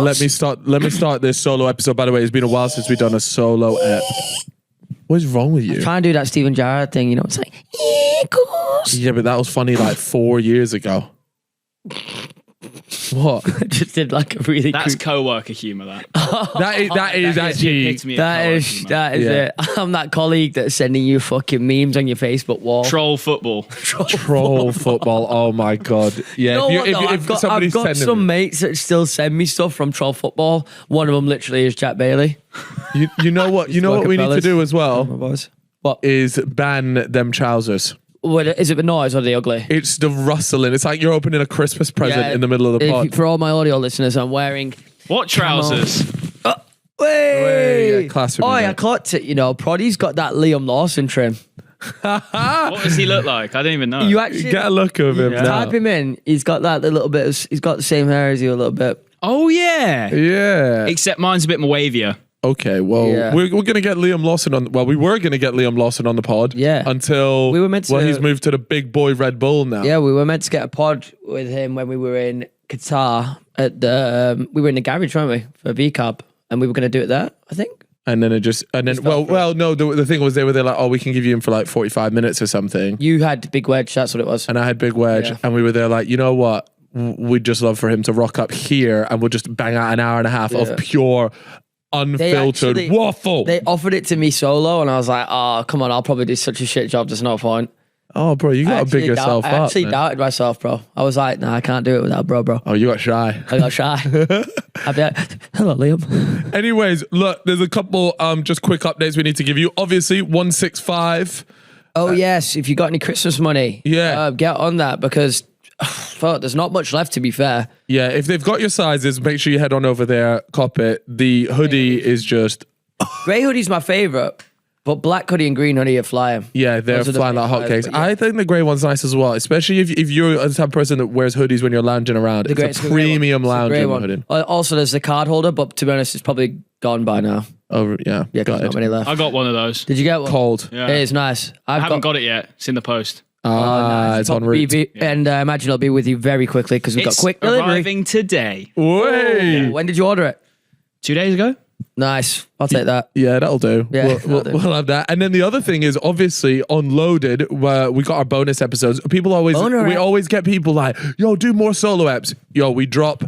Let me start this solo episode. By the way, it's been a while since we've done a solo ep. What is wrong with you? Try and do that Steven Gerrard thing, you know. It's like, Eagles. Yeah, but that was funny like 4 years ago. What? I just did like a really. That's co-worker humour. That is actually that is it. I'm that colleague that's sending you fucking memes on your Facebook wall. Troll football. Troll football. Oh my god. Yeah. You know I've got some mates that still send me stuff from Troll football. One of them literally is Jack Bailey. You know what? You know what we need to do as well. What is ban them trousers? What, is it the noise or the ugly? It's the rustling. It's like you're opening a Christmas present in the middle of the pod. For all my audio listeners, I'm wearing... What trousers? Wait! I clocked it, you know. Proddy's got that Liam Lawson trim. What does he look like? I don't even know. You actually... Get a look of him now. Type him in. He's got that little bit of... He's got the same hair as you a little bit. Oh, yeah. Yeah. Except mine's a bit more wavier. Okay, well, we're going to get Liam Lawson on... Well, we were going to get Liam Lawson on the pod. Yeah. Until... We were meant to... Well, he's moved to the big boy Red Bull now. Yeah, we were meant to get a pod with him when we were in Qatar at the... we were in the garage, weren't we? For a V-Cab. And we were going to do it there, I think. And then it just... And then... Well, no, the thing was they were there like, oh, we can give you him for like 45 minutes or something. You had Big Wedge, that's what it was. And I had Big Wedge. Yeah. And we were there like, you know what? We'd just love for him to rock up here and we'll just bang out an hour and a half of pure... unfiltered waffle. They offered it to me solo and I was like, oh, come on, I'll probably do such a shit job, there's no point. Oh, bro, you got to big yourself up. I actually doubted myself, bro. I was like, nah, I can't do it without bro. Oh, you got shy. I got shy. I'd be like, hello, Liam. Anyways, look, there's a couple just quick updates we need to give you. Obviously, 165. Oh, yes, if you got any Christmas money, get on that because... Fuck, there's not much left, to be fair. Yeah, if they've got your sizes, make sure you head on over there, cop it. The hoodie is just... Grey hoodie's my favourite, but black hoodie and green hoodie are flying. Yeah, they're flying like hotcakes. Yeah. I think the grey one's nice as well, especially if you're the type of person that wears hoodies when you're lounging around. It's a premium lounging hoodie. Also, there's the card holder, but to be honest, it's probably gone by now. Oh, yeah. Yeah, there's not many left. I got one of those. Did you get one? Cold. Yeah. It is nice. I haven't got it yet. It's in the post. Nice. It's en route. And I imagine it'll be with you very quickly because we've got quick delivery. Arriving today. Way. When did you order it? 2 days ago. Nice. I'll take that. Yeah, that'll do. Yeah, we'll have that. And then the other thing is obviously on Loaded, where we got our bonus episodes. We always get people like, yo, do more solo eps. Yo, we drop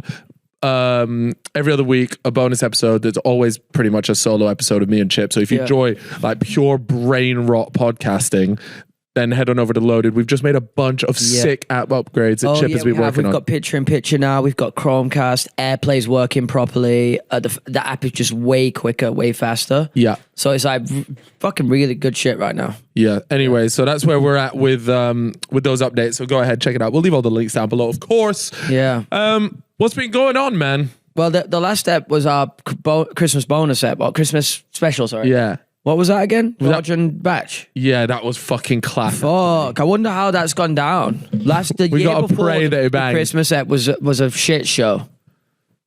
every other week a bonus episode that's always pretty much a solo episode of me and Chip. So if you enjoy like pure brain rot podcasting, then head on over to Loaded. We've just made a bunch of sick app upgrades that Chip has been working on. We've got picture-in-picture now. We've got Chromecast. AirPlay's working properly. The app is just way quicker, way faster. Yeah. So it's like fucking really good shit right now. Yeah. Anyway, so that's where we're at with those updates. So go ahead, check it out. We'll leave all the links down below, of course. Yeah. What's been going on, man? Well, the last step was our Christmas bonus app, or Christmas special, sorry. Yeah. What was that again? Roger and Batch. Yeah, that was fucking classic. Fuck, I wonder how that's gone down. The year before the Christmas app was a shit show.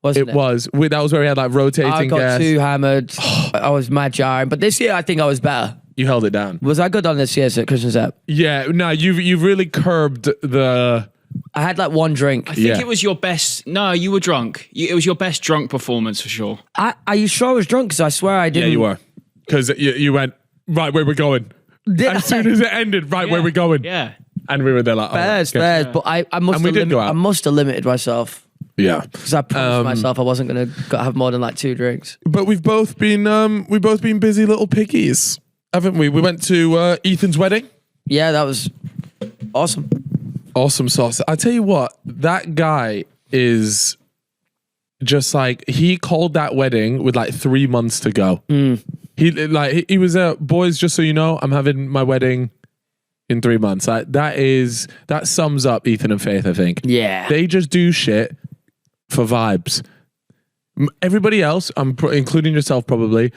Wasn't it? It was. That was where we had like rotating I got guests. too hammered. I was mad jarring. But this year, I think I was better. You held it down. Was I good on this year's Christmas app? Yeah, no, you've really curbed the... I had like one drink. I think it was your best... No, you were drunk. It was your best drunk performance for sure. Are you sure I was drunk? Because I swear I didn't. Yeah, you were. Because you went, right where we're going. As soon as it ended, where we're going. Yeah. And we were there like, Bears. But I must have limited myself. Yeah. Because I promised myself I wasn't going to have more than like 2 drinks. But we've both been busy little piggies, haven't we? We went to Ethan's wedding. Yeah, that was awesome. Awesome sauce. I tell you what, that guy is just like, he called that wedding with like 3 months to go. He was boys, just so you know, I'm having my wedding in 3 months. That sums up Ethan and Faith, I think. Yeah. They just do shit for vibes. Everybody else, including yourself probably,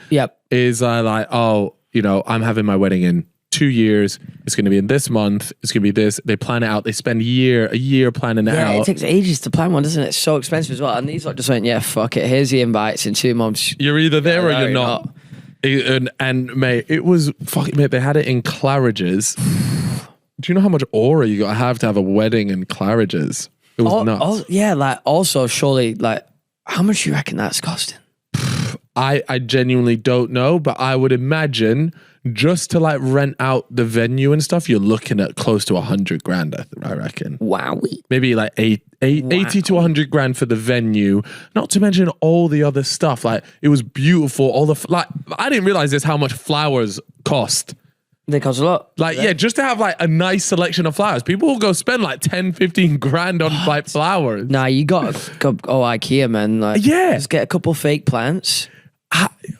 is like, oh, you know, I'm having my wedding in 2 years. It's going to be in this month. It's going to be this. They plan it out. They spend a year planning it out. It takes ages to plan one, doesn't it? It's so expensive as well. And these lot just went, yeah, fuck it. Here's the invites in 2 months. You're either there or you're not. And mate, it was fucking, mate, they had it in Claridge's. Do you know how much aura you got to have a wedding in Claridge's? It was nuts. Yeah, like also surely like How much do you reckon that's costing? I genuinely don't know, but I would imagine just to like rent out the venue and stuff, you're looking at close to 100 grand, I reckon. Wowie. Maybe like 80 to 100 grand for the venue, not to mention all the other stuff. Like, it was beautiful. All the, like, I didn't realize this how much flowers cost. They cost a lot. Like, yeah, just to have like a nice selection of flowers. People will go spend like 10, 15 grand on like flowers. Nah, you got to go IKEA, man. Like, Yeah. just get a couple fake plants.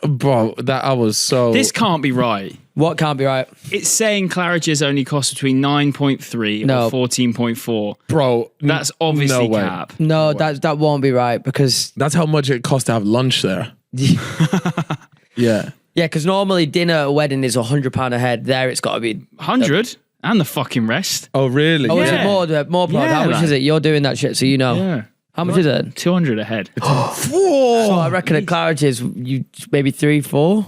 Bro, that I was so... This can't be right. What can't be right? It's saying Claridge's only cost between 9.3 No. or 14.4. Bro, That's obviously no way. cap. No, that won't be right because... That's how much it costs to have lunch there. Yeah. Yeah, because normally dinner at a wedding is £100 a head. There it's got to be... 100 and the fucking rest. Oh, really? Oh, is Yeah. it more? Yeah, How much like- is it? You're doing that shit, so you know. Yeah. How much is it? 200 a head. So I reckon at Claridge's, you maybe 3, 4.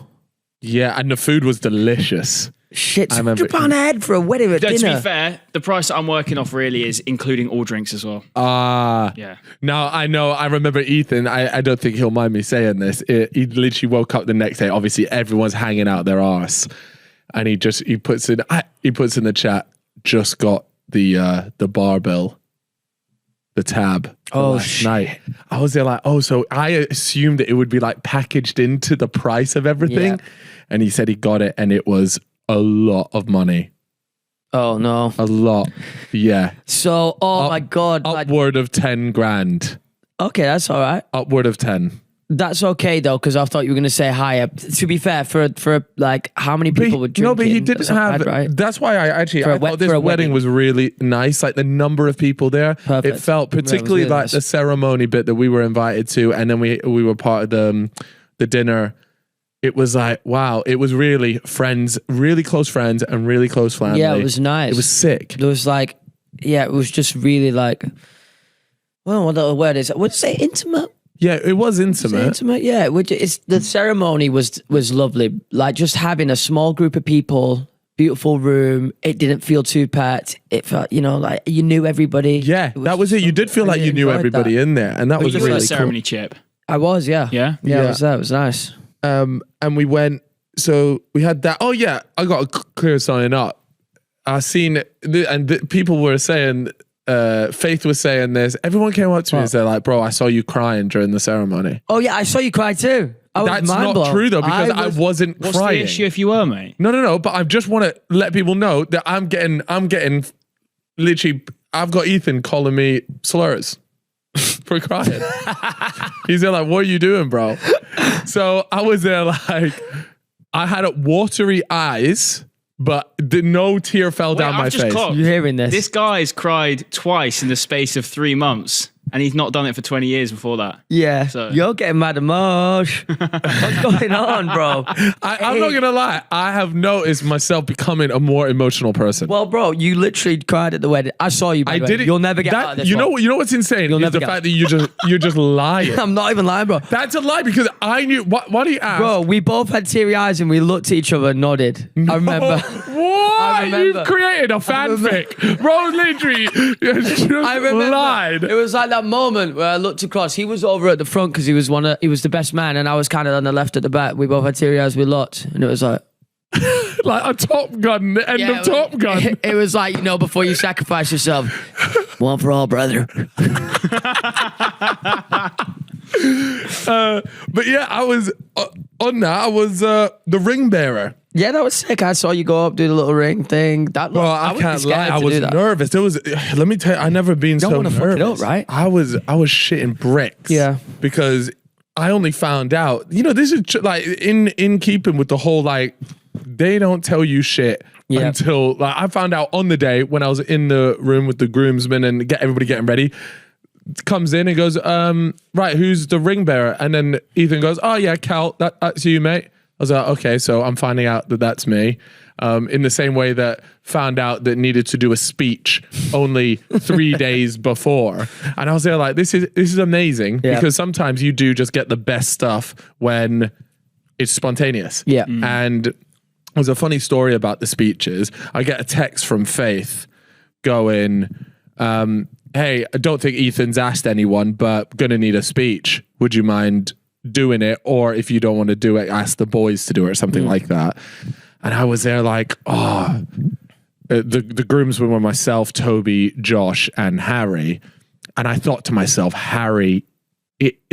Yeah, and the food was delicious. Shit, I remember- £100 a head for a wedding at To dinner. be fair, the price that I'm working off really is including all drinks as well. Yeah. Now, I know, I remember Ethan, I don't think he'll mind me saying this. He literally woke up the next day, obviously everyone's hanging out their arse. And he puts in the chat, just got the bar bill. The tab for last night. I was there like, so I assumed that it would be like packaged into the price of everything. Yeah. And he said he got it and it was a lot of money. Oh, no. A lot. Yeah. So, my God. Upward of 10 grand. Okay, that's all right. Upward of 10. That's okay, though, because I thought you were going to say higher. To be fair, for like, how many people would drink? No, but he didn't have. Right? That's why I thought this for a wedding was really nice. Like the number of people there, Perfect. it felt particularly really like nice. the ceremony bit that we were invited to, and then we were part of the dinner. It was like, wow, it was really friends, really close friends, and really close family. Yeah, it was nice. It was sick. It was like, yeah, it was just really like, well, what the word is? Would you say intimate? Yeah, it was intimate. Intimate, yeah. The ceremony was lovely. Like just having a small group of people, beautiful room. It didn't feel too packed. It felt, like you knew everybody. Yeah, that was it. You did feel like you knew everybody in there, and that was You were really at cool. ceremony, Chip. I was, yeah. Yeah? Yeah, I was there. It was nice. And we went, so we had that. Oh yeah, I got a clear sign up. I seen people were saying, Faith was saying this. Everyone came up to me and said like, bro, I saw you crying during the ceremony. Oh yeah, I saw you cry too. That's not true though, because I wasn't What's crying. the issue if you were, mate? No, but I just want to let people know that I'm getting literally, I've got Ethan calling me slurs for crying. He's there like, what are you doing, bro? So I was there like, I had watery eyes, but no tear fell down my face. Clocked. You hearing this? This guy's cried twice in the space of 3 months, and he's not done it for 20 years before that. Yeah. So- You're getting mad Mosh. What's going on, bro? I'm not gonna lie, I have noticed myself becoming a more emotional person. Well, bro, you literally cried at the wedding. I saw you. By I the way. did it. You'll never get out of this. You know what's insane is never the get fact that you're just lying. I'm not even lying, bro. That's a lie because I knew. Why do you ask? Bro, we both had teary eyes and we looked at each other and nodded. I remember. What? You've created a fanfic. Bro, literally, just I remember. lied. It was like that moment where I looked across. He was over at the front because he was the best man, and I was kind of on the left at the back. We both had teary eyes. We looked, and it was like. Like a Top Gun, the end of Top Gun. It was like, before you sacrifice yourself. One for all, brother. But yeah, I was on that. I was the ring bearer. Yeah, that was sick. I saw you go up, do the little ring thing. Bro, I can't lie. I was nervous. Let me tell you, I never been so nervous. Fuck it up, right? I was shitting bricks. Yeah. Because I only found out, this is like in keeping with the whole like, they don't tell you shit until like I found out on the day when I was in the room with the groomsmen and everybody getting ready. Comes in and goes, right, who's the ring bearer? And then Ethan goes, oh yeah, Cal, that's you, mate. I was like, okay, so I'm finding out that that's me. In the same way that found out that needed to do a speech only 3 days before. And I was there like, this is amazing because sometimes you do just get the best stuff when it's spontaneous. Yeah. And there's a funny story about the speeches. I get a text from Faith going, hey, I don't think Ethan's asked anyone, but gonna need a speech. Would you mind doing it? Or if you don't want to do it, ask the boys to do it or something like that. And I was there like, the groomsmen were myself, Toby, Josh, and Harry. And I thought to myself, Harry,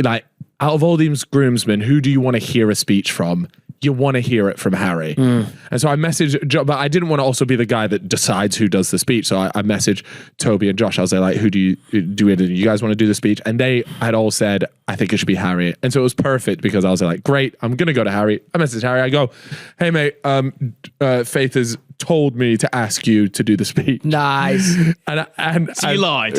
out of all these groomsmen, who do you want to hear a speech from? You want to hear it from Harry. And so I messaged Josh, but I didn't want to also be the guy that decides who does the speech. So I messaged Toby and Josh. I was like, who do you guys want to do the speech? And they had all said, I think it should be Harry. And so it was perfect because I was like, great, I'm going to go to Harry. I messaged Harry. I go, hey mate, Faith has told me to ask you to do the speech. Nice. So you lied.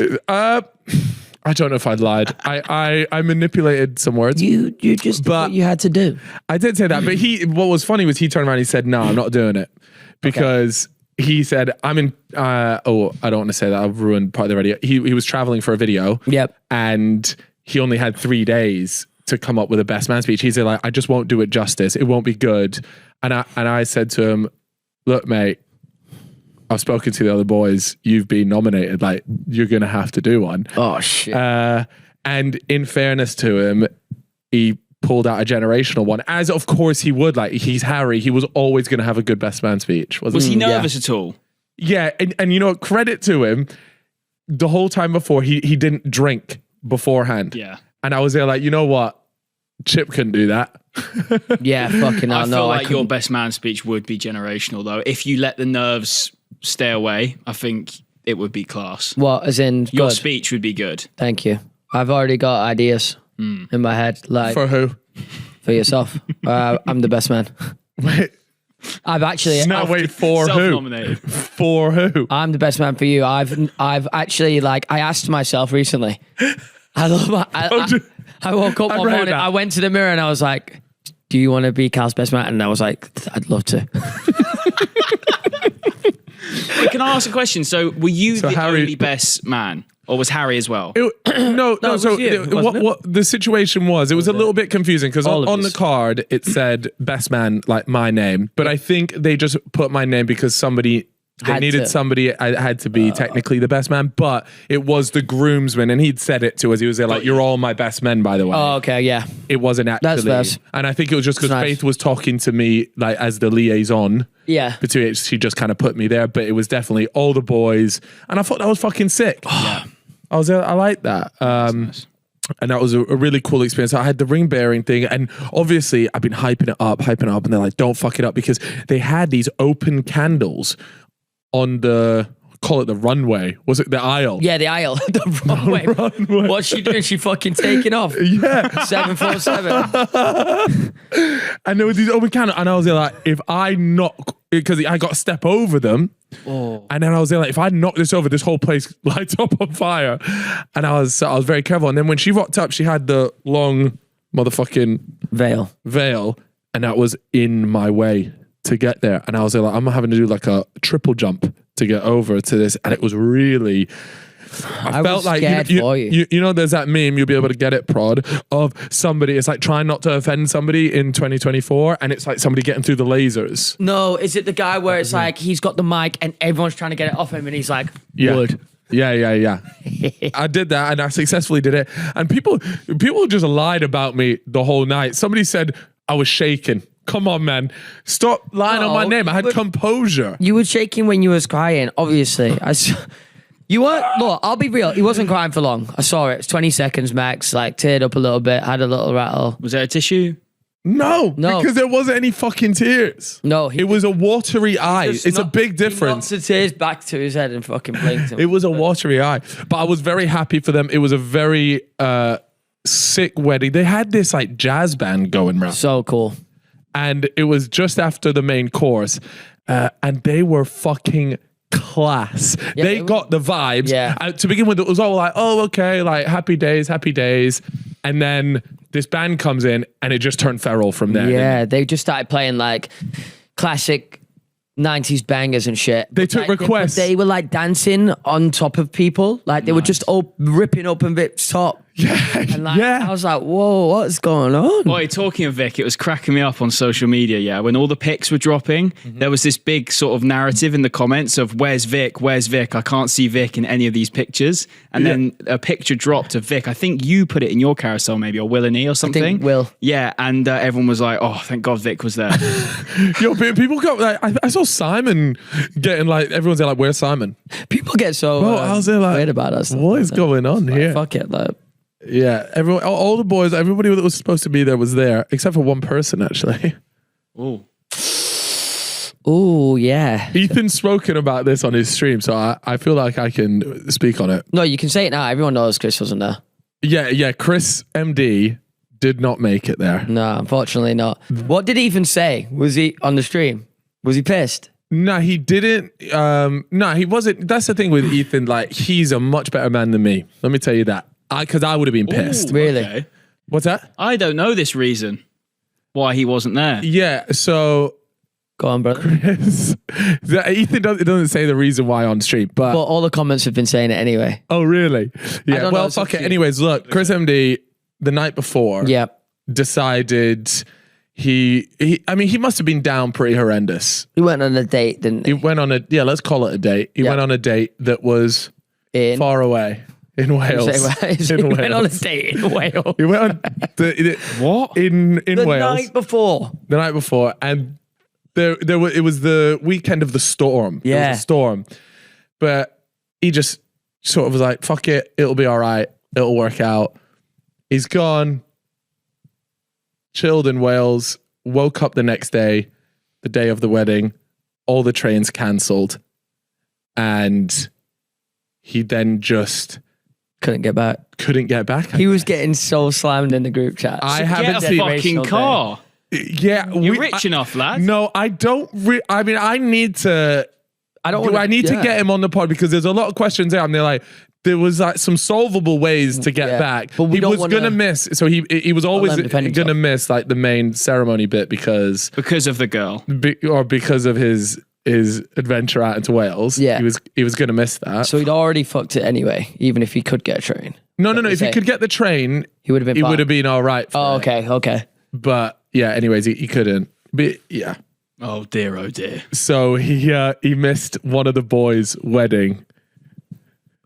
I don't know if I'd lied. I manipulated some words. You just did what you had to do. I did say that, but what was funny was he turned around and he said, no, I'm not doing it. Because he said, I'm in, I don't want to say that, I've ruined part of the video. He was traveling for a video. Yep. And he only had 3 days to come up with a best man speech. He said, like, I just won't do it justice. It won't be good. And I said to him, look, mate, I've spoken to the other boys. You've been nominated. Like, you're going to have to do one. Oh, shit. And in fairness to him, he pulled out a generational one, as of course he would. Like, he's Harry. He was always going to have a good best man speech. Was he nervous at all? Yeah. And you know, credit to him, the whole time before, he didn't drink beforehand. Yeah. And I was there like, you know what? Chip couldn't do that. Yeah, fucking hell. I feel like your best man speech would be generational, though. If you let the nerves stay away, I think it would be class. What, as in your good? speech would be good. Thank you. I've already got ideas in my head. Like, For who? for yourself. I'm the best man. Wait. I've actually. No, wait, for who? Self-nominated. For who? I'm the best man for you. I've actually, like, I asked myself recently. I woke up one morning, I went to the mirror and I was like, do you want to be Cal's best man? And I was like, I'd love to. Wait, can I ask a question? So were you the only best man? Or was Harry as well? No. So what the situation was, it was a little bit confusing because on the card it said best man, like my name, but I think they just put my name because somebody needed somebody. I had to be technically the best man, but it was the groomsman, and he'd said it to us. He was there like, "You're all my best men, by the way." Oh, okay, yeah. It wasn't actually, That's and I think it was just because Faith was talking to me like as the liaison. Yeah, between she just kind of put me there, but it was definitely all the boys, and I thought that was fucking sick. Yeah. I like that. Nice. And that was a really cool experience. I had the ring bearing thing, and obviously I've been hyping it up, and they're like, don't fuck it up, because they had these open candles on the, call it the runway. Was it the aisle? Yeah, the aisle. The runway. What's she doing? She fucking taking off. Yeah. 747. And there were these open candles, and I was there like, if I knock, because I got to step over them. Oh. And then I was there like, if I knock this over, this whole place lights up on fire. And I was very careful. And then when she rocked up, she had the long motherfucking veil, and that was in my way to get there. And I was there like, I'm having to do like a triple jump to get over to this. And it was really, I felt like, you know, there's that meme, you'll be able to get it, Prod, of somebody, it's like trying not to offend somebody in 2024, and it's like somebody getting through the lasers. No, is it the guy where it's like, he's got the mic and everyone's trying to get it off him and he's like, wood. Yeah. I did that, and I successfully did it. And people just lied about me the whole night. Somebody said I was shaking. Come on, man. Stop lying on my name. I had composure. You were shaking when you was crying, obviously. You weren't, look, I'll be real. He wasn't crying for long. I saw it. It's 20 seconds max, like teared up a little bit, had a little rattle. Was there a tissue? No, because there wasn't any fucking tears. No. It was a watery eye. It's a big difference. He knocked the tears back to his head and fucking blinked him. It was a watery eye. But I was very happy for them. It was a very sick wedding. They had this like jazz band going around. So cool. And it was just after the main course. And they were fucking class. Yeah, they got the vibes. Yeah. To begin with, it was all like, oh, okay, like happy days. And then this band comes in and it just turned feral from there. Yeah, they just started playing like classic 90s bangers and shit. They took requests. They were like dancing on top of people. Like they were just all ripping open bits top. Yeah, And like, yeah. I was like, whoa, what's going on? Boy, talking of Vic, it was cracking me up on social media, yeah. When all the pics were dropping, there was this big sort of narrative in the comments of where's Vic? Where's Vic? I can't see Vic in any of these pictures. And then a picture dropped of Vic. I think you put it in your carousel maybe, or Will and E or something. I think Will. Yeah, and everyone was like, oh, thank God Vic was there. Yo, people got like, I saw Simon getting like, everyone's like, where's Simon? People get so Bro, I was there like, weird about us. what is going on Like, here? fuck it. Like, Yeah, everyone, all the boys, everybody that was supposed to be there was there, except for one person actually. oh, yeah. Ethan's spoken about this on his stream, so I feel like I can speak on it. No, you can say it now. Everyone knows Chris wasn't there. Yeah, Chris MD did not make it there. No, unfortunately not. What did he even say? Was he on the stream? Was he pissed? No, he didn't. No, he wasn't. That's the thing with Ethan. Like, he's a much better man than me. Let me tell you that. Because I would have been pissed. Really? Okay. What's that? I don't know this reason why he wasn't there. Yeah, so Go on, brother. Ethan doesn't say the reason why on stream, but all the comments have been saying it anyway. oh really? Yeah. don't know, Well, it's fuck up it. to you. Anyways, look, Chris MD the night before Yeah. decided he must have been down pretty horrendous. He went on a date, didn't He he? went on let's call it a date. He went on a date that was In far away in Wales. he went on a date in Wales. He went on What? in The Wales night before. the night before, and it was the weekend of the storm. There Yeah. was a storm, but he just sort of was like, "Fuck it, it'll be all right. It'll work out." He's gone, chilled in Wales. Woke up the next day, the day of the wedding. All the trains cancelled, and he then just Couldn't get back. couldn't get back. He was getting so slammed in the group chat. I haven't Get a seen. fucking car. Yeah, You're rich enough, lad. No, I don't. I mean, I need to. I need to get him on the pod because there's a lot of questions there, and they're like, there was like some solvable ways to get back. But we he don't was gonna miss, so he was always gonna miss like the main ceremony bit because Because of the girl. or because of his adventure out into Wales. Yeah. he was gonna miss that. So he'd already fucked it anyway, even if he could get a train. No. If he could get the train, He would have been he fine. would have been all right. Oh, for it. okay. But yeah, anyways, he couldn't. But yeah. Oh dear, oh dear. So he missed one of the boys' wedding.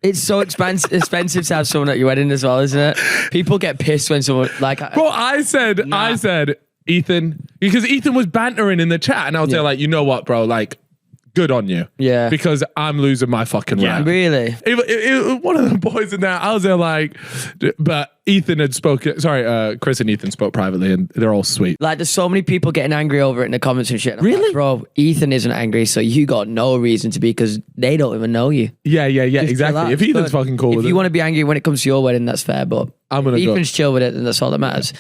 It's so expensive to have someone at your wedding as well, isn't it? People get pissed when someone like. Bro, I said, Ethan, because Ethan was bantering in the chat, and I was there like, you know what, bro, like, good on you. Yeah. Because I'm losing my fucking rap. Really? One of the boys in there, I was there like, but Ethan had spoken. Sorry, Chris and Ethan spoke privately, and they're all sweet. Like, there's so many people getting angry over it in the comments and shit. I'm Really? like, bro, Ethan isn't angry, so you got no reason to be because they don't even know you. Yeah, exactly. Relax, If Ethan's but fucking cool with if it, you want to be angry when it comes to your wedding, that's fair. But I'm gonna if go. Ethan's chill with it, then that's all that matters.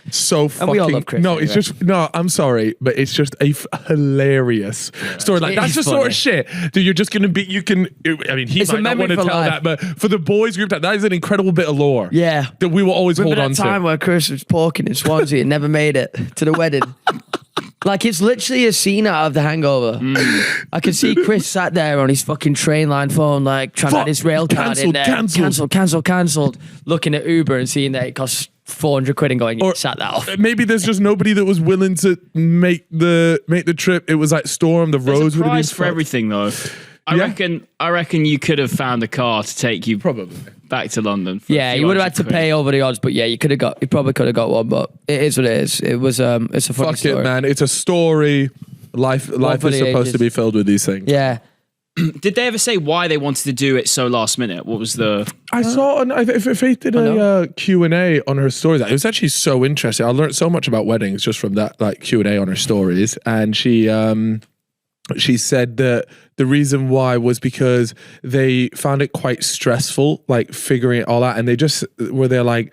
so fucking. we all love Chris no, it's anyway. just no. I'm sorry, but it's just a hilarious story. Like It that's is the sort funny. of shit that you're just gonna be. You can. I mean, he It's a might not memory want to for tell life. that, but for the boys group, that is an incredible bit of lore. Yeah. that we will always hold on Remember that time to. where Chris was porking in Swansea and never made it to the wedding? Like, it's literally a scene out of The Hangover. I can see Chris sat there on his fucking train line phone, like, trying to add his rail card in there. Cancelled. Looking at Uber and seeing that it costs 400 quid and going, sat that off. Maybe there's just nobody that was willing to make the trip. It was like storm. The roads There's a would have been price for fucked. everything, though. I reckon you could have found a car to take you Probably. back to London. For Yeah, you would have had to pay over the odds, but yeah, you probably could have got one, but it is what it is. It was, it's a funny Fuck story. it, man. It's a story. Life for is the supposed ages. to be filled with these things. Yeah. Did they ever say why they wanted to do it so last minute? What was the? I saw, Faith did a Q&A on her stories. It was actually so interesting. I learned so much about weddings just from that like Q&A on her stories. And she said that the reason why was because they found it quite stressful, like figuring it all out. And they just were there like,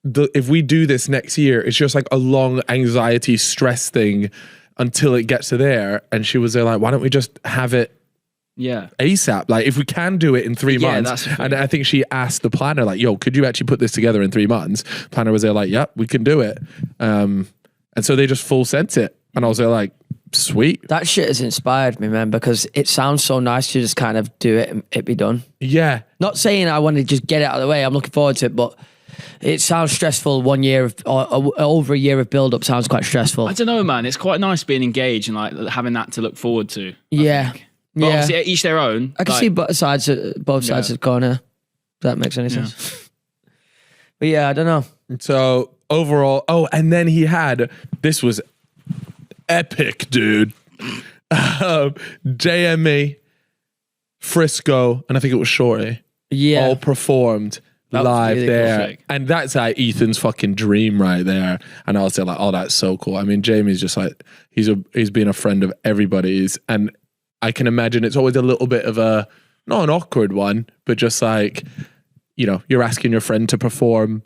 if we do this next year, it's just like a long anxiety stress thing until it gets to there. And she was there like, why don't we just have it Yeah. ASAP? Like if we can do it in 3 Yeah, months. that's the thing. And I think she asked the planner like, yo, could you actually put this together in 3 months? Planner was there like, yep, we can do it. And so they just full sent it. And I was there like, sweet. That shit has inspired me, man, because it sounds so nice to just kind of do it and it be done. Yeah. Not saying I want to just get it out of the way. I'm looking forward to it, but it sounds stressful. 1 year of, or over a year of build up sounds quite stressful. I don't know, man. It's quite nice being engaged and like having that to look forward to. Yeah. But obviously, each their own. I can see both sides of the corner. If that makes any sense. But yeah, I don't know. So overall, and then he had, this was epic, dude. JME, Frisco, and I think it was Shorty. Yeah. All performed live really there. Cool. And that's like Ethan's fucking dream right there. And I was like, oh, that's so cool. I mean, Jamie's just like, he's been a friend of everybody's. And I can imagine it's always a little bit of a, not an awkward one, but just like, you know, you're asking your friend to perform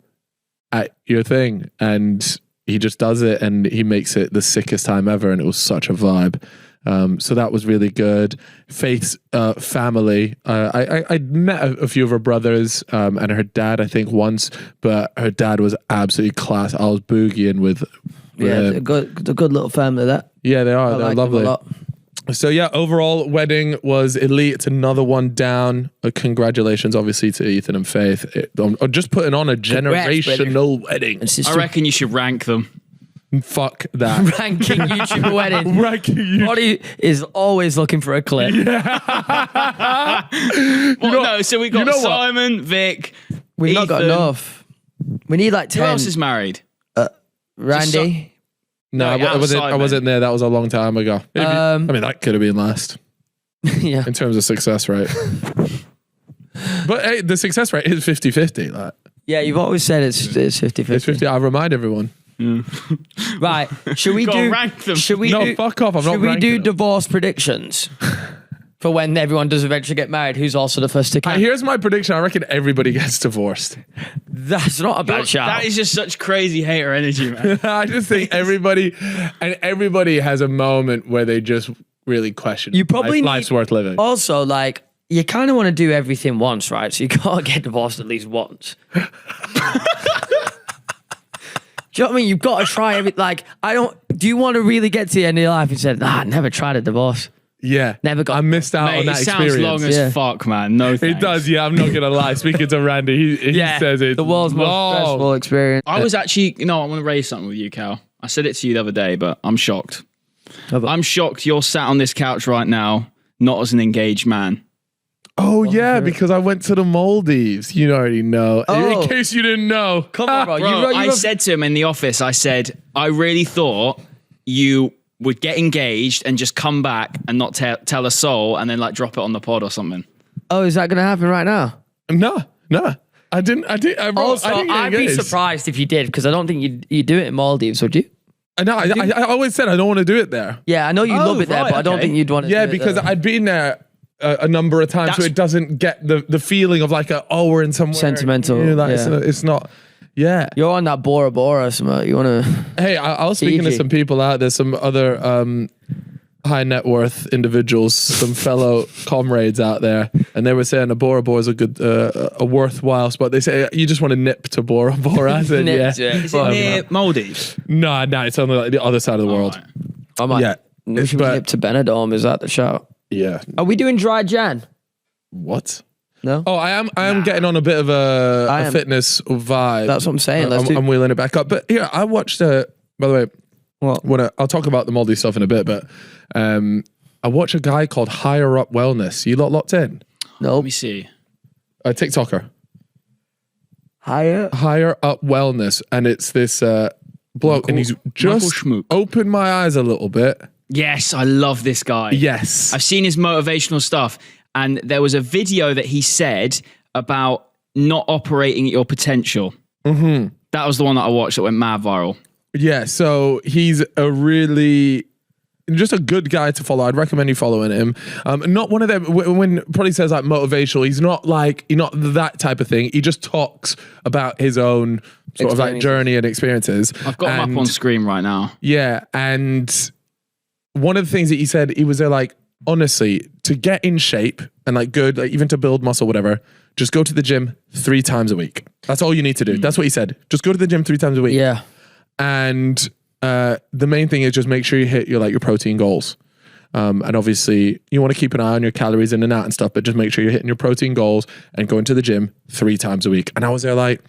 at your thing. And he just does it and he makes it the sickest time ever. And it was such a vibe. So that was really good. Faith's family. I met a few of her brothers and her dad, I think, once, but her dad was absolutely class. I was boogieing with. A good little family. That. Yeah, they are. They're lovely. Them a lot. So yeah, overall wedding was elite. It's another one down. Congratulations, obviously, to Ethan and Faith. I'm just putting on a generational wedding. I reckon you should rank them. Fuck that. Ranking YouTuber wedding. Ranking YouTube. Roddy is always looking for a clip. Yeah. So we got Simon, Vic, We've not got enough. We need like 10. Who else is married? Randy. No, I wasn't there. That was a long time ago. Maybe, I mean, that could have been last. Yeah. In terms of success rate. But hey, the success rate is 50-50. Like. Yeah, you've always said it's 50-50. It's 50. I remind everyone. Right. Should we rank them? Fuck off. Should we do divorce predictions? For when everyone does eventually get married, who's also the first to count? Here's my prediction. I reckon everybody gets divorced. That's not a bad shout. That is just such crazy hater energy, man. I just think everybody has a moment where they just really question life's worth living. Also, like, you kind of want to do everything once, right? So you gotta get divorced at least once. Do you know what I mean? You've got to try everything. Like, do you want to really get to the end of your life and say, I never tried a divorce? Yeah. Never got. I missed out on that experience. It sounds long as fuck, man. No thanks. It does, yeah. I'm not going to lie. Speaking to Randy, he says it's the world's most stressful experience. I was actually, I want to raise something with you, Cal. I said it to you the other day, but I'm shocked. I'm shocked you're sat on this couch right now, not as an engaged man. Oh, yeah, because I went to the Maldives. You already know. In case you didn't know. Come on, bro. I said to him in the office, I said, I really thought you would get engaged and just come back and not tell a soul and then like drop it on the pod or something. Oh, is that going to happen right now? No. I didn't. I'd be surprised if you did because I don't think you'd do it in Maldives, would you? I always said I don't want to do it there. Yeah, I know you love it there, but I don't think you'd want to do it there. Yeah, because I'd been there a number of times, so it doesn't get the feeling of like we're in somewhere sentimental. It's not. Yeah, you're on that Bora Bora or something. You want to? Hey, I was speaking to some people out there, some other high net worth individuals, some fellow comrades out there, and they were saying a Bora Bora is a good, a worthwhile spot. They say you just want to nip to Bora Bora. I said, yeah. Is it near Maldives? No, it's on the other side of the world. Right. Yeah, we should nip to Benidorm. Is that the shout? Yeah. Are we doing dry Jan? What? No. Oh, I am getting on a bit of a fitness vibe. That's what I'm saying. I'm wheeling it back up. But here, I watched. By the way, I'll talk about the Maldives stuff in a bit. But I watched a guy called Higher Up Wellness. You lot locked in? No. Let me see. A TikToker. Higher Up Wellness, and it's this bloke, and he's just opened my eyes a little bit. Yes, I love this guy. Yes. I've seen his motivational stuff. And there was a video that he said about not operating at your potential. Mm-hmm. That was the one that I watched that went mad viral. Yeah, so he's just a good guy to follow. I'd recommend you following him. Not one of them, when probably says like motivational, he's not that type of thing. He just talks about his own sort of like journey and experiences. I've got him up on screen right now. Yeah, and one of the things that he said, he was there like, honestly, to get in shape and like good, like even to build muscle, whatever, just go to the gym 3 times a week. That's all you need to do. That's what he said. Just go to the gym 3 times a week. Yeah. And the main thing is just make sure you hit your protein goals. And obviously you want to keep an eye on your calories in and out and stuff, but just make sure you're hitting your protein goals and going to the gym 3 times a week. And I was there like,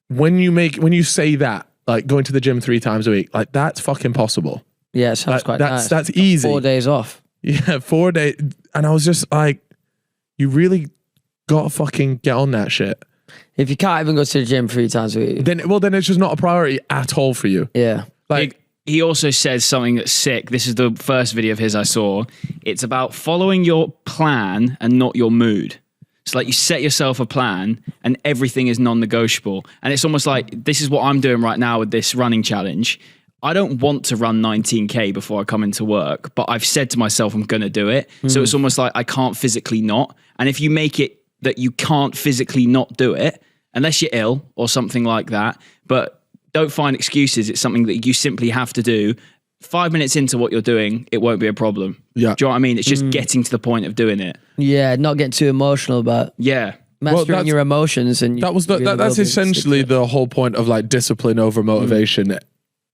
when you say that, like going to the gym 3 times a week, like that's fucking possible. Yeah, it sounds quite nice. That's easy. 4 days off. Yeah, 4 days. And I was just like, you really gotta fucking get on that shit. If you can't even go to the gym 3 times a week, then it's just not a priority at all for you. Yeah. Like, he also says something that's sick. This is the first video of his I saw. It's about following your plan and not your mood. It's like you set yourself a plan and everything is non-negotiable. And it's almost like, this is what I'm doing right now with this running challenge. I don't want to run 19K before I come into work, but I've said to myself, I'm going to do it. So it's almost like I can't physically not. And if you make it that you can't physically not do it, unless you're ill or something like that, but don't find excuses. It's something that you simply have to do. 5 minutes into what you're doing, it won't be a problem. Yeah. Do you know what I mean? It's just getting to the point of doing it. Yeah, not getting too emotional about mastering your emotions. And that's essentially the whole point of like discipline over motivation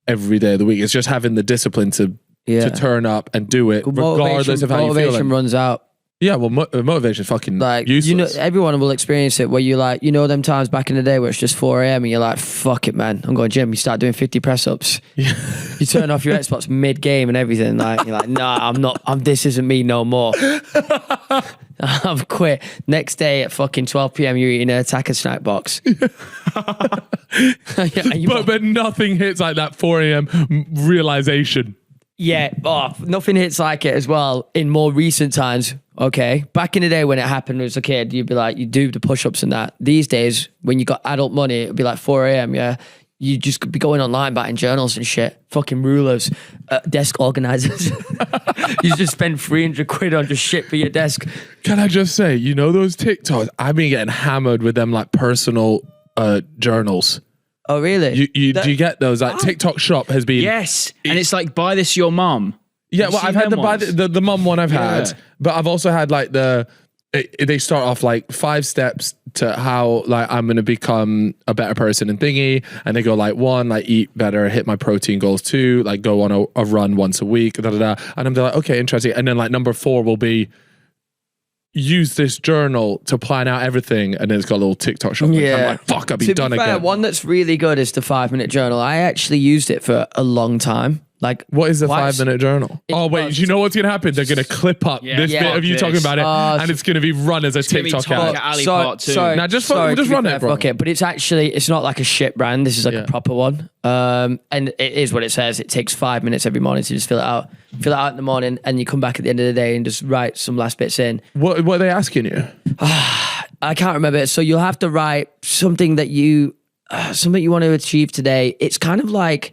every day of the week. It's just having the discipline to turn up and do it regardless of how you feel. Motivation runs out. Yeah, well, motivation is fucking like useless. Everyone will experience it where you like, them times back in the day where it's just 4 a.m. and you're like, fuck it, man, I'm going to gym. You start doing 50 press ups. Yeah. You turn off your Xbox mid game and everything. Like you're like, nah, I'm not. This isn't me no more. I've quit. Next day at fucking 12 p.m. you're eating an attacker snack box. But nothing hits like that 4 a.m. realization. Yeah, nothing hits like it as well in more recent times. Okay, back in the day when it happened as a kid, you'd be like, you do the push-ups and that. These days, when you got adult money, it'd be like 4 a.m., yeah? You just be going online buying journals and shit. Fucking rulers, desk organizers. You just spend 300 quid on just shit for your desk. Can I just say, those TikToks, I've been getting hammered with them like personal journals. Oh, really? Do you get those? Like TikTok shop has been... Yes. And it's like, buy this your mum. Yeah, well, I've had the mum one I've had, but I've also had like they start off like 5 steps to how like I'm going to become a better person and thingy. And they go like 1, like eat better, hit my protein goals. 2, like go on a run once a week, da, da, da. And I'm like, okay, interesting. And then like number 4 will be use this journal to plan out everything, and then it's got a little TikTok shop. Yeah. I'm like, fuck, I've been done again. One that's really good is the 5-minute journal. I actually used it for a long time. Like, what is the 5-minute journal? Oh wait, you know what's gonna happen? They're gonna clip up this bit of you talking about it, and it's gonna be run as a TikTok ad. Sorry, now just run it, bro. Okay, but it's not like a shit brand. This is like a proper one. And it is what it says. It takes 5 minutes every morning to just fill it out in the morning, and you come back at the end of the day and just write some last bits in. What are they asking you? I can't remember. So you'll have to write something that you want to achieve today. It's kind of like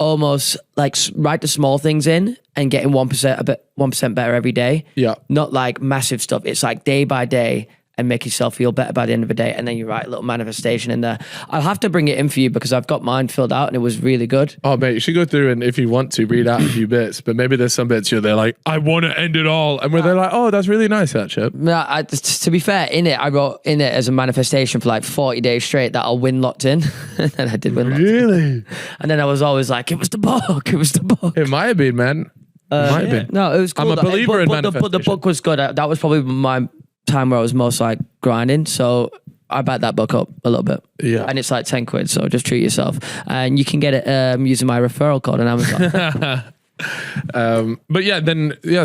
almost like write the small things in and getting 1% better every day. Yeah. Not like massive stuff. It's like day by day and make yourself feel better by the end of the day. And then you write a little manifestation in there. I'll have to bring it in for you because I've got mine filled out and it was really good. Oh, mate, you should go through and if you want to read out a few bits, but maybe there's some bits they're like, I want to end it all. And where they're like, oh, that's really nice, that Chip. No, to be fair, I wrote in it as a manifestation for like 40 days straight that I'll win locked in. And then I did win locked in. Really? And then I was always like, it was the book. It was the book. It might have been, man. It might have been. No, it was cool. I'm a believer in manifestation. But the book was good. That was probably my time where I was most like grinding, so I backed that book up a little bit. Yeah, and it's like 10 quid, so just treat yourself, and you can get it using my referral code on Amazon.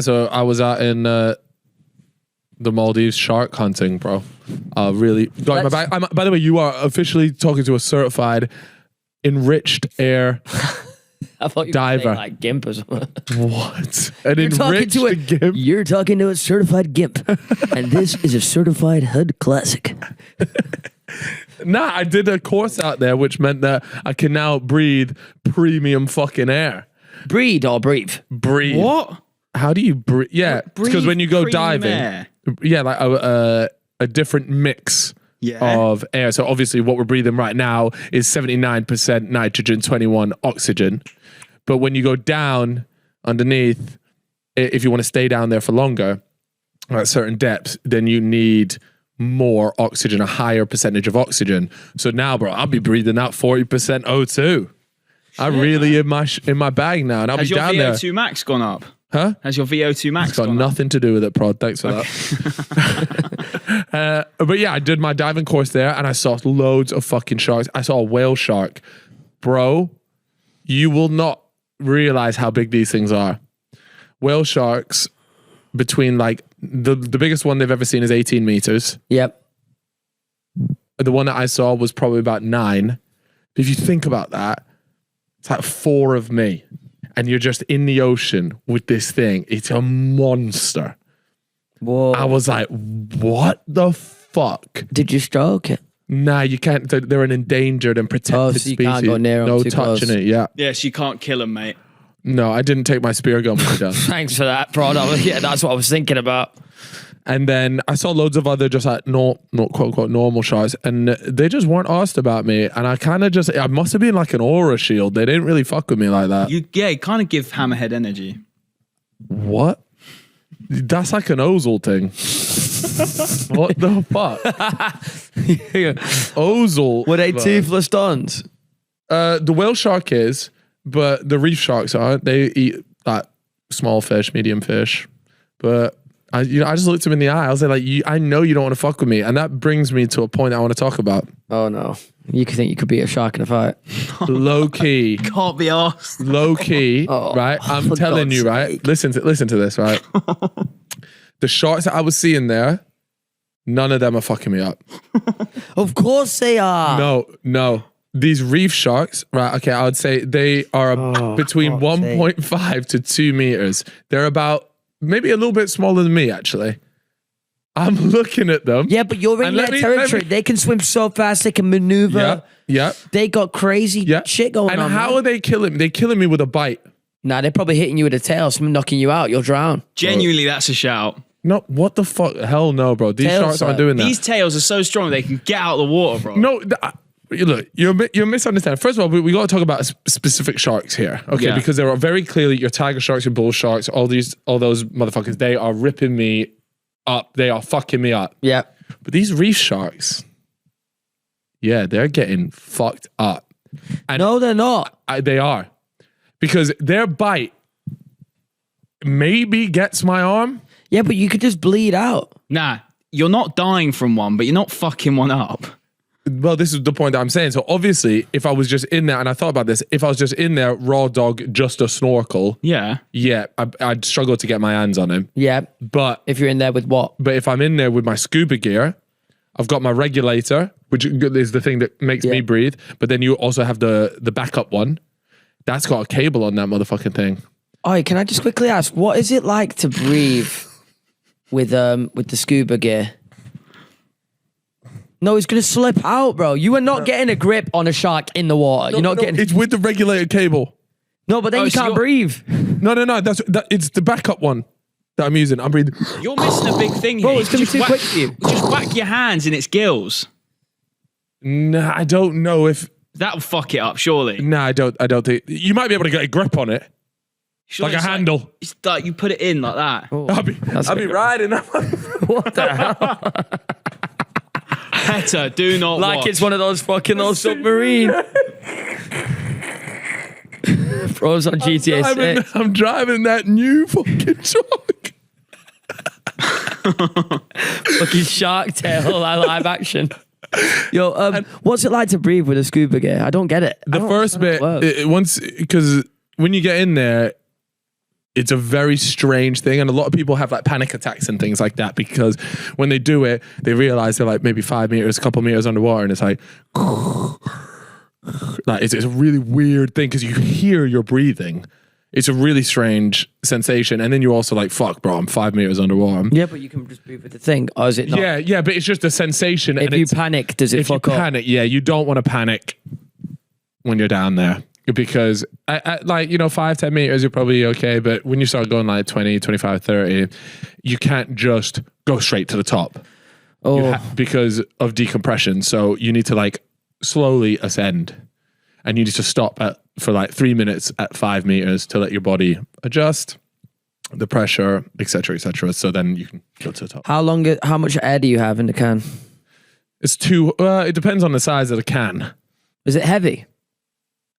So I was out in the Maldives shark hunting, bro. Really got in my bag. By the way, you are officially talking to a certified enriched air I thought you were saying like GIMP or something. What? An enriched GIMP? You're talking to a certified GIMP. And this is a certified HUD classic. Nah, I did a course out there, which meant that I can now breathe premium fucking air. Breathe or breathe? Breathe. What? How do you breathe? Yeah, because when you go diving, like a different mix of air. So obviously what we're breathing right now is 79% nitrogen, 21 oxygen. But when you go down underneath, if you want to stay down there for longer at certain depths, then you need more oxygen, a higher percentage of oxygen. So now, bro, I'll be breathing out 40% O2. I'm really in my bag now, and I'll be down there. Has your VO2 max gone up? Huh? Has your VO2 max It's got nothing to do with it, Prod. Thanks for that. But yeah, I did my diving course there and I saw loads of fucking sharks. I saw a whale shark. Bro, you will not realize how big these things are. Whale sharks, between like, the biggest one they've ever seen is 18 meters. Yep. The one that I saw was probably about 9. If you think about that, it's like 4 of me. And you're just in the ocean with this thing. It's a monster. Whoa. I was like, what the fuck? Did you stroke it? Nah, you can't. They're an endangered and protected so you species. can't go near them no too touching close. it, yeah. Yes, you can't kill them, mate. No, I didn't take my spear gun with me down. Thanks for that, Prod. Yeah, that's what I was thinking about. And then I saw loads of other just like not quote unquote normal sharks, and they just weren't asked about me. And I kind of I must have been like an aura shield. They didn't really fuck with me like that. You kind of give Hammerhead energy. What? That's like an Ozil thing. What the fuck? Ozil. Were they toothless dons? The whale shark is, but the reef sharks aren't. They eat like small fish, medium fish. But I just looked him in the eye. I was like, I know you don't want to fuck with me. And that brings me to a point I want to talk about. Oh no. You could think you could beat a shark in a fight. Low key. Can't be asked. Low key, right? I'm telling you, right? Sake. Listen to this, right? The sharks that I was seeing there, none of them are fucking me up. Of course they are. No. These reef sharks, right? Okay, I would say they are between 1.5 to 2 meters. They're about maybe a little bit smaller than me, actually. I'm looking at them. Yeah, but you're in their territory. They can swim so fast. They can maneuver. Yeah. They got crazy shit going on. And how are they killing me? They're killing me with a bite. Nah, they're probably hitting you with a tail, knocking you out. You'll drown. Genuinely, that's a shout. No, what the fuck? Hell no, bro. These sharks aren't doing that. These tails are so strong they can get out of the water, bro. No, look, you're misunderstanding. First of all, we got to talk about specific sharks here, okay? Yeah. Because there are very clearly your tiger sharks, your bull sharks, all those motherfuckers. They are ripping me up. They are fucking me up. Yeah. But these reef sharks, yeah, they're getting fucked up. And no, they're not. They are, because their bite maybe gets my arm. Yeah, but you could just bleed out. Nah, you're not dying from one, but you're not fucking one up. Well, this is the point that I'm saying. So obviously, if I was just in there, and I thought about this, if I was just in there, raw dog, just a snorkel, yeah, I'd struggle to get my hands on him. Yeah, but if you're in there with what? But if I'm in there with my scuba gear, I've got my regulator, which is the thing that makes me breathe. But then you also have the backup one. That's got a cable on that motherfucking thing. Oh, can I just quickly ask, what is it like to breathe with the scuba gear? No, it's going to slip out, bro. You are not getting a grip on a shark in the water. You're not getting... It's with the regulated cable. No, but then you can't breathe. No. It's the backup one that I'm using. I'm breathing. You're missing a big thing here. Bro, it's going to be too quick for you. Just whack your hands in its gills. Nah, I don't know if... That'll fuck it up, surely. Nah, I don't think... You might be able to get a grip on it. Sure, like a handle. It's like you put it in like that. Oh, I'll be riding that. What the hell? Petter, do not watch. It's one of those fucking old submarine. Bros on GTA 6. I'm driving that new fucking truck. Fucking Shark Tale live action. Yo, what's it like to breathe with a scuba gear? I don't get it. The first bit, because when you get in there, it's a very strange thing, and a lot of people have like panic attacks and things like that because when they do it, they realize they're like maybe 5 meters, a couple meters underwater, and it's like it's a really weird thing because you hear your breathing. It's a really strange sensation, and then you're also like, "Fuck, bro, I'm 5 meters underwater." Yeah, but you can just breathe with the thing, or is it not? Yeah, but it's just a sensation. If you panic, does it fuck up? If you panic, yeah, you don't want to panic when you're down there. Because at 5-10 meters, you're probably okay. But when you start going like 20, 25, 30, you can't just go straight to the top. Because of decompression. So you need to like slowly ascend. And you need to stop for like 3 minutes at 5 meters to let your body adjust the pressure, etc., etc. So then you can go to the top. How much air do you have in the can? It's it depends on the size of the can. Is it heavy?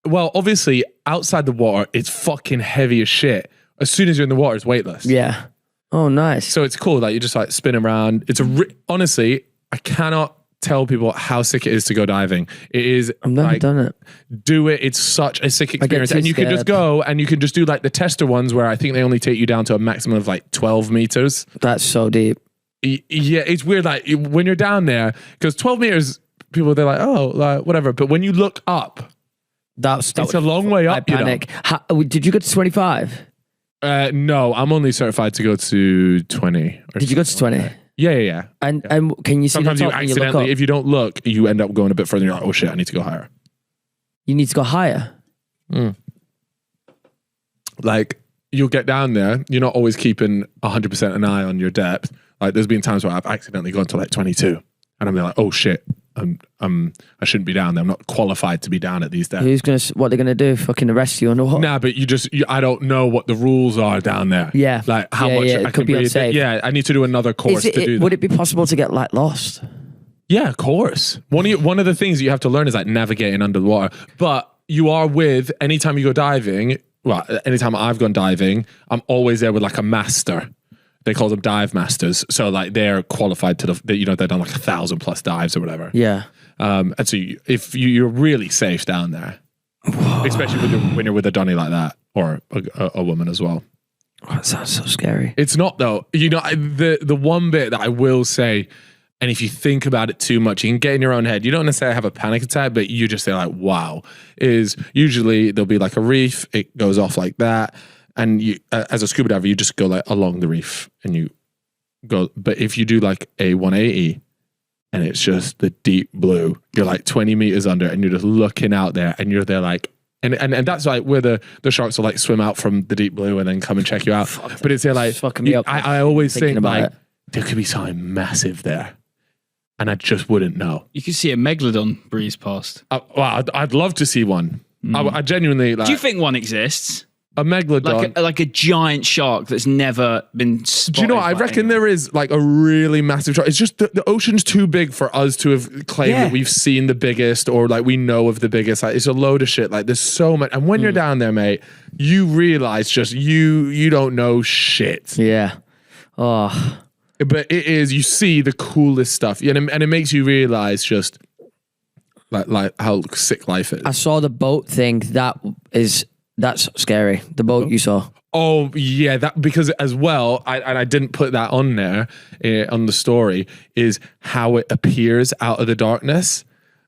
Well, obviously, outside the water, it's fucking heavy as shit. as soon as you're in the water, it's weightless. Yeah. Oh, nice. So it's cool. Like you just like spin around. It's honestly, I cannot tell people how sick it is to go diving. It is. I've never done it. Do it. It's such a sick experience. And you can just go and you can just do like the tester ones where I think they only take you down to a maximum of like 12 meters. That's so deep. Yeah, it's weird. Like when you're down there, because 12 meters, people they're like, oh, like, whatever. But when you look up, it's a long way up. I panic. Did you go to 25? No, I'm only certified to go to 20. Did you go to 20? Yeah. And can you see sometimes the you top when accidentally, you look up? if you don't look, you end up going a bit further. And you're like, oh shit, I need to go higher. You need to go higher. Like you'll get down there, you're not always keeping 100% an eye on your depth. Like there's been times where I've accidentally gone to like 22, and I'm like, oh shit, I shouldn't be down there. I'm not qualified to be down at these depths. What they're gonna do? Fucking arrest you underwater? Nah, but I don't know what the rules are down there. Yeah, like how much I it could be unsafe. Yeah, I need to do another course to do that. Would it be possible to get like lost? Yeah, of course. One of the things you have to learn is like navigating under the water. But you are anytime you go diving. Well, anytime I've gone diving, I'm always there with like a master. They call them dive masters. So like they're qualified to they've done like 1,000+ dives or whatever. Yeah. And so if you're really safe down there, especially when you're with a dunny like that or a woman as well. Oh, that sounds so scary. It's not though. The one bit that I will say, and if you think about it too much, you can get in your own head. You don't necessarily have a panic attack, but you just say like, wow, is usually there'll be like a reef. It goes off like that. And you, as a scuba diver, you just go like along the reef and you go. But if you do like a 180 and it's just the deep blue, you're like 20 meters under and you're just looking out there and you're there like, and that's like where the sharks will like swim out from the deep blue and then come and check you out. But it's there like, I always think like, there could be something massive there. And I just wouldn't know. You could see a megalodon breeze past. Well, I'd love to see one. I genuinely like. Do you think one exists? A megalodon, like a giant shark that's never been spotted. Do you know what? I reckon there is like a really massive shark. It's just the ocean's too big for us to have claimed that we've seen the biggest or like we know of the biggest. Like it's a load of shit. Like there's so much. And when you're down there, mate, you realize just you don't know shit. Yeah. Oh. But it is, you see the coolest stuff. And it makes you realize just like how sick life is. I saw the boat thing. That's scary. The boat you saw. Oh yeah, that because as well, I didn't put that on there on the story, is how it appears out of the darkness.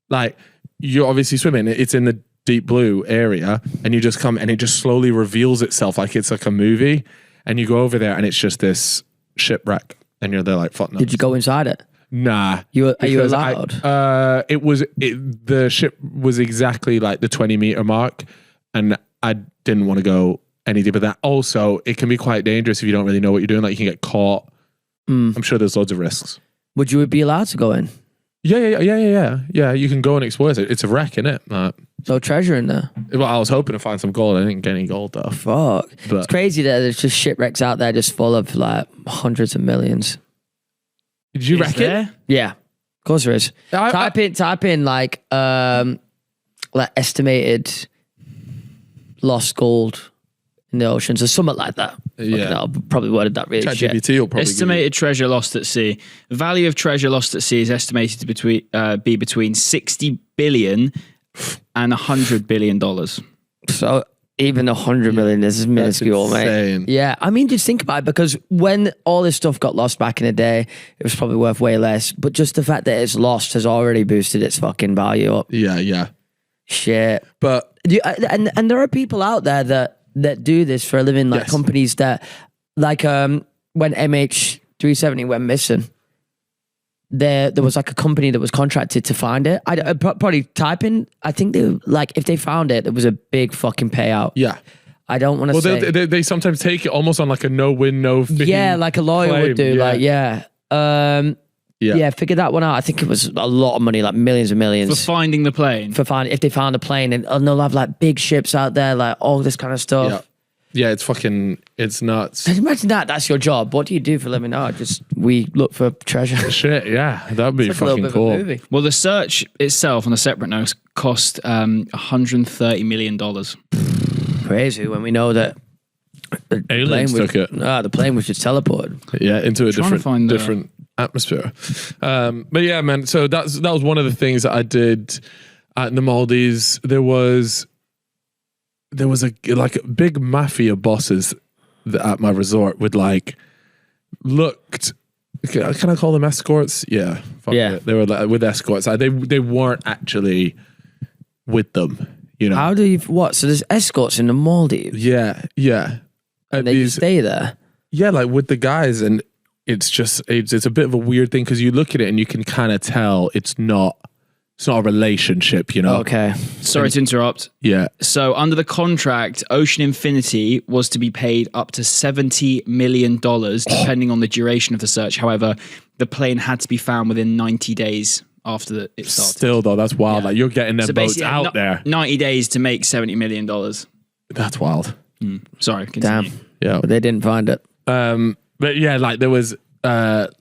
Like you're obviously swimming, it's in the deep blue area, and you just come and it just slowly reveals itself like it's like a movie, and you go over there and it's just this shipwreck, and you're there like fuck nuts. Did you go inside it? Nah. Are you allowed? The ship was exactly like the 20 meter mark, and I didn't want to go any deeper than that. Also, it can be quite dangerous if you don't really know what you're doing. Like you can get caught. I'm sure there's loads of risks. Would you be allowed to go in? Yeah. You can go and explore it. It's a wreck, isn't it? No treasure in there. Well, I was hoping to find some gold. I didn't get any gold though. Fuck. But it's crazy that there's just shipwrecks out there just full of like hundreds of millions. Did you reckon? Yeah. Of course there is. Type in like estimated lost gold in the oceans or something like that. Yeah. I'll probably worded that really shit. ChatGPT will probably estimated treasure lost at sea. The value of treasure lost at sea is estimated to be between 60 billion and $100 billion. So even 100 million is minuscule, mate. Yeah, I mean, just think about it, because when all this stuff got lost back in the day, it was probably worth way less. But just the fact that it's lost has already boosted its fucking value up. Yeah. Shit. But and there are people out there that do this for a living, like companies that, like when MH370 went missing, there was like a company that was contracted to find it. I'd probably type in, I think they like, if they found it, it was a big fucking payout. Yeah. I don't want to say. They sometimes take it almost on like a no win, no fee. Yeah, like a lawyer would do. Yeah, figure that one out. I think it was a lot of money, like millions and millions. For finding the plane? If they found a plane, and they'll have like big ships out there, like all this kind of stuff. Yeah, it's nuts. Imagine that's your job. What do you do for a living? We look for treasure. Shit, yeah, that'd be fucking cool. Well, the search itself, on a separate note, cost $130 million. Crazy, when we know that Aliens took it. The plane was just teleported. Yeah, into a different atmosphere. But yeah, man. So that was one of the things that I did at the Maldives. There was a big mafia bosses at my resort with looked. Can I call them escorts? Yeah. Yeah. They were with escorts. They weren't actually with them. You know. How do you So there's escorts in the Maldives. Yeah. And they just stay there. Yeah, with the guys, and it's a bit of a weird thing because you look at it and you can kind of tell it's not a relationship, you know. Okay. Sorry to interrupt. Yeah. So under the contract, Ocean Infinity was to be paid up to $70 million depending on the duration of the search. However, the plane had to be found within 90 days after it started. Still though, that's wild. Yeah. You're getting them boats out there. 90 days to make $70 million. That's wild. Sorry, continue. Damn. Yeah. But they didn't find it. But yeah, there was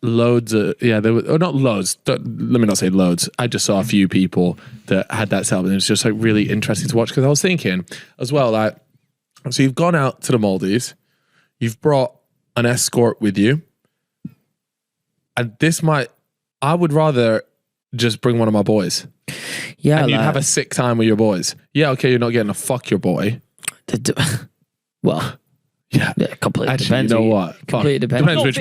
loads of, there was, or not loads, let me not say loads. I just saw a few people that had that set up, and it was just really interesting to watch because I was thinking as well, so you've gone out to the Maldives, you've brought an escort with you, and I would rather just bring one of my boys. Yeah. And you'd have a sick time with your boys. Yeah, okay, you're not getting to fuck your boy. Well, yeah, completely actually, depends. you know what? Completely depends.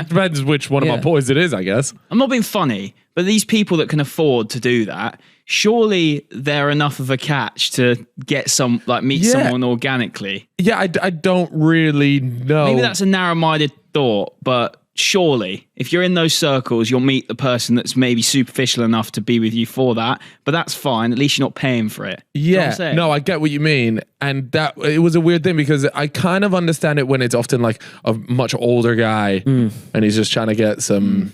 Depends which one of my boys it is, I guess. I'm not being funny, but these people that can afford to do that, surely they're enough of a catch to get meet someone organically. Yeah, I don't really know. Maybe that's a narrow-minded thought, but surely if you're in those circles, you'll meet the person that's maybe superficial enough to be with you for that, but that's fine. At least you're not paying for it. Yeah, no, I get what you mean. And that it was a weird thing because I kind of understand it when it's often a much older guy and he's just trying to get some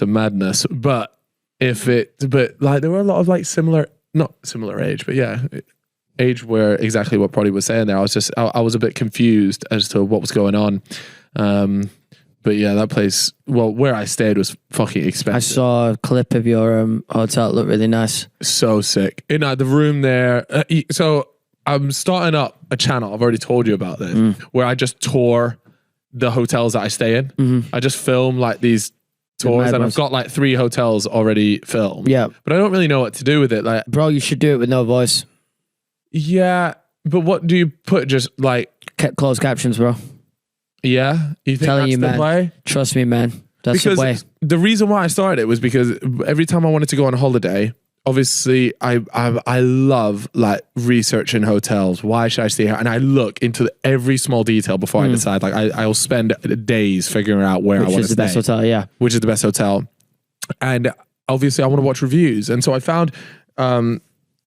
madness. But there were a lot of similar, not similar age, but yeah, age where exactly what Proddy was saying there. I was a bit confused as to what was going on. But yeah, that place, where I stayed was fucking expensive. I saw a clip of your hotel. It looked really nice. So sick. In the room there. So I'm starting up a channel. I've already told you about this, where I just tour the hotels that I stay in. Mm-hmm. I just film these tours, and I've got 3 hotels already filmed. Yeah. But I don't really know what to do with it. Bro, you should do it with no voice. Yeah. But what do you put? Just closed captions, bro. Yeah, you think Telling that's the way? Trust me, man. That's because the way. The reason why I started it was because every time I wanted to go on a holiday, obviously I love researching hotels. Why should I stay here? And I look into every small detail before I decide. I'll spend days figuring out where I want to stay. Which is the best hotel? Yeah. Which is the best hotel? And obviously I want to watch reviews, and so I found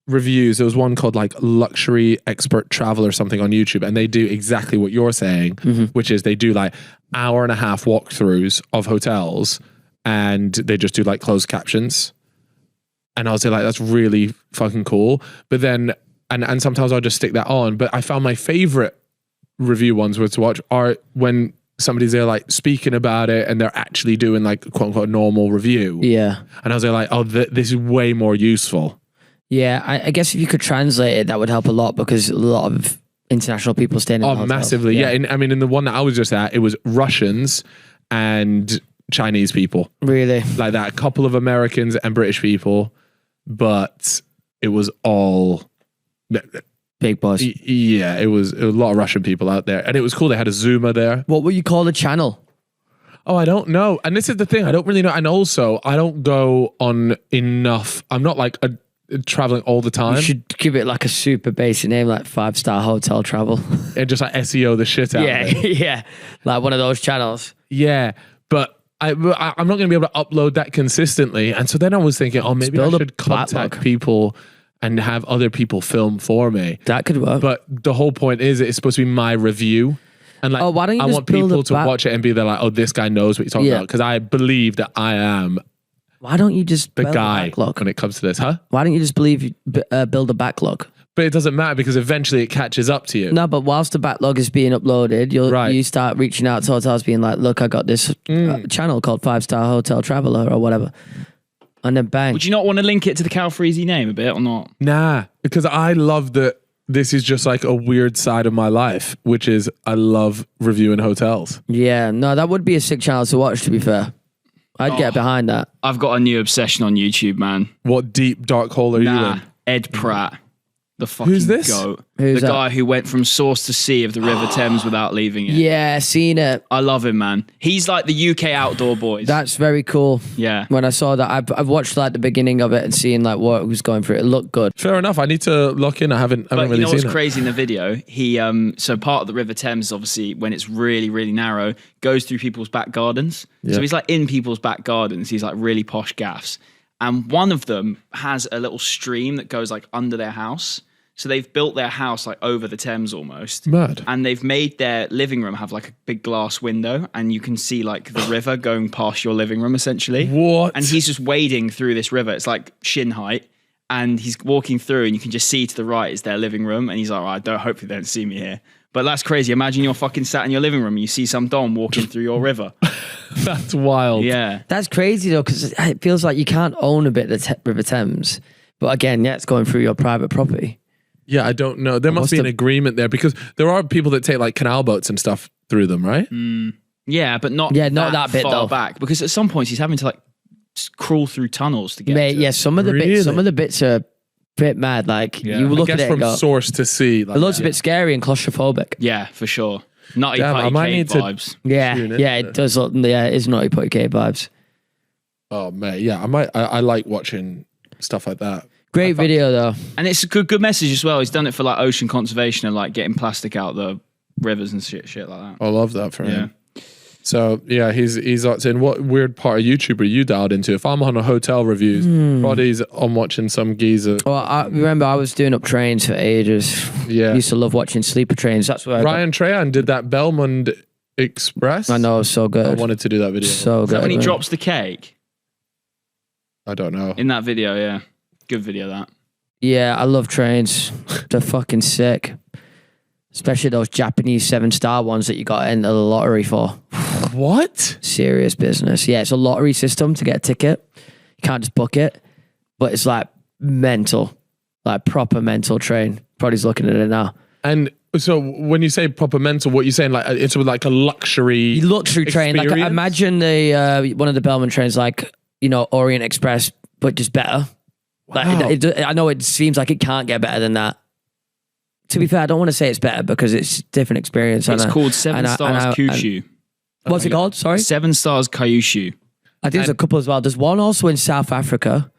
reviews. There was one called Luxury Expert Travel or something on YouTube, and they do exactly what you're saying, which is they do 1.5 hour walkthroughs of hotels, and they just do closed captions. And I was that's really fucking cool. But then and sometimes I'll just stick that on. But I found my favorite review ones to watch are when somebody's there speaking about it and they're actually doing quote unquote normal review. Yeah. And I was this is way more useful. Yeah, I guess if you could translate it, that would help a lot because a lot of international people staying in the hotels. Massively. Yeah. In the one that I was just at, it was Russians and Chinese people. Really? That. A couple of Americans and British people, but it was all big boss. Yeah, it was a lot of Russian people out there. And it was cool. They had a Zoomer there. What would you call the channel? Oh, I don't know. And this is the thing. I don't really know. And also, I don't go on enough. I'm not traveling all the time. You should give it a super basic name, 5-star hotel travel. And just SEO the shit out of it. Yeah. One of those channels. Yeah. But I'm not going to be able to upload that consistently. And so then I was thinking, maybe I should contact people and have other people film for me. That could work. But the whole point is it's supposed to be my review. And why don't you I want people to watch it and be there this guy knows what you're talking about. Because I believe that I am Why don't you just the guy when it comes to this, huh? Why don't you just build a backlog? But it doesn't matter because eventually it catches up to you. No, but whilst the backlog is being uploaded, you start reaching out to hotels being look, I got this channel called 5-Star Hotel Traveler or whatever. And then bang. Would you not want to link it to the Cal Freezy name a bit or not? Nah, because I love the this is just like a weird side of my life, which is I love reviewing hotels. Yeah, no, that would be a sick channel to watch, to be fair. I'd get behind that. I've got a new obsession on YouTube, man. What deep dark hole are you in? Ed Pratt. The fucking Who's this? goat. Who's the that? guy who went from source to sea of the River Thames without leaving it. Yeah, seen it. I love him, man. He's like the UK outdoor boys. That's very cool. Yeah. When I saw that, I've watched like the beginning of it and seen like what was going through it. It looked good. Fair enough. I need to lock in. I haven't really you know seen what's it. crazy in the video? He so part of the River Thames, obviously, when it's really, really narrow, goes through people's back gardens. Yeah. So he's like in people's back gardens. He's like really posh gaffs. And one of them has a little stream that goes like under their house. So they've built their house like over the Thames almost. Mad. And they've made their living room have like a big glass window and you can see like the river going past your living room essentially. What? And he's just wading through this river. It's like shin height. And he's walking through and you can just see to the right is their living room. And he's like, hopefully they don't see me here. But that's crazy. Imagine you're fucking sat in your living room and you see some Don walking through your river. That's wild. Yeah. That's crazy though, because it feels like you can't own a bit of the River Thames. But again, yeah, it's going through your private property. Yeah, I don't know. There must be an agreement there because there are people that take like canal boats and stuff through them, right? Yeah, but not that bit far though. back. Because at some points he's having to like crawl through tunnels to get to Yeah, it. some of the bits are a bit mad. Like you look I at guess it from and go, source to sea. Like, it looks a bit scary and claustrophobic. Yeah, for sure. Nutty Damn, I Putty might Cave need to- vibes. Yeah, Tune in yeah, to it does look, yeah, it is Naughty Putty Cave vibes. Oh man, yeah, I like watching stuff like that. Great video though. And it's a good message as well. He's done it for like ocean conservation and like getting plastic out the rivers and shit like that. I love that for Yeah. him. So yeah, he's locked in. What weird part of YouTube are you dialed into? If I'm on a hotel reviews, Roddy's on watching some geezer. Well, I remember I was doing up trains for ages. Yeah. Used to love watching sleeper trains. That's where Ryan Trahan did that Belmond Express. I know, it was so good. I wanted to do that video. So Is that good. when he man. drops the cake? I don't know. In that video, yeah. Good video, that. Yeah, I love trains. They're fucking sick. Especially those Japanese 7-star ones that you got in the lottery for. What? Serious business. Yeah, it's a lottery system to get a ticket. You can't just book it. But it's like mental. Like proper mental train. Probably's looking at it now. And so when you say proper mental, what you're saying, like it's like a luxury Train. Like experience? imagine the one of the Bellman trains like, Orient Express, but just better. Like Wow. I know it seems like it can't get better than that. To be fair, I don't want to say it's better because it's a different experience. It's called 7 Stars Kyushu. What's it called? Sorry? 7 Stars Kyushu. I think there's a couple as well. There's one also in South Africa.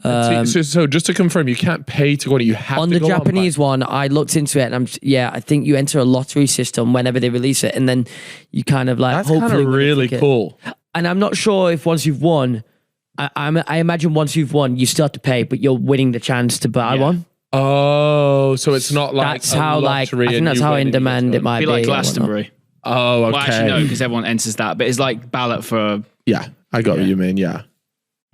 So just to confirm, you can't pay to go on it. You have On to the go Japanese one, I looked into it and I think you enter a lottery system whenever they release it. And then you kind of like, That's kind hopefully of win a really ticket. cool. And I'm not sure if once you've won, I imagine once you've won, you still have to pay, but you're winning the chance to buy one. Oh, so it's not like That's a how like, I lottery think and that's you how win in and you get demand to it might Be be. like or whatnot. Glastonbury. Oh, okay. Well, actually, no, because everyone enters that. But it's like ballot for... Yeah, I got what you mean. Yeah.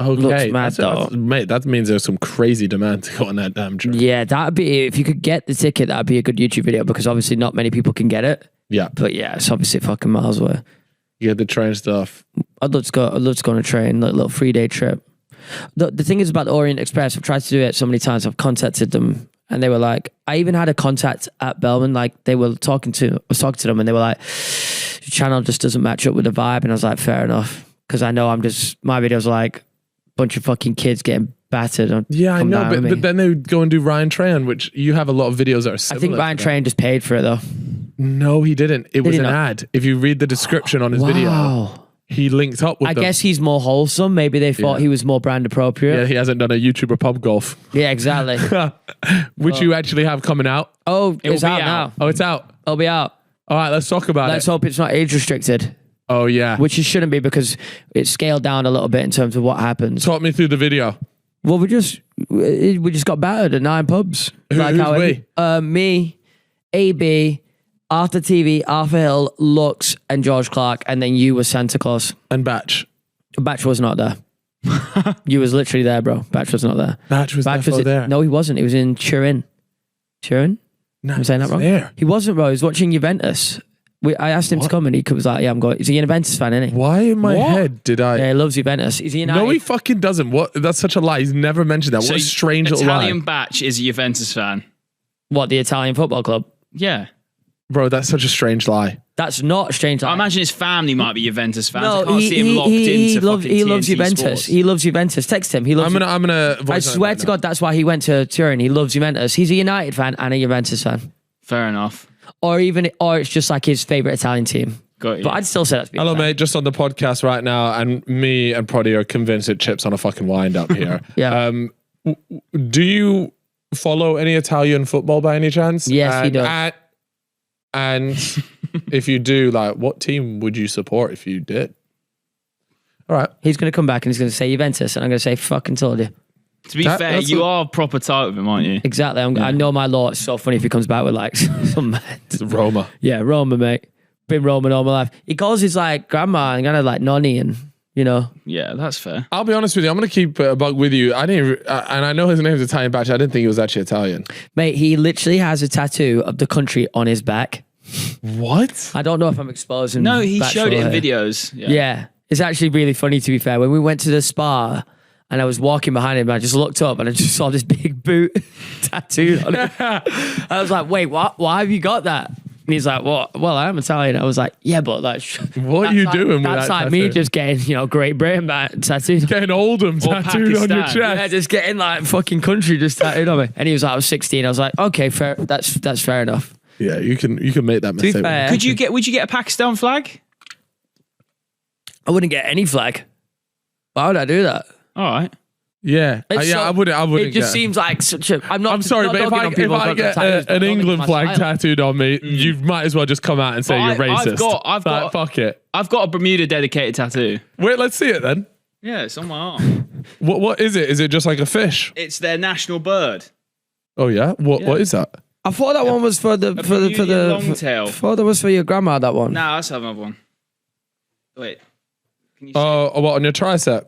Okay, Looks mad, mate. That means there's some crazy demand to go on that damn train. Yeah, that'd be, if you could get the ticket, that'd be a good YouTube video because obviously not many people can get it. Yeah, But yeah, it's obviously fucking miles away. you get the train stuff. I'd love to go on a train, like a little 3-day trip. The thing is about the Orient Express, I've tried to do it so many times. I've contacted them and they were like, I even had a contact at Bellman, like I was talking to them and they were like, your channel just doesn't match up with the vibe. And I was like, fair enough. Because I know my videos are like a bunch of fucking kids getting battered. Yeah, I know, but then they would go and do Ryan Trahan, which you have a lot of videos that are similar. I think Ryan Trahan just paid for it though. No, he didn't. It was he an not? ad. If you read the description on his video, he linked up with I them. guess he's more wholesome. Maybe they thought he was more brand appropriate. Yeah, he hasn't done a YouTuber pub golf, Yeah, exactly. which you actually have coming out. Oh, it's be out out. now. Oh, it's out. It'll be out. All right, let's talk about Let's it. hope it's not age restricted, Oh, yeah. which it shouldn't be because it's scaled down a little bit in terms of what happens. Talk me through the video. Well, we just got battered at 9 pubs. Who's we? Me, AB, Arthur TV, Arthur Hill, Lux, and George Clark, and then you were Santa Claus. And Batch. Batch was not there. You was literally there, bro. Batch was not there. Batch was there. No, he wasn't. He was in Turin. Turin? No, I'm saying that wrong? there. He wasn't, bro. He was watching Juventus. I asked him to come and he was like, yeah, I'm going. He's a Juventus fan, isn't he? Why in my What? head did I... Yeah, he loves Juventus. He's a United. No, he fucking doesn't. What? That's such a lie. He's never mentioned that. What a strange little lie. Italian Batch is a Juventus fan. What, the Italian football club? Yeah. Bro, that's such a strange lie. That's not a strange lie. I imagine his family might be Juventus fans. No, I can't see him locked into he fucking loves TNT Juventus. Sports. He loves Juventus. Text him. He loves. I'm gonna. I swear to God, that's why he went to Turin. He loves Juventus. He's a United fan and a Juventus fan. Fair enough. Or it's just like his favorite Italian team. Got you. But I'd still say that's. Hello, mate. Just on the podcast right now, and me and Proddy are convinced that Chip's on a fucking wind up here. Yeah. Do you follow any Italian football by any chance? Yes, he does. And if you do, like, what team would you support if you did? All right. He's going to come back and he's going to say Juventus, and I'm going to say, fucking told you. To be fair, you are proper tight with him, aren't you? Exactly. I know my law. It's so funny if he comes back with like some. Roma. Yeah, Roma, mate. Been Roman all my life. He calls his like grandma and kind of like nonny, and you know. Yeah, that's fair. I'll be honest with you. I'm going to keep a bug with you. I didn't, and I know his name's Italian, but I didn't think he was actually Italian. Mate, he literally has a tattoo of the country on his back. What? I don't know if I'm exposing. No, he showed it in here. videos. Yeah, it's actually really funny, to be fair. When we went to the spa and I was walking behind him, I just looked up and I just saw this big boot tattooed on it. I was like, wait, what? Why have you got that? And he's like, well, I'm Italian. I was like, yeah, but that's what are you doing with that's that like me tattoo? just getting, Great Britain tattooed. Getting Oldham tattooed on your Pakistan. chest. Yeah, just getting like fucking country just tattooed on me. And he was like, I was 16. I was like, okay, fair. That's fair enough. Yeah, you can make that mistake. fair, Would you get a Pakistan flag? I wouldn't get any flag. Why would I do that? All right. Yeah, I wouldn't. It just seems like such a. I'm sorry, but if I get an England flag tattooed on me, you might as well just come out and say you're racist. I've got. Fuck it. I've got a Bermuda dedicated tattoo. Wait, let's see it then. Yeah, it's on my arm. What is it? Is it just like a fish? It's their national bird. Oh yeah. What is that? I thought that one was for the longtail. I thought that was for your grandma. That one. Nah, let's have another one. Wait. Can you see? What on your tricep?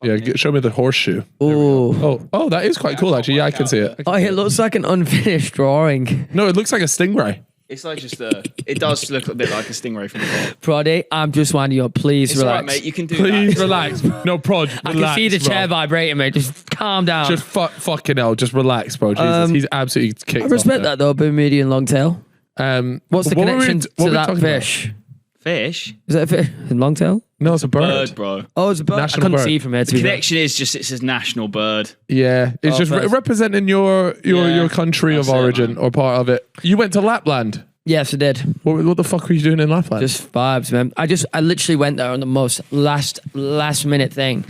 Yeah, show me the horseshoe. Oh, that is quite cool actually. Yeah, I can see it. Oh, it looks like an unfinished drawing. No, it looks like a stingray. It's like just it does look a bit like a stingray from the top. Proddy, I'm just winding you up. Please It's relax. alright, mate. You can do Please that. relax. No, Prod. Relax, I can see the bro. chair vibrating, mate. Just calm down. Just fucking hell. Just relax, bro. Jesus, he's absolutely kicked I respect that though, Bermudian longtail. What's the connection to that fish? Fish? Is that a fish? Longtail? No, it's a bird. Bird, bro. Oh, it's a bird. National I couldn't bird. see from here. The connection is just it says national bird. Yeah, it's just first. representing your country of That's it, origin or part of it. You went to Lapland. Yes, I did. What the fuck were you doing in Lapland? Just vibes, man. I literally went there on the most last minute thing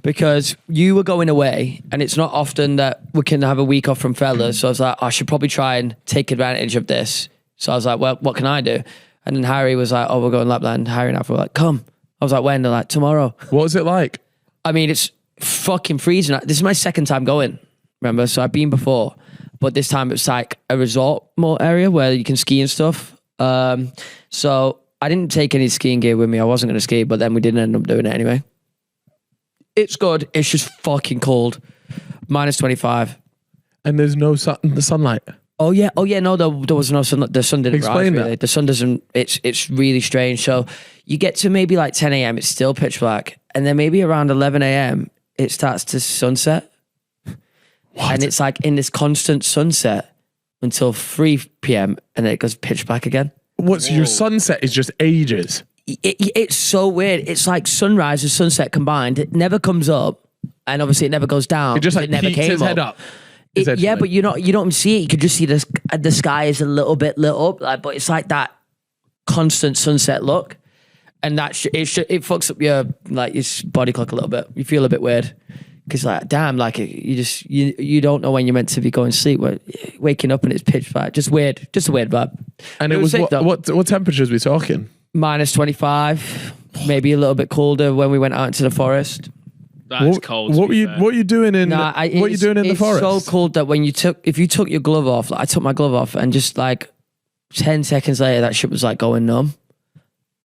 because you were going away and it's not often that we can have a week off from fellas. So I was like, I should probably try and take advantage of this. So I was like, well, what can I do? And then Harry was like, oh, we're going to Lapland. Harry and I were like, come. I was like, when? They're like, tomorrow. What was it like? I mean, it's fucking freezing. This is my second time going, remember? So I've been before, but this time it's like a resort more area where you can ski and stuff. So I didn't take any skiing gear with me. I wasn't going to ski, but then we didn't end up doing it anyway. It's good. It's just fucking cold. -25. And there's no the sunlight. Oh yeah. No, there was no sun. The sun didn't Explain rise. that. Really. The sun doesn't. It's really strange. So you get to maybe like 10 a.m. It's still pitch black, and then maybe around 11 a.m. it starts to sunset, and it's like in this constant sunset until 3 p.m. and then it goes pitch black again. So your sunset is just ages. It's so weird. It's like sunrise and sunset combined. It never comes up, and obviously it never goes down. It just like it never peeks came his head up. Yeah, but you don't see it. You could just see the sky is a little bit lit up, like, but it's like that constant sunset look, and that it fucks up your body clock a little bit. You feel a bit weird because like damn, like you don't know when you're meant to be going to sleep. Waking up and it's pitch black, just a weird vibe. And it was what temperatures we talking? -25, maybe a little bit colder when we went out into the forest. That's cold. What were you doing in? What are you doing in the forest? It's so cold that if you took your glove off, like I took my glove off, and just like 10 seconds later, that shit was like going numb.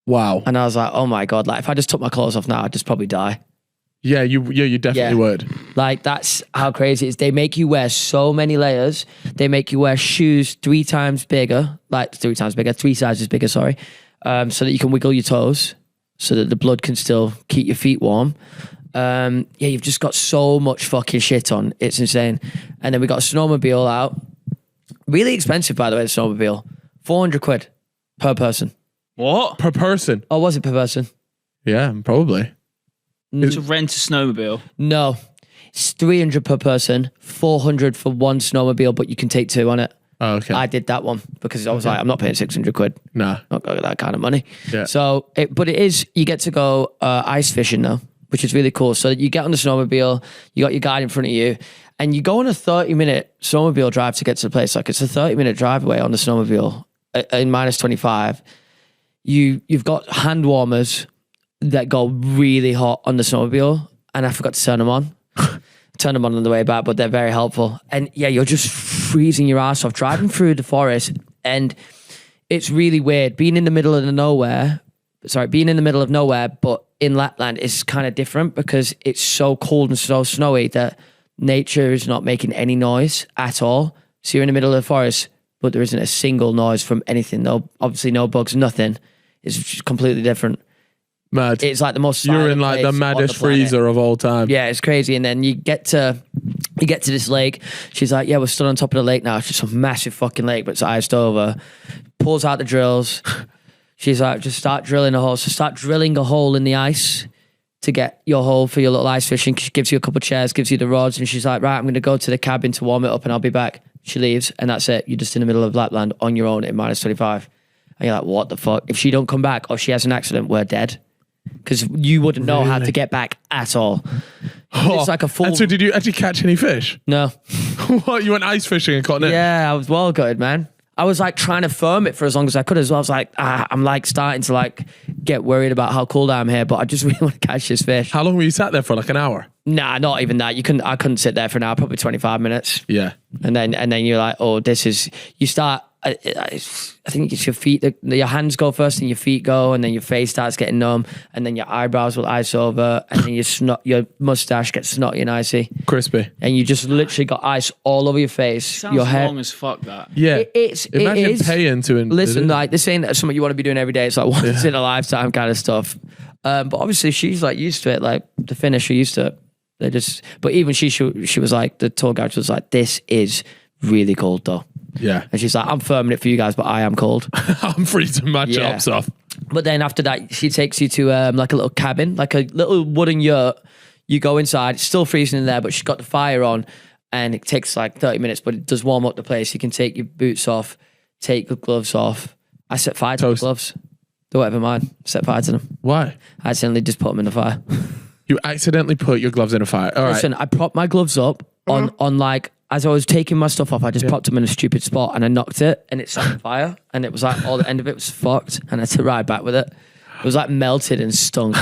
Wow. And I was like, oh my God, like if I just took my clothes off now, I'd just probably die. Yeah, you definitely would. Like that's how crazy it is. They make you wear so many layers. They make you wear shoes 3 sizes bigger, sorry, so that you can wiggle your toes, so that the blood can still keep your feet warm. You've just got so much fucking shit on. It's insane. And then we got a snowmobile out. Really expensive, by the way, the snowmobile. 400 quid per person. What? Per person? Oh, was it per person? Yeah, probably. To rent a snowmobile? No. It's 300 per person, 400 for one snowmobile, but you can take 2 on it. Oh, okay. I did that one because I was like, I'm not paying 600 quid. Nah. Not got that kind of money. Yeah. So, but it is, you get to go ice fishing though, which is really cool. So you get on the snowmobile, you got your guide in front of you, and you go on a 30-minute snowmobile drive to get to the place. Like it's a 30-minute drive away on the snowmobile in minus 25. You've got hand warmers that go really hot on the snowmobile, and I forgot to turn them on. Turn them on the way back, but they're very helpful. And yeah, you're just freezing your ass off driving through the forest, and it's really weird being in the middle of nowhere. Being in the middle of nowhere, but in Lapland is kind of different because it's so cold and so snowy that nature is not making any noise at all. So you're in the middle of the forest, but there isn't a single noise from anything. No, obviously no bugs, nothing. It's just completely different. Mad. It's like the most. You're in like the maddest freezer of all time. Yeah, it's crazy. And then you get to this lake. She's like, yeah, we're stood on top of the lake now. It's just a massive fucking lake, but it's iced over. Pulls out the drills. She's like, just start drilling a hole. So start drilling a hole in the ice to get your hole for your little ice fishing. She gives you a couple of chairs, gives you the rods, and she's like, right, I'm going to go to the cabin to warm it up and I'll be back. She leaves, and that's it. You're just in the middle of Lapland on your own in minus 25. And you're like, what the fuck? If she don't come back or she has an accident, we're dead. Because you wouldn't know how to get back at all. It's like a full... And so did you actually catch any fish? No. What? You went ice fishing and caught it? Yeah, I was well gutted, man. I was like trying to firm it for as long as I could as well. I was like, I'm like starting to like get worried about how cold I am here, but I just really want to catch this fish. How long were you sat there for? Like an hour? Nah, not even that. I couldn't sit there for an hour, probably 25 minutes. Yeah. And then you're like, oh, you start, I think it's your feet, your hands go first and your feet go, and then your face starts getting numb, and then your eyebrows will ice over, and then your mustache gets snotty and icy. Crispy. And you just literally got ice all over your face. Sounds your head. long as fuck, that. Yeah. Imagine paying to... Listen, like, this ain't something you want to be doing every day. It's like once in a lifetime kind of stuff. But obviously she's like used to it, like the Finnish are used to it. But even she was like, the tour guide was like, this is really cold though. Yeah. And she's like, I'm firming it for you guys, but I am cold. I'm freezing my chops off. But then after that, she takes you to like a little cabin, like a little wooden yurt. You go inside, it's still freezing in there, but she's got the fire on, and it takes like 30 minutes, but it does warm up the place. You can take your boots off, take your gloves off. I set fire to the gloves. Do whatever mine. Set fire to them. Why? I accidentally just put them in the fire. You accidentally put your gloves in a fire. All Listen, right. I propped my gloves up on like, as I was taking my stuff off, I just propped them in a stupid spot and I knocked it and it set on fire, and it was like all the end of it was fucked, and I had to ride back with it. It was like melted and stunk.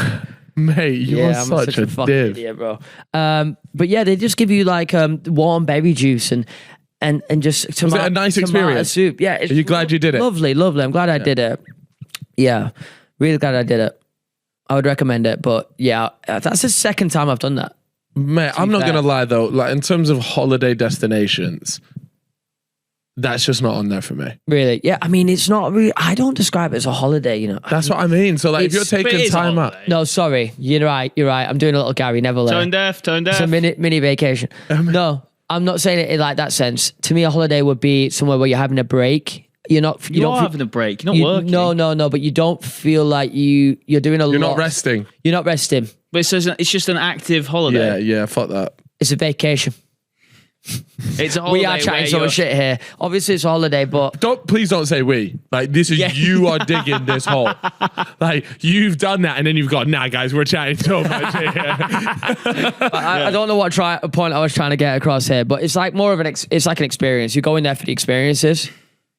Mate, you're such a fucking div. idiot, bro. But yeah, they just give you like warm berry juice and just Was it a nice experience? Soup. Yeah. Are you glad you did it? Lovely. I'm glad I did it. Yeah, really glad I did it. I would recommend it, but yeah, that's the second time I've done that. Mate, I'm not gonna lie though. Like in terms of holiday destinations, that's just not on there for me. Really? Yeah. I mean, it's not really. I don't describe it as a holiday. You know. That's what I mean. So like, if you're taking time out, no, sorry, you're right. I'm doing a little Gary Neville there. Tone deaf. It's a mini vacation. No, I'm not saying it in like that sense. To me, a holiday would be somewhere where you're having a break. You are having a break. You're not working. No. But you don't feel like you're doing a lot. you're not resting. You're not resting. But it's just an active holiday. Yeah. Fuck that. It's a vacation. It's a holiday. We are chatting so much shit here. Obviously, it's a holiday, but Please don't say we. Like this is you are digging this hole. Like you've done that, and then you've got guys. We're chatting so much here. I don't know what point I was trying to get across here, but it's like more of it's like an experience. You go in there for the experiences.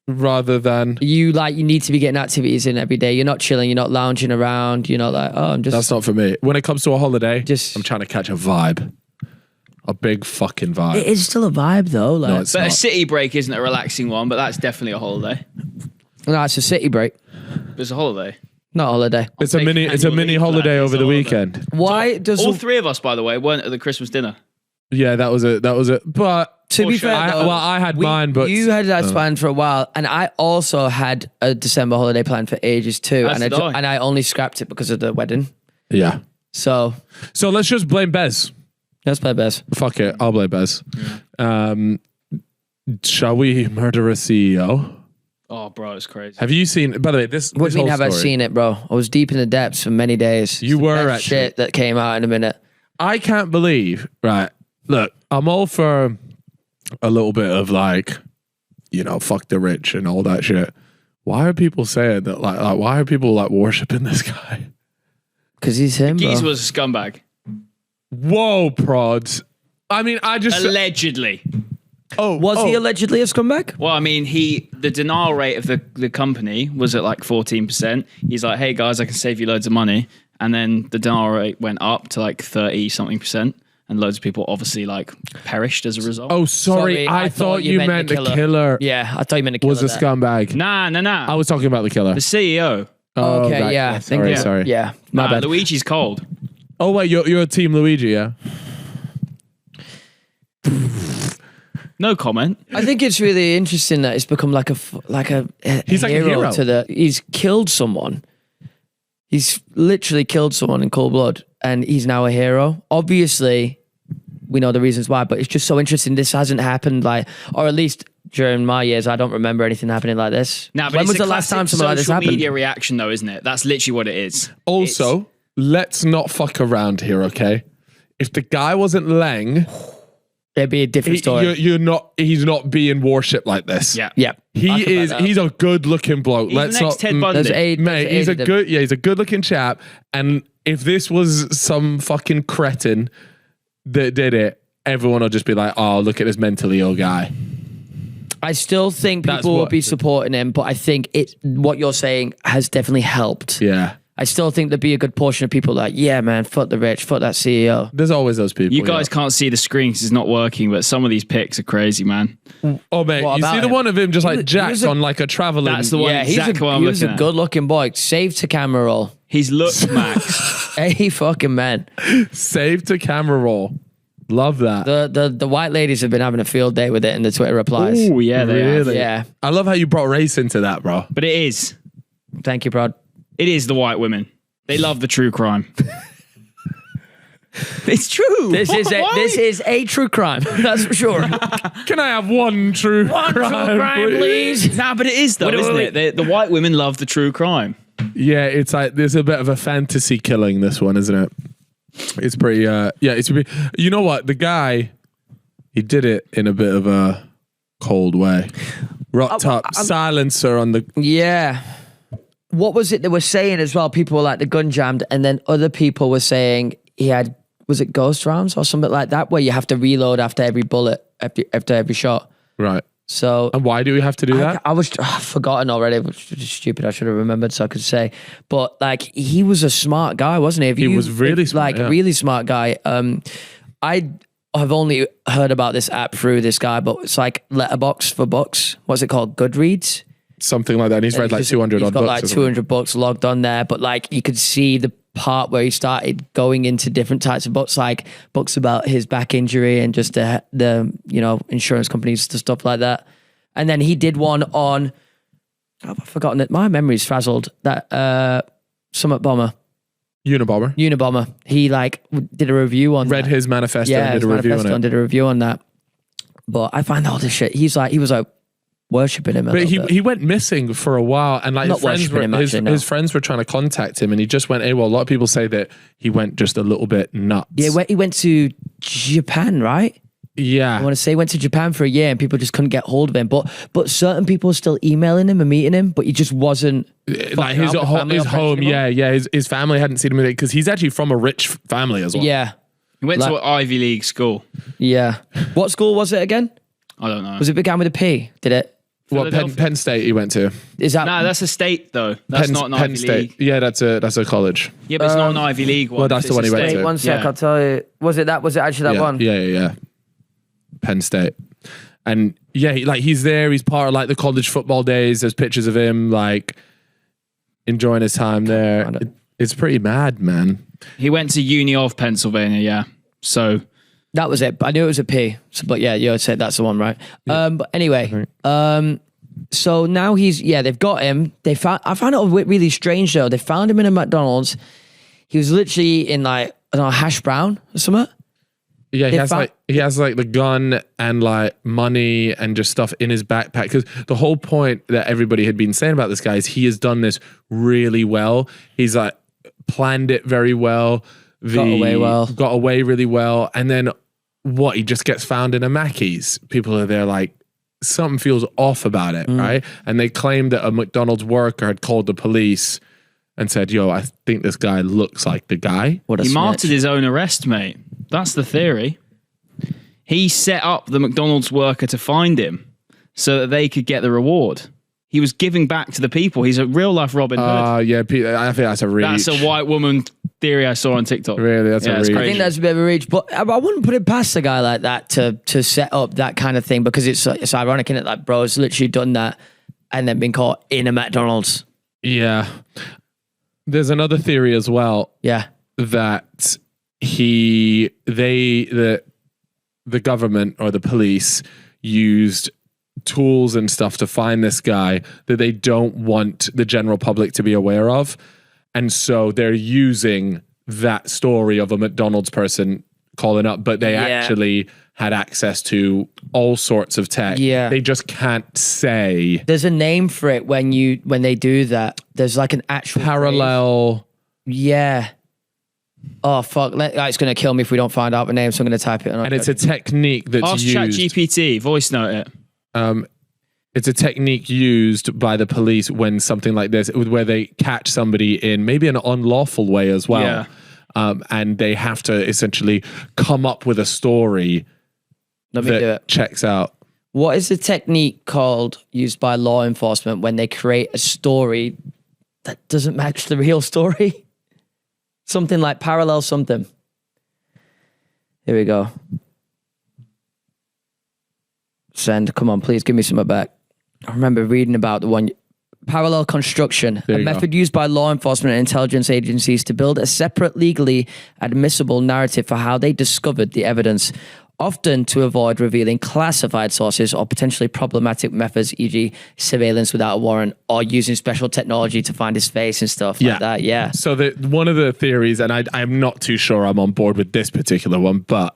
Rather than you need to be getting activities in every day. You're not chilling, you're not lounging around, you're not like, I'm just... That's not for me. When it comes to a holiday, I'm trying to catch a vibe. A big fucking vibe. It is still a vibe though. Like, no, it's but not. A city break isn't a relaxing one, but that's definitely a holiday. No, it's a city break. It's a holiday. Not a holiday. It's a mini holiday over the weekend. Why does all three of us, by the way, weren't at the Christmas dinner? Yeah, that was it. But to be fair, I had mine, but you had that planned for a while, and I also had a December holiday planned for ages too, and I only scrapped it because of the wedding. Yeah. So let's just blame Bez. Let's play Bez. Fuck it, I'll blame Bez. Shall we murder a CEO? Oh, bro, it's crazy. Have you seen? By the way, this. What do you mean? Have I seen it, bro? I was deep in the depths for many days. You were actually. Shit that came out in a minute. I can't believe. Right. Look, I'm all for a little bit of like, fuck the rich and all that shit. Why are people saying that? Like why are people like worshiping this guy? Because he's him. Geese bro. was a scumbag. Whoa, prods. I mean, I just allegedly. Was he allegedly a scumbag? Well, I mean, the denial rate of the company was at like 14%. He's like, hey guys, I can save you loads of money. And then the denial rate went up to like 30-something%. And loads of people obviously like perished as a result. Oh, sorry. I thought you meant the killer. Yeah, I thought you meant the killer. Was a scumbag. Nah. I was talking about the killer. The CEO. Oh, okay, right. yeah. Sorry. Yeah, my bad. Luigi's cold. Oh, wait, you're Team Luigi, yeah? No comment. I think it's really interesting that it's become like a He's like a hero. He's killed someone. He's literally killed someone in cold blood, and he's now a hero. Obviously, we know the reasons why, but it's just so interesting. This hasn't happened, or at least during my years, I don't remember anything happening like this. Nah, but when was the last time something like this happened? Social media reaction, though, isn't it? That's literally what it is. Also, let's not fuck around here, okay? If the guy wasn't Leng, it'd be a different story. He's not being worshipped like this. Yeah. He's a good-looking bloke. Let's not. Ted Bundy. Mate, he's a good-looking chap. And if this was some fucking cretin that did it, everyone will just be like, oh, look at this mentally ill guy. I still think people will be supporting him, but I think what you're saying has definitely helped. Yeah. I still think there'd be a good portion of people like, yeah, man, fuck the rich, fuck that CEO. There's always those people. You guys can't see the screen because it's not working, but some of these pics are crazy, man. Oh, mate, you see the one of him just like jacked on like a traveling... That's the one, exactly what I'm looking at. He was a good-looking boy. Save to camera roll. He's looked max. Hey, fucking man. Save to camera roll. Love that. The white ladies have been having a field day with it in the Twitter replies. Oh, yeah, they really? Yeah. I love how you brought race into that, bro. But it is. Thank you, Prod. It is the white women. They love the true crime. It's true. This is a true crime. That's for sure. Can I have one true crime, please? Nah, but it is though, isn't it? The white women love the true crime. Yeah, it's like there's a bit of a fantasy killing this one, isn't it? It's pretty. You know what? The guy, he did it in a bit of a cold way. Rocked up silencer on the. Yeah. What was it they were saying as well? People were like the gun jammed, and then other people were saying he had, was it ghost rounds or something like that, where you have to reload after every bullet, after every shot. Right. So. And why do we have to do that? I've forgotten already, which is stupid. I should have remembered so I could say. But like, he was a smart guy, wasn't he? He was really smart. Really smart guy. I have only heard about this app through this guy, but it's like Letterboxd for books. What's it called? Goodreads? Something like that. And he's read like 200 He's got books. like 200 books logged on there, but like you could see the part where he started going into different types of books, like books about his back injury and just the insurance companies, the stuff like that. And then he did one on, I've forgotten it. My memory's frazzled. That Summit Bomber. Unabomber. He like did a review on read that. His manifesto and did a review on it. Did a review on that. But I find all this shit. He was like worshipping him. But he went missing for a while, and like his friends were trying to contact him, and he just went AWOL. A lot of people say that he went just a little bit nuts. Yeah, he went to Japan, right? Yeah, I want to say he went to Japan for a year, and people just couldn't get hold of him. But certain people were still emailing him and meeting him, but he just wasn't like his home. Yeah. His family hadn't seen him because he's actually from a rich family as well. Yeah, he went to an Ivy League school. Yeah, what school was it again? I don't know. Was it began with a P? Did it? What Penn State he went to? Is that that's a state though. That's not an Ivy League. Yeah, that's a college. Yeah, but it's not an Ivy League one. Well, that's the one he went to. One sec, I'll tell you. Was it actually that one? Yeah. Penn State, and yeah, he's there. He's part of like the college football days. There's pictures of him like enjoying his time there. It's pretty mad, man. He went to Uni of Pennsylvania. Yeah, so. That was it. I knew it was a P. So, but yeah, you said that's the one, right? Yeah. But anyway, so now they've got him. I found it really strange though. They found him in a McDonald's. He was literally in like, I don't know, hash brown or something. Yeah, he has like the gun and like money and just stuff in his backpack. Because the whole point that everybody had been saying about this guy is he has done this really well. He's like planned it very well. Got away really well. And then he just gets found in a Mackey's. People are there like, something feels off about it, right? And they claimed that a McDonald's worker had called the police and said, yo, I think this guy looks like the guy. He martyred his own arrest, mate. That's the theory. He set up the McDonald's worker to find him so that they could get the reward. He was giving back to the people. He's a real life Robin Hood. Yeah, I think that's a reach. That's a white woman theory I saw on TikTok. Really, that's a reach. I think that's a bit of a reach, but I wouldn't put it past a guy like that to set up that kind of thing, because it's ironic, isn't it? Like, bro's literally done that and then been caught in a McDonald's. Yeah. There's another theory as well. Yeah. That the government or the police used tools and stuff to find this guy that they don't want the general public to be aware of. And so they're using that story of a McDonald's person calling up, but they actually had access to all sorts of tech. Yeah. They just can't say. There's a name for it when they do that. There's like an actual parallel. Yeah. Oh, fuck. It's going to kill me if we don't find out the name, so I'm going to type it on. And it's a technique that's used. Ask ChatGPT, voice note it. It's a technique used by the police when something like this, where they catch somebody in maybe an unlawful way as well. Yeah. And they have to essentially come up with a story that checks out. What is the technique called used by law enforcement when they create a story that doesn't match the real story? Something like parallel something. Here we go. Send. Come on, please give me some back. I remember reading about the one. Parallel construction, a method used by law enforcement and intelligence agencies to build a separate legally admissible narrative for how they discovered the evidence, often to avoid revealing classified sources or potentially problematic methods, e.g. surveillance without a warrant or using special technology to find his face and stuff like that. Yeah. So one of the theories, and I'm not too sure I'm on board with this particular one, but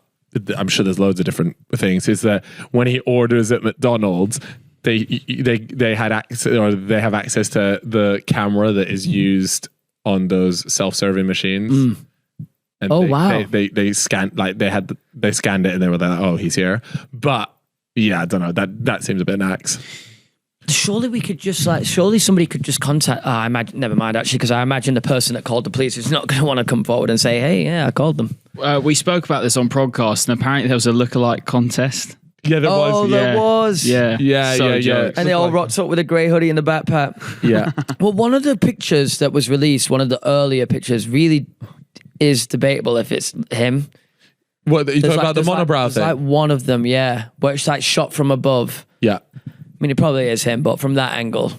I'm sure there's loads of different things, is that when he orders at McDonald's, they had access, or they have access to the camera that is used on those self-serving machines. And they scanned, like they scanned it and they were like, oh, he's here. But yeah, I don't know, that seems a bit nax. Surely somebody could just contact. Never mind, actually, because I imagine the person that called the police is not going to want to come forward and say, "Hey, yeah, I called them." We spoke about this on podcast, and apparently there was a lookalike contest. Yeah, there was. Oh, there was. Yeah. And they all rocked up with a grey hoodie in the backpack. Yeah. Well, one of the pictures that was released, one of the earlier pictures, really is debatable if it's him. What, you talking about the monobrow thing? Like one of them, yeah, where it's like shot from above. Yeah. I mean, it probably is him, but from that angle,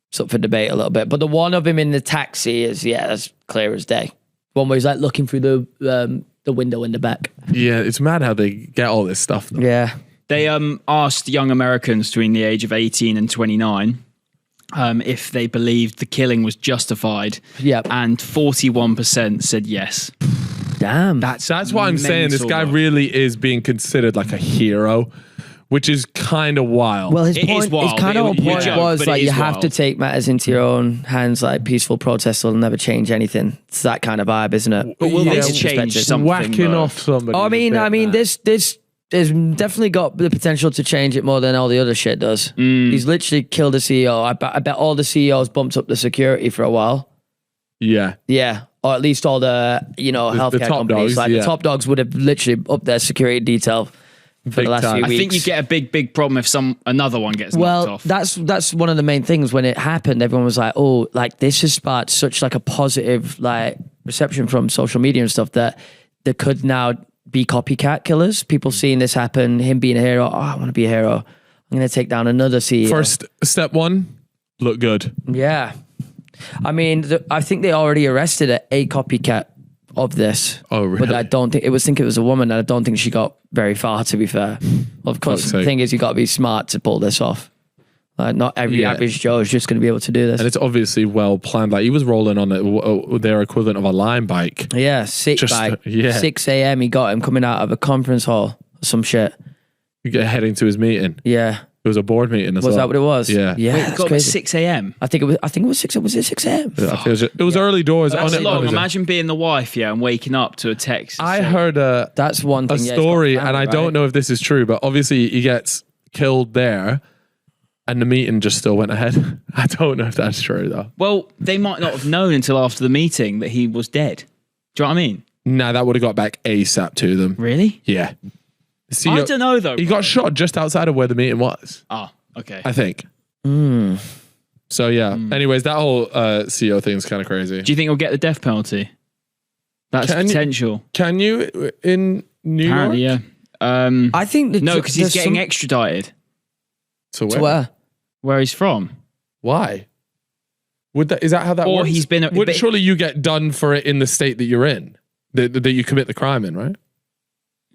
it's up for debate a little bit. But the one of him in the taxi is, as clear as day. One where he's like looking through the window in the back. Yeah, it's mad how they get all this stuff, though. Yeah. They asked young Americans between the age of 18 and 29 if they believed the killing was justified. Yep. And 41% said yes. Damn. That's what I'm saying. This guy really is being considered like a hero, which is kind of wild. Well, his point was like, you have to take matters into your own hands. Like, peaceful protest will never change anything. It's that kind of vibe, isn't it? But will this change something? Whacking off somebody. I mean, this has definitely got the potential to change it more than all the other shit does. He's literally killed a CEO. I bet all the CEOs bumped up the security for a while. Yeah. Yeah. Or at least all the, healthcare companies. Dogs, the top dogs would have literally upped their security detail for the last few weeks. I think you get a big problem if another one gets knocked off. That's one of the main things. When it happened, everyone was like, oh, like this has sparked such like a positive like reception from social media and stuff that there could now be copycat killers. People seeing this happen, him being a hero. Oh, I want to be a hero. I'm going to take down another CEO. First, step one, look good. Yeah. I mean, I think they already arrested a copycat of this. Oh, really? But I think it was a woman, and I don't think she got very far, to be fair. Of course, the thing is, you got to be smart to pull this off. Like not every average Joe is just going to be able to do this. And it's obviously well planned. Like he was rolling on their equivalent of a Lime bike. Yeah, sick bike. Yeah. 6 a.m. he got him coming out of a conference hall or some shit. Heading to his meeting. Yeah. It was a board meeting as well. Was that what it was? Yeah. Yeah. Wait, it got up at 6 a.m. I think it was 6. Was it 6 a.m? It was early doors. That's long. Imagine being the wife, and waking up to a text. I heard that's one thing, a story, and I don't know if this is true, but obviously he gets killed there, and the meeting just still went ahead. I don't know if that's true though. Well, they might not have known until after the meeting that he was dead. Do you know what I mean? Nah, that would have got back ASAP to them. Really? Yeah. See, I don't know though. He got shot just outside of where the meeting was. Oh, okay. I think. So yeah. Anyways, that whole CEO thing is kind of crazy. Do you think he'll get the death penalty? That's potential. Can you in New Apparently, York? Yeah. I think no, because he's getting extradited. To where? To where? Where he's from. Why? Is that how that or works? He's been. Surely you get done for it in the state that you're in, that you commit the crime in, right?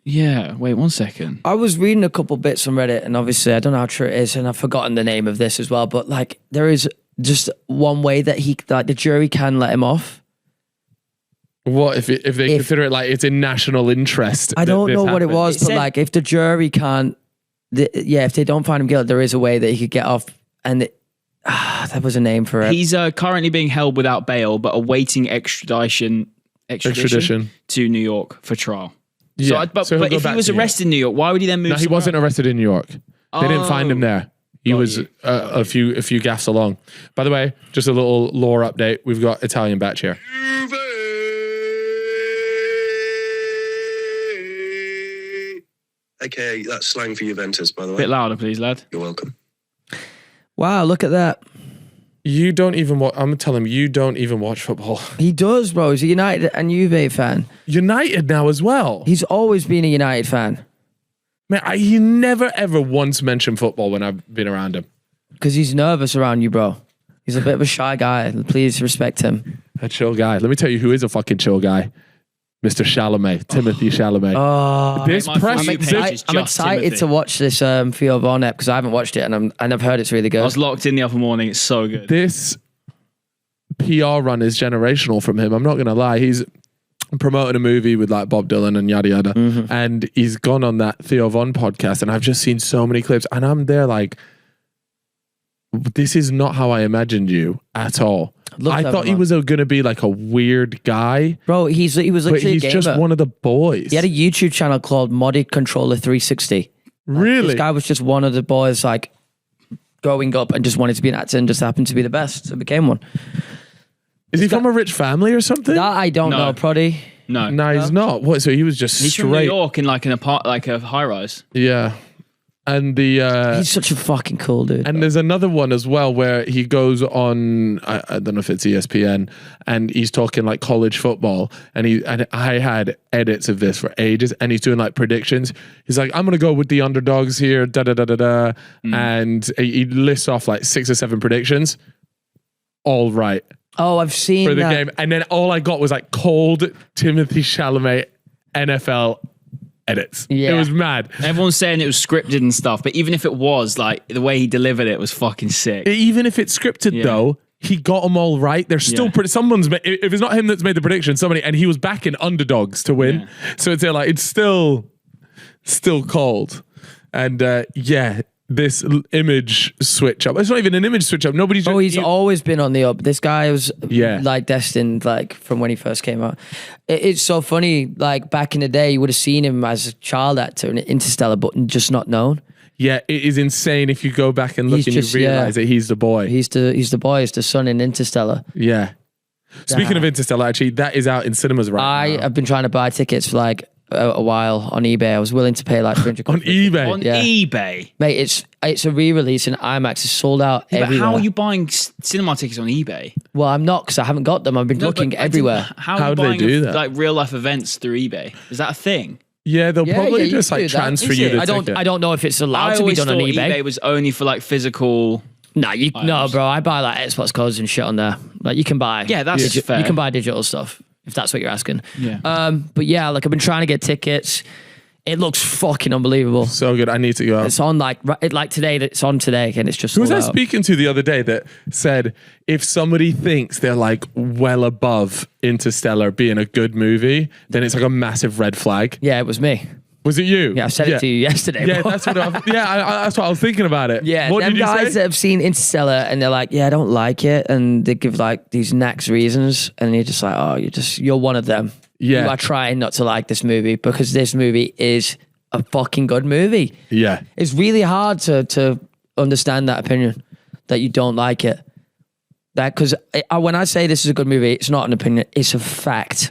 Yeah. Wait 1 second. I was reading a couple bits on Reddit, and obviously I don't know how true it is, and I've forgotten the name of this as well. But like, there is just one way that the jury can let him off. What if they consider it like it's in national interest? I don't know what it was, but like if the jury can't, if they don't find him guilty, there is a way that he could get off. And there was a name for it. He's currently being held without bail, but awaiting extradition to New York for trial. Yeah. So, but if he was arrested in New York, why would he then move? No, he wasn't arrested in New York. They didn't find him there. He was a few gaffes along. By the way, just a little lore update. We've got Italian batch here. AKA that's slang for Juventus, by the way. Bit louder, please, lad. You're welcome. Wow, look at that. You don't even watch. I'm telling him, you don't even watch football. He does, bro. He's a United and Juve fan. United now as well. He's always been a United fan. Man, he never ever once mentioned football when I've been around him. Because he's nervous around you, bro. He's a bit of a shy guy. Please respect him. A chill guy. Let me tell you who is a fucking chill guy. Mr. Chalamet, Timothée Chalamet. Oh, this I'm excited to watch this Theo Von ep because I haven't watched it and I've heard it's really good. I was locked in the other morning. It's so good. This PR run is generational from him. I'm not going to lie. He's promoting a movie with like Bob Dylan and yada yada. Mm-hmm. And he's gone on that Theo Von podcast and I've just seen so many clips and I'm there like, this is not how I imagined you at all. I thought he was going to be like a weird guy. Bro, he was literally he's just one of the boys. He had a YouTube channel called Modded Controller 360. Really? This guy was just one of the boys like growing up and just wanted to be an actor and just happened to be the best. So became one. Is he from a rich family or something? That I don't know, Proddy. No, he's not. What? So he was just he's from New York in like a high rise. Yeah. And he's such a fucking cool dude. And there's another one as well where he goes on, I don't know if it's ESPN, and he's talking like college football. And I had edits of this for ages, and he's doing like predictions. He's like, I'm gonna go with the underdogs here, da da da da da, and he lists off like 6 or 7 predictions. All right. Oh, I've seen for the that. game, and then all I got was like cold Timothée Chalamet NFL edits. Yeah. It was mad. Everyone's saying it was scripted and stuff, but even if it was, like, the way he delivered it was fucking sick. Even if it's scripted though, he got them all right. They're still someone's if it's not him that's made the prediction, somebody, and he was backing underdogs to win. Yeah. So it's still cold. And this image switch up. It's not even an image switch up. He's always been on the up. This guy was like destined, like from when he first came out. It's so funny. Like back in the day, you would have seen him as a child actor in Interstellar, but just not known. Yeah, it is insane if you go back and look and you realize that he's the boy. He's the boy. He's the son in Interstellar. Yeah. Speaking of Interstellar, actually, that is out in cinemas now. I have been trying to buy tickets for like a while on eBay. I was willing to pay like $300 on eBay. On eBay, mate. It's a re-release and IMAX is sold out everywhere. But how are you buying cinema tickets on eBay? Well, I'm not because I haven't got them. I've been looking everywhere. How do they do that? Like real life events through eBay? Is that a thing? Yeah, they'll probably just like transfer you the ticket. I don't know if it's allowed to be done on eBay. eBay was only for like physical. No, bro. I buy like Xbox codes and shit on there. Like you can buy. Yeah, that's fair. You can buy digital stuff if that's what you're asking. Yeah. But yeah, like I've been trying to get tickets. It looks fucking unbelievable. So good. I need to go. It's on like today. It's on today, and it's just. Who was I sold out. speaking to the other day that said if somebody thinks they're like well above Interstellar being a good movie, then it's like a massive red flag? Yeah, it was me. Was it you? Yeah, I said it to you yesterday. Yeah, bro. that's what that's what I was thinking about it. Yeah, what them did you guys say? that have seen Interstellar and they're like, yeah, I don't like it, and they give like these next reasons, and you're just like, oh, you're one of them. Yeah. You are trying not to like this movie because this movie is a fucking good movie. Yeah. It's really hard to understand that opinion that you don't like it. That because when I say this is a good movie, it's not an opinion, it's a fact.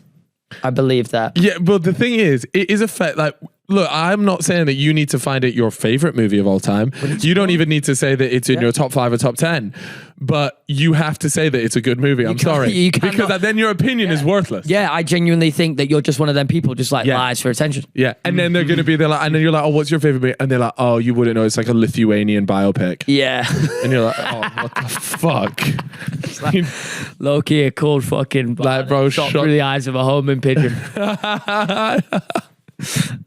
I believe that. Yeah, but the thing is, it is a fact. Like, look, I'm not saying that you need to find it your favorite movie of all time. You don't even need to say that it's in your top 5 or top 10. But you have to say that it's a good movie. I'm sorry, because then your opinion is worthless. Yeah, I genuinely think that you're just one of them people just like lies for attention. Yeah, and then they're gonna be there, like, and then you're like, oh, what's your favorite movie? And they're like, oh, you wouldn't know, it's like a Lithuanian biopic. Yeah, and you're like, oh, what the fuck? It's like, low key a cold fucking like, bro, shot through the eyes of a homing pigeon.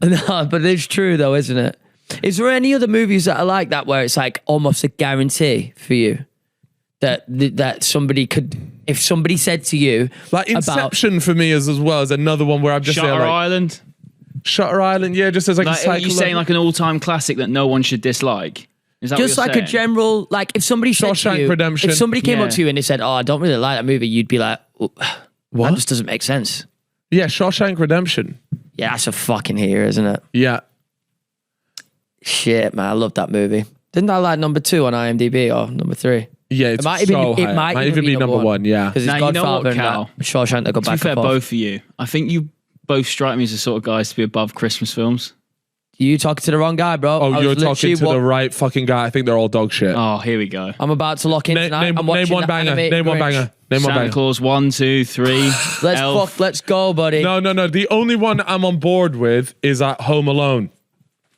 No, but it's true though, isn't it? Is there any other movies that are like that where it's like almost a guarantee for you that somebody could, if somebody said to you, like Inception for me is as well as another one where I'm just Shutter Island. Shutter Island, yeah, just as like are you saying like an all-time classic that no one should dislike? Is that just what like you're a saying? general, like if somebody said to you, Redemption. if somebody came up to you and they said, oh, I don't really like that movie, you'd be like, what? That just doesn't make sense. Yeah, Shawshank Redemption. Yeah, that's a fucking here, isn't it? Yeah. Shit, man, I love that movie. Didn't I like number 2 on IMDb or number 3? Yeah, it's it might even be number 1, yeah. Because it's Now, you know what, Godfather Cal? and Shawshank that go To be back fair, and forth. both of you. I think you both strike me as the sort of guys to be above Christmas films. You talking to the wrong guy, bro. Oh, you're talking to the right fucking guy. I think they're all dog shit. Oh, here we go. I'm about to lock in tonight. I'm watching name one the banger. animated Name one Grinch. banger. Name one Santa banger. Claus 1, 2, 3. Let's go, buddy. No. The only one I'm on board with is at Home Alone.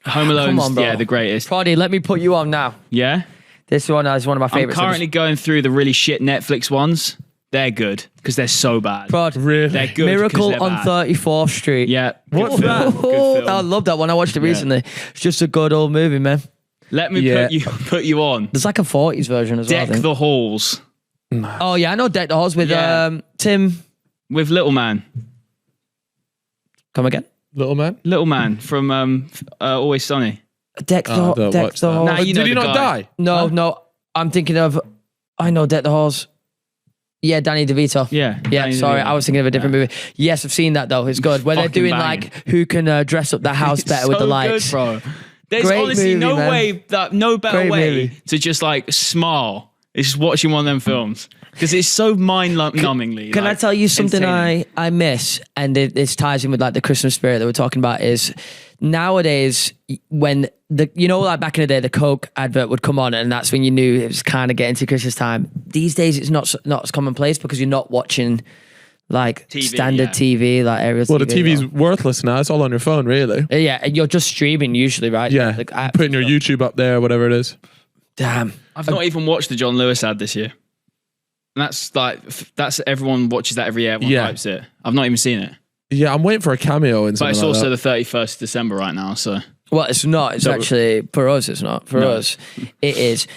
Home Alone's, Come on, bro. yeah, the greatest. Proddy, let me put you on now. Yeah? This one is one of my I'm favorites. currently going through the really shit Netflix ones. They're good because they're so bad. Prod, Really? They're good. 'cause Miracle they're on bad. 34th Street. Yeah. What's good that? film, good film. I love that one. I watched it recently. It's just a good old movie, man. Let me put you on. There's like a 40s version as well. I Deck think. the Halls Oh yeah, I know Deck the Halls with Yeah. Tim. with Little Man. Come again. Little Man? Little Man from Always Sunny. Deck the don't Deck watch the that. Halls. Nah, you know Did he the not guy. die? No. I'm thinking of. I know Deck the Halls. Yeah, Danny DeVito. Yeah. Yeah, Danny sorry, DeVito. I was thinking of a different movie. Yes, I've seen that though. It's good. Where they're Fucking doing banging. like who can dress up their house better with the So lights. good, bro. There's Great honestly movie, man. no better Great way movie. to just like smile. It's just watching one of them films because it's so mind-numbingly. Can I tell you something entertaining. I miss, and this ties in with like the Christmas spirit that we're talking about, is nowadays when like back in the day the Coke advert would come on and that's when you knew it was kind of getting to Christmas time. These days it's not as commonplace because you're not watching like TV, standard yeah. TV, like aerial Well, TV. the TV's worthless now. It's all on your phone, really. Yeah, and you're just streaming usually, right? Yeah. Like, apps Putting your and stuff. YouTube up there, whatever it is. Damn. I've not even watched the John Lewis ad this year. And that's everyone watches that every year. Everyone Yeah. hypes it. I've not even seen it. Yeah, I'm waiting for a cameo in But something it's like also that. the 31st of December right now, so Well, it's not. It's actually, for us, it's not. For us, it is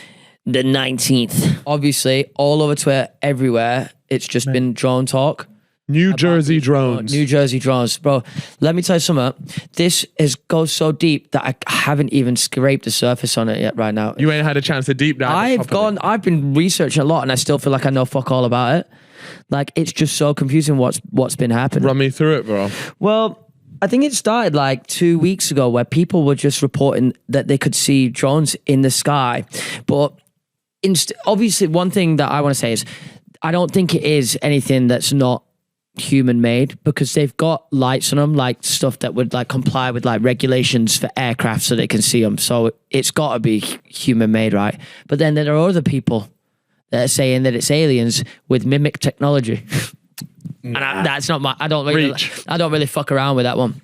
the 19th. Obviously, all over Twitter, everywhere, it's just been drone talk. New Jersey drones. New Jersey drones. Bro, let me tell you something. This goes so deep that I haven't even scraped the surface on it yet right now. You ain't had a chance to deep dive. I've been researching a lot and I still feel like I know fuck all about it. Like, it's just so confusing what's been happening. Run me through it, bro. Well, I think it started like 2 weeks ago where people were just reporting that they could see drones in the sky. But obviously, one thing that I want to say is I don't think it is anything that's not human made because they've got lights on them, like stuff that would like comply with like regulations for aircraft so they can see them. So it's got to be human made, right? But then there are other people that are saying that it's aliens with mimic technology. And that's not my. I don't really fuck around with that one.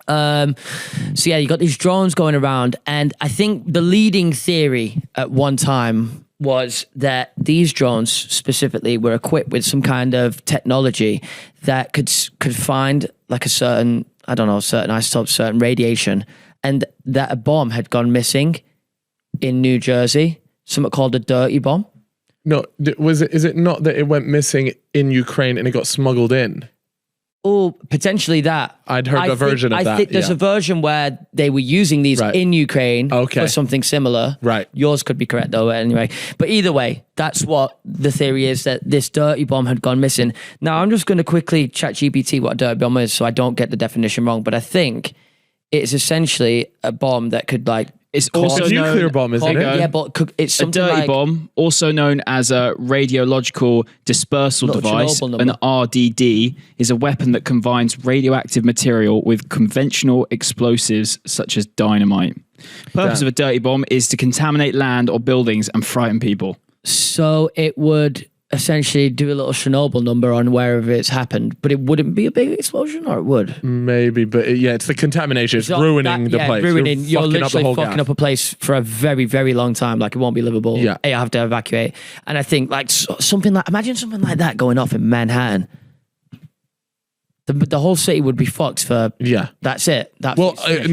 So yeah, you got these drones going around, and I think the leading theory at one time was that these drones specifically were equipped with some kind of technology that could find like a certain I don't know, certain isotopes, certain radiation, and that a bomb had gone missing in New Jersey, something called a dirty bomb. No, is it not that it went missing in Ukraine and it got smuggled in? Oh, potentially that. I'd heard a version of that. I think there's a version where they were using these in Ukraine for something similar. Right. Yours could be correct though, anyway. But either way, that's what the theory is, that this dirty bomb had gone missing. Now, I'm just going to quickly chat GPT what a dirty bomb is so I don't get the definition wrong. But I think it's essentially a bomb that could it's also a nuclear bomb, isn't it? Yeah, but it's something a dirty bomb, also known as a radiological dispersal device, an RDD, is a weapon that combines radioactive material with conventional explosives such as dynamite. Purpose of a dirty bomb is to contaminate land or buildings and frighten people. So it would essentially do a little Chernobyl number on wherever it's happened, but it wouldn't be a big explosion, or it would? Maybe, but it's the contamination. It's ruining the place. You're literally fucking up a place for a very, very long time. It won't be livable. Yeah. You have to evacuate. And I think imagine something like that going off in Manhattan. The whole city would be fucked for. Yeah, that's it. Not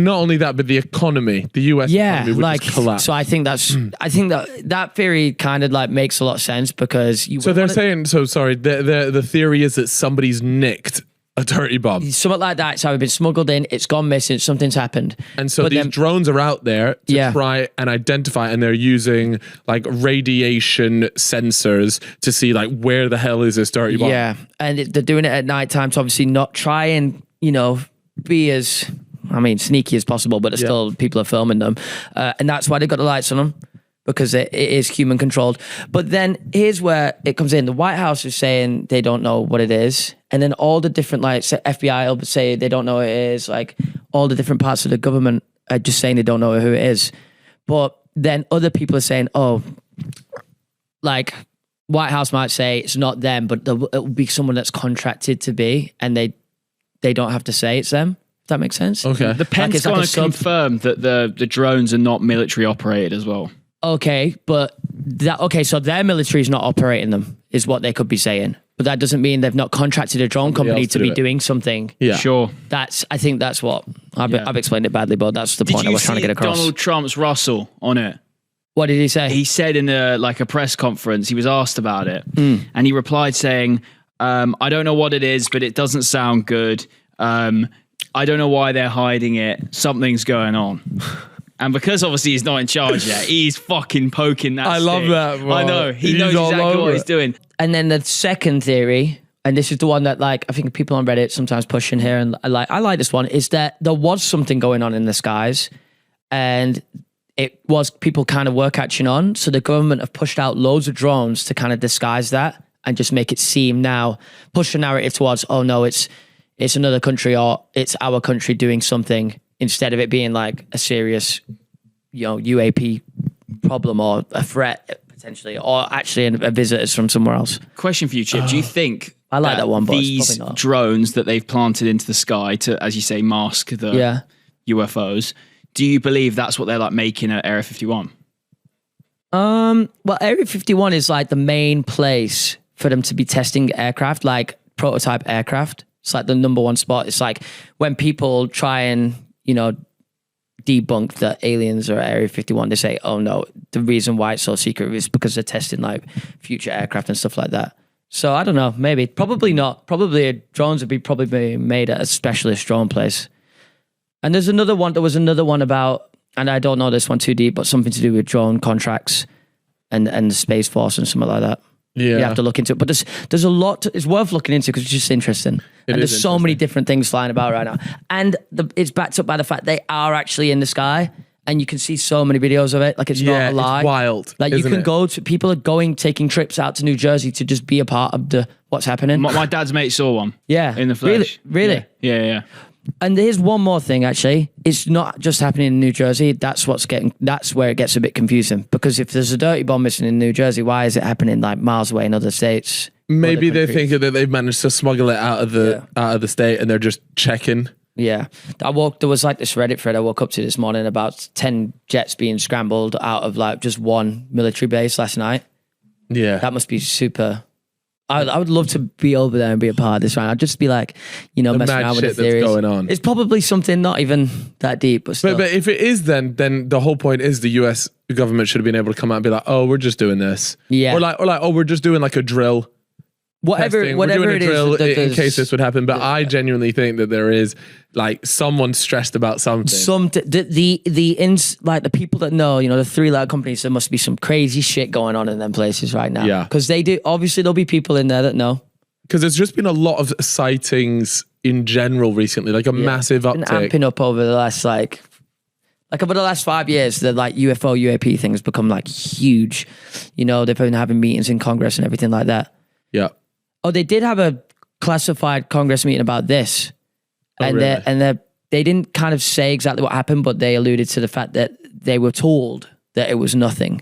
only that, but the economy, the US economy would just collapse. So I think that theory kind of makes a lot of sense because you. So they're saying. So sorry. The theory is that somebody's nicked a dirty bomb. Something like that. It's either been smuggled in, it's gone missing, something's happened. And so these drones are out there to try and identify, and they're using radiation sensors to see where the hell is this dirty bomb. Yeah, and they're doing it at night time to obviously not try and, be as, sneaky as possible, but still people are filming them. And that's why they've got the lights on them, because it is human controlled. But then here's where it comes in. The White House is saying they don't know what it is. And then all the different, FBI will say they don't know what it is. All the different parts of the government are just saying they don't know who it is. But then other people are saying, White House might say it's not them, but it will be someone that's contracted to be, and they don't have to say it's them. If that makes sense? Okay. The Pentagon has confirmed that the drones are not military operated as well. Okay, but so their military is not operating them, is what they could be saying. But that doesn't mean they've not contracted a drone company to be doing something. Yeah, sure. I think that's what I've explained it badly, but that's the point I was trying to get across. Donald Trump's Russell on it? What did he say? He said in a press conference, he was asked about it, and he replied saying, "I don't know what it is, but it doesn't sound good. I don't know why they're hiding it. Something's going on." And because obviously he's not in charge yet, he's fucking poking that stick. Love that, bro. I know. He knows exactly what he's doing. And then the second theory, and this is the one that I think people on Reddit sometimes push in here, and I like this one, is that there was something going on in the skies, and it was people kind of were catching on. So the government have pushed out loads of drones to kind of disguise that and just make it seem now, push the narrative towards, oh no, it's another country or it's our country doing something, instead of it being a serious, UAP problem or a threat potentially, or actually a visitors from somewhere else. Question for you, Chip. Do you think I like that one, but these drones that they've planted into the sky to, as you say, mask the UFOs, do you believe that's what they're making at Area 51? Well, Area 51 is the main place for them to be testing aircraft, prototype aircraft. It's the number one spot. It's when people try and, debunk that aliens are at Area 51, they say, oh no, the reason why it's so secret is because they're testing future aircraft and stuff like that. So I don't know, maybe, probably not. Probably drones would probably be made at a specialist drone place. And there was another one about, and I don't know this one too deep, but something to do with drone contracts and the Space Force and something like that. Yeah, you have to look into it. But there's a lot. It's worth looking into because it's just interesting. And there's so many different things flying about right now. And it's backed up by the fact they are actually in the sky. And you can see so many videos of it. It's not a lie. It's wild. You can go to, people are taking trips out to New Jersey to just be a part of what's happening. My dad's mate saw one. Yeah. In the flesh. Really? Yeah. And there's one more thing, actually. It's not just happening in New Jersey. That's where it gets a bit confusing. Because if there's a dirty bomb missing in New Jersey, why is it happening miles away in other states? Maybe they think that they've managed to smuggle it out of the state and they're just checking. Yeah. There was this Reddit thread I woke up to this morning about 10 jets being scrambled out of just one military base last night. Yeah. That must be super I would love to be over there and be a part of this round. I'd just be like, you know, messing around with the theories. Going on. It's probably something not even that deep, but still. But if it is, then the whole point is the US government should have been able to come out and be like, oh, we're just doing this. Yeah. Or like, oh, we're just doing like a drill. Whatever we're doing it a drill is, in case this would happen. But I genuinely think that there is like someone stressed about something. The people that know, you know, the 3-letter companies, there must be some crazy shit going on in them places right now. Yeah. Because they do, obviously there'll be people in there that know. Because there's just been a lot of sightings in general recently, like a massive uptick. Amping up over the last over the last 5 years, the like UFO, UAP thing has become like huge. You know, they've been having meetings in Congress and everything like that. Yeah. Oh, they did have a classified Congress meeting about this. Oh, really? They didn't kind of say exactly what happened, but they alluded to the fact that they were told that it was nothing.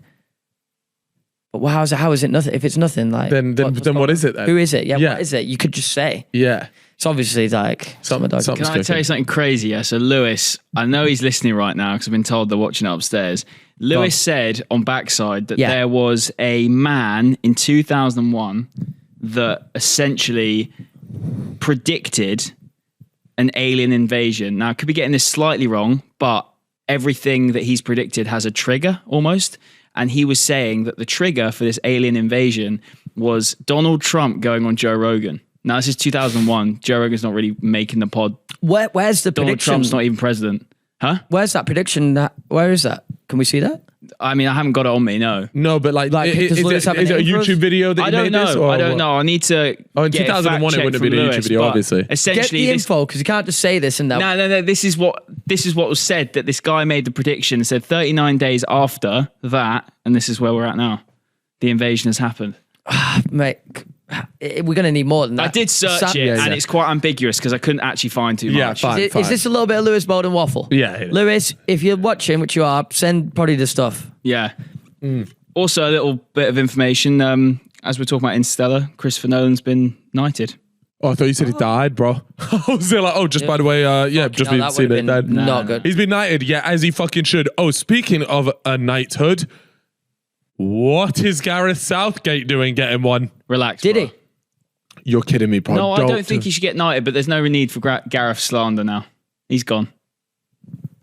But how is it nothing? If it's nothing, like then what is it then? Who is it? Yeah, what is it? You could just say. Yeah. It's obviously like something. Can I tell you something crazy? Yeah. So Lewis, I know he's listening right now because I've been told they're watching it upstairs. Lewis said on Backside that there was a man in 2001 that essentially predicted an alien invasion. Now, I could be getting this slightly wrong, but everything that he's predicted has a trigger almost. And he was saying that the trigger for this alien invasion was Donald Trump going on Joe Rogan. Now, this is 2001. Joe Rogan's not really making the pod. Where's the Donald prediction? Trump's not even president. Huh? Where's that prediction? Where is that? Can we see that? I mean, I haven't got it on me, no. No, but like is it a YouTube video that I don't know. I don't know. I need to. Oh, in 2001 it wouldn't have been a YouTube video, obviously. Essentially, get the info because you can't just say this and that. No. This is what was said, that this guy made the prediction. Said 39 days after that, and this is where we're at now. The invasion has happened. Mate, we're going to need more than that. I did search it, and it's quite ambiguous because I couldn't actually find too much. Fine. Is this a little bit of Lewis Bowden waffle? Yeah. Lewis, if you're watching, which you are, send probably the stuff. Yeah. Also, a little bit of information. As we're talking about Interstellar, Christopher Nolan's been knighted. Oh, I thought you said he died, bro. I was like, just by the way, just been seen it. Not good. He's been knighted, as he fucking should. Oh, speaking of a knighthood, what is Gareth Southgate doing getting one? Relax, Did bro. he? You're kidding me, bro. No, I don't think he should get knighted, but there's no need for Gareth slander now. He's gone.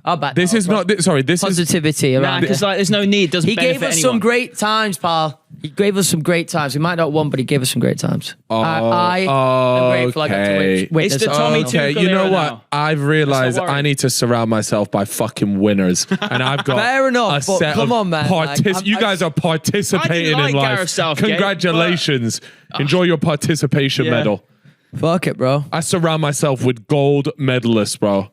I'll back this is not. This is positivity around. Because there's no need. Doesn't he gave us some great times, pal. He gave us some great times. We might not have won, but he gave us some great times. I am grateful I got to witness. It's the Tommy Tuchel you know era what? now. I've realized I need to surround myself by fucking winners, and I've got fair enough. But come on, man. You guys are participating in life. Congratulations! Enjoy your participation medal. Fuck it, bro. I surround myself with gold medalists, bro.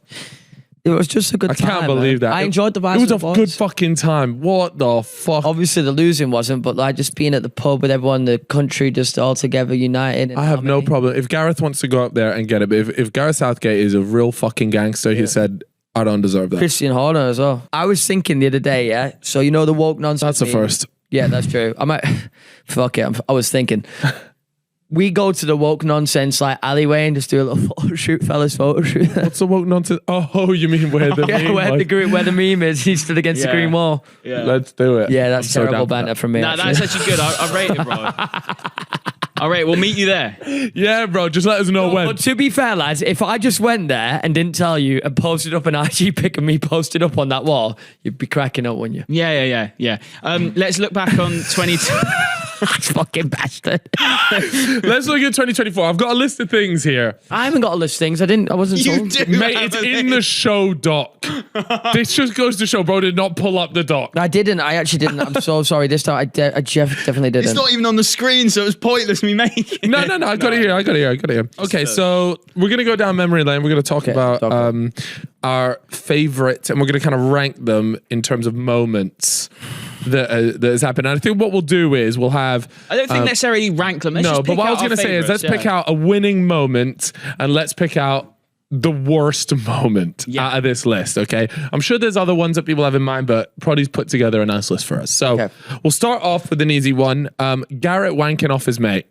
It was just a good time. I can't believe that. I enjoyed the vibes. It was a good fucking time. What the fuck? Obviously, the losing wasn't, but like just being at the pub with everyone, the country just all together, united. I have no problem. If Gareth wants to go up there and get it, but if Gareth Southgate is a real fucking gangster, he said, I don't deserve that. Christian Horner as well. I was thinking the other day, so you know the woke nonsense. That's the first. Yeah, that's true. Fuck it. I was thinking. We go to the woke nonsense like alleyway and just do a little photo shoot, fellas, photo shoot. What's the woke nonsense? Oh, you mean where the meme where the meme is? He stood against the green wall. Yeah. Let's do it. Yeah, that's terrible banter from me. Nah, that's actually good. I rate it, bro. All right, we'll meet you there. Yeah, bro. Just let us know when. But to be fair, lads, if I just went there and didn't tell you and posted up an IG pic of me posted up on that wall, you'd be cracking up, wouldn't you? Yeah. Let's look back on 22. Fucking bastard. Let's look at 2024. I've got a list of things here. I haven't got a list of things. I wasn't You told. do. Mate, it's in the show doc. This just goes to show, bro, did not pull up the doc. I didn't. I actually didn't. I'm so sorry. This time I definitely didn't. It's not even on the screen, so it was pointless me making it. No. I got it here. Okay, so we're going to go down memory lane. We're going to talk about our favorite, and we're going to kind of rank them in terms of moments that has happened. And I think what we'll do is we'll have... I don't think necessarily rank them. But what I was going to say is let's pick out a winning moment and let's pick out the worst moment out of this list, okay? I'm sure there's other ones that people have in mind, but Proddy's put together a nice list for us. So we'll start off with an easy one. Garrett wanking off his mate.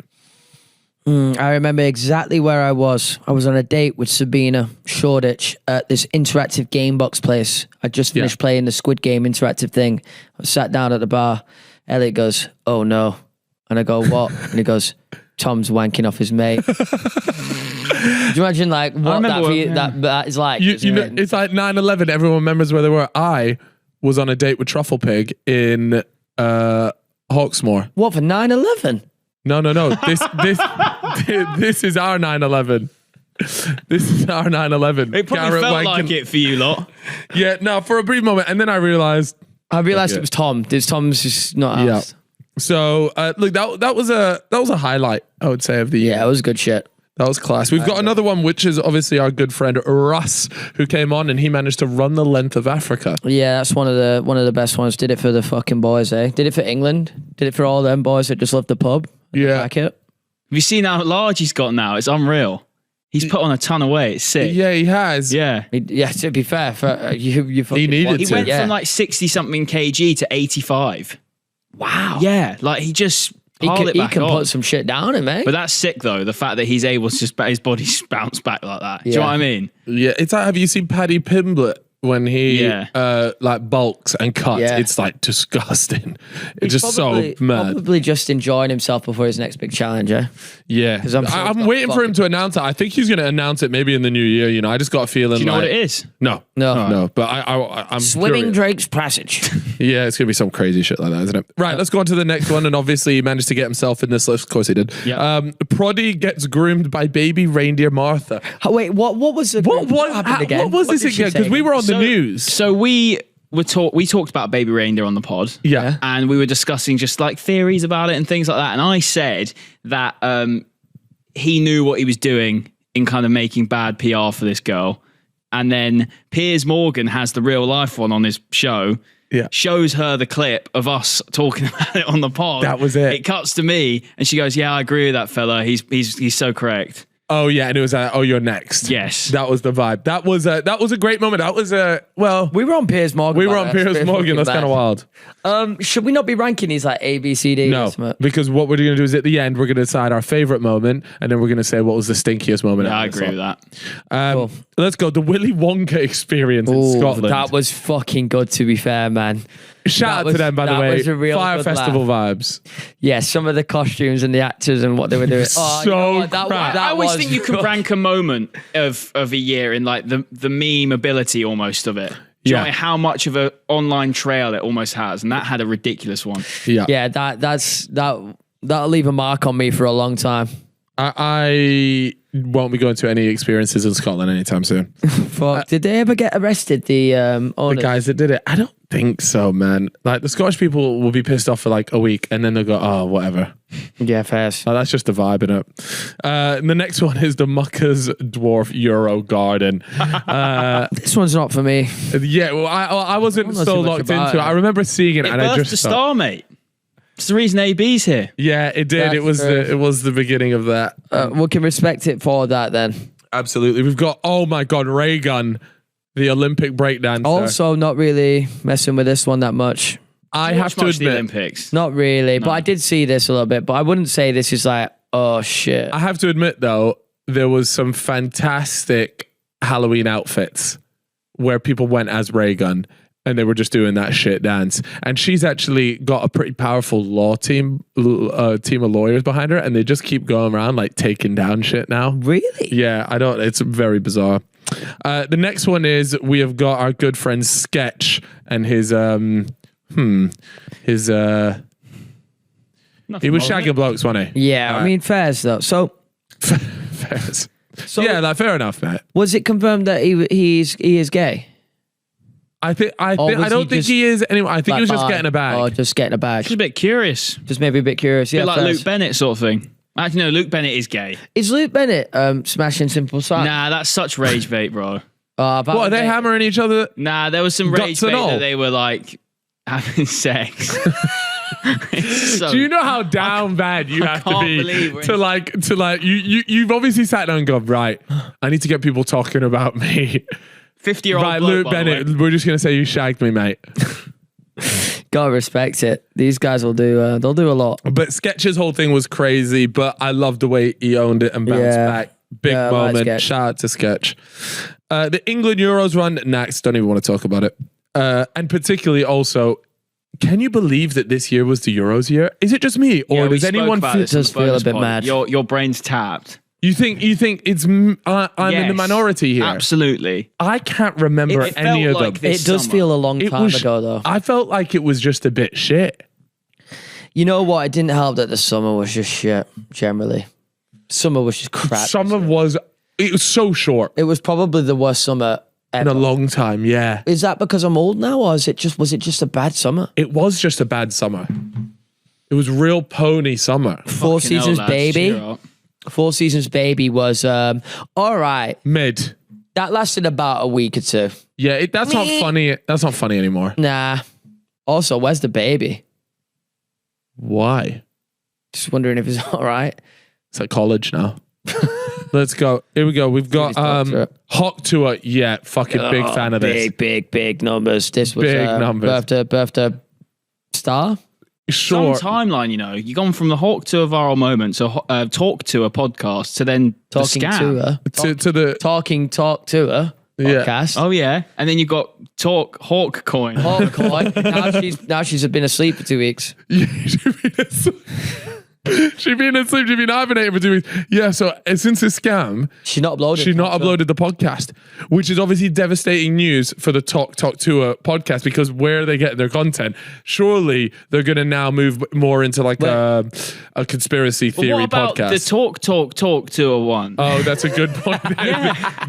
I remember exactly where I was. I was on a date with Sabina Shoreditch at this interactive game box place. I just finished playing the Squid Game interactive thing. I sat down at the bar. Elliot goes, "Oh no." And I go, "What?" And he goes, Tom's wanking off his mate. Do you imagine like what that is like? You know, it's like 9/11. Everyone remembers where they were. I was on a date with Truffle Pig in Hawksmoor. What, for 9/11? No. This is our 9/11. This is our 9/11. It probably felt like it for you lot. Yeah, no, for a brief moment, and then I realized it was Tom. Tom's just not us. Yeah. So look, that was a highlight, I would say, of the year. Yeah, it was good shit. That was class. We've got another one, which is obviously our good friend Russ, who came on and he managed to run the length of Africa. Yeah, that's one of the best ones. Did it for the fucking boys, eh? Did it for England. Did it for all them boys that just love the pub. Yeah. Like it. Have you seen how large he's got now? It's unreal. He's put on a ton of weight. It's sick. Yeah, he has. Yeah. To be fair, you he needed He to. went from like 60 something kg to 85. Wow. Yeah, like he just piled it back He can on. put some shit down him, eh? But that's sick though, the fact that he's able to just his body bounce back like that. Do you know what I mean? Yeah, it's like, have you seen Paddy Pimblett when he like bulks and cuts? Yeah. It's like disgusting. It's He's just so mad. Probably just enjoying himself before his next big challenge, eh? Yeah, 'Cause I'm sure I'm it's waiting not for him to announce it. I think he's going to announce it maybe in the new year. You know, I just got a feeling. Do you know like, what it is? No. But I'm Swimming curious. Drake's Passage. Yeah, it's going to be some crazy shit like that, isn't it? Right, let's go on to the next one. And obviously, he managed to get himself in this list. Of course, he did. Yeah. Proddy gets groomed by baby reindeer Martha. Oh, wait, what was the What happened again? What was What this did she again? Because say? we were on the news. So we talked about baby reindeer on the pod. Yeah. And we were discussing just like theories about it and things like that. And I said that he knew what he was doing in kind of making bad PR for this girl. And then Piers Morgan has the real life one on his show. Yeah. Shows her the clip of us talking about it on the pod. That was it. It cuts to me and she goes, "Yeah, I agree with that fella. He's so correct." Oh yeah, and it was oh, you're next. Yes. That was the vibe. That was a great moment. That was We were on Piers Morgan. we were on Piers Morgan. That's kind of wild. Should we not be ranking these like A, B, C, D? No, because what we're going to do is at the end we're going to decide our favorite moment, and then we're going to say what was the stinkiest moment. Yeah, I agree with that. Cool. Let's go. The Willy Wonka experience in Scotland. That was fucking good, to be fair, man. Shout out to them, by the way. Was a real Fire good Festival laugh. vibes. Yeah, some of the costumes and the actors and what they were doing. Oh, So you know what? crap. I always was think you can good. rank a moment of a year in like the meme ability almost of it. Do you know how much of an online trail it almost has? And that had a ridiculous one. Yeah. Yeah, that'll leave a mark on me for a long time. I won't be going to any experiences in Scotland anytime soon. Fuck. Did they ever get arrested? The owners? The guys that did it, I don't think so, man. Like the Scottish people will be pissed off for like a week, and then they'll go, "Oh, whatever." Yeah, fast. Oh, that's just the vibe in it. The next one is the Mucker's Dwarf Euro Garden. This one's not for me. Yeah, well, I wasn't don't know so too much locked about into it. it. I remember seeing it, It and I birthed just the thought, star, mate. It's the reason AB's here. yeah, it did. That's It was true. it was the beginning of that. We can respect it for that then. Absolutely, we've got oh my god, Ray Gun, the Olympic breakdancer. Also, not really messing with this one that much. I have to the admit, Olympics. Not really, but I did see this a little bit. But I wouldn't say this is like, oh shit. I have to admit though, there was some fantastic Halloween outfits where people went as Ray Gun. And they were just doing that shit dance. And she's actually got a pretty powerful law team of lawyers behind her. And they just keep going around like taking down shit now. Really? Yeah, it's very bizarre. The next one is we have got our good friend Sketch and his he was shagging blokes, wasn't he? Yeah, I mean, fairs though. So, Fairs. Yeah, like, fair enough, mate. was it confirmed that he is gay? I was don't he think just, he is anyway. I think he was just getting a bag. Oh, just getting a bag. Just a bit curious. Just maybe a bit curious. Yeah, bit like fairs. Luke Bennett sort of thing. Actually, no, Luke Bennett is gay. Is Luke Bennett smashing Simple Simon? Nah, that's such rage bait, bro. What are they hammering each other? Nah, there was some rage Guts and bait all? that they were like having sex. So- Do you know how down bad you have to can't be believe we're to like you've obviously sat down and gone, right, I need to get people talking about me. 50-year-old Right, bloke, Luke by the Bennett, way. we're just gonna say you shagged me, mate. Gotta respect it. These guys will do. They'll do a lot. But Sketch's whole thing was crazy, but I loved the way he owned it and bounced back. Big Yeah, I like moment. Sketch. Shout out to Sketch. The England Euros run, next, don't even want to talk about it. And particularly also Can you believe that this year was the Euros year? Is it just me, or does anyone feel? It does feel a bit mad. Your brain's tapped. You think it's I'm in the minority here? Absolutely. I can't remember any of them. It does feel a long time ago, though. I felt like it was just a bit shit. You know what? It didn't help that the summer was just shit. Generally, summer was just crap. It was so short. It was probably the worst summer ever. In a long time. Yeah. Is that because I'm old now, or was it just a bad summer? It was just a bad summer. It was real pony summer. Four Seasons Baby. Four Seasons Baby was all right. Mid. That lasted about a week or two. Yeah, that's not funny. That's not funny anymore. Nah. Also, where's the baby? Why? Just wondering if it's all right. It's at college now. Let's go. Here we go. We've got Hawk Tour. Yeah, fucking big fan of this. Big numbers. This was big numbers. Birthday star. Sure. Some timeline, you've gone from the Hawk Tour viral moment to Talk Tour podcast to then Talking the scam. To the Talking Talk Tour podcast. Oh yeah, and then you got Hawk Coin. Hawk Coin. now she's been asleep for 2 weeks. She's been asleep. She's been hibernating for 2 weeks. Yeah, so since the scam, she's not uploaded the podcast, which is obviously devastating news for the Talk Tour podcast, because where are they getting their content? Surely they're going to now move more into like a conspiracy theory what about podcast. The Talk Tour one? Oh, that's a good point.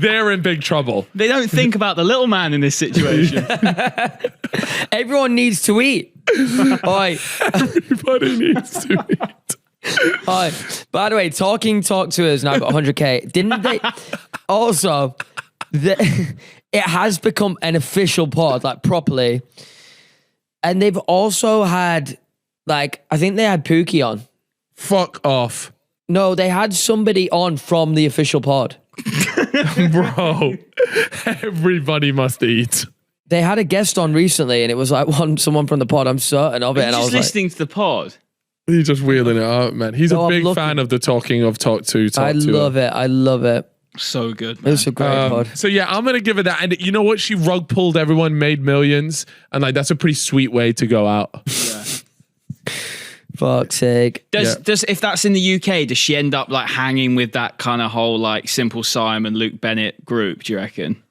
They're in big trouble. They don't think about the little man in this situation. Everyone needs to eat. Oi. Everybody needs to eat. Hi. By the way, Talk Tours now got 100k. Didn't they? Also, it has become an official pod, like properly. And they've also had, like, I think they had Pookie on. Fuck off. No, they had somebody on from the official pod. Bro, everybody must eat. They had a guest on recently, and it was like someone from the pod. I'm certain of it. And I was listening to the pod. He's just wheeling it out, man. He's a big fan of the Talk Tour. I love it. So good, man. It's a great pod. So yeah, I'm going to give it that. And you know what? She rug pulled everyone, made millions. And like, that's a pretty sweet way to go out. Yeah. Fuck's sake. Does if that's in the UK, does she end up like hanging with that kind of whole like Simple Simon, Luke Bennett group, do you reckon?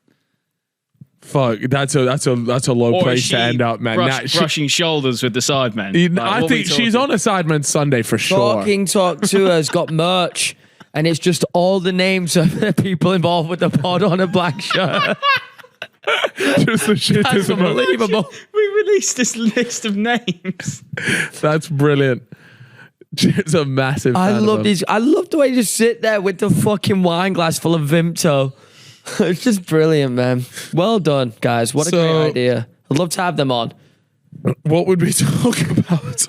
Fuck, that's a low place to end up, man. Brushing shoulders with the Sidemen. I think she's on a Sidemen Sunday for sure. Talking Talk Tours got merch, and it's just all the names of the people involved with the pod on a black shirt. Just the shit. That's unbelievable. We released this list of names. That's brilliant. It's a massive. I love these. I love the way you just sit there with the fucking wine glass full of Vimto. It's just brilliant, man. Well done, guys. What a great idea. I'd love to have them on. What would we talk about?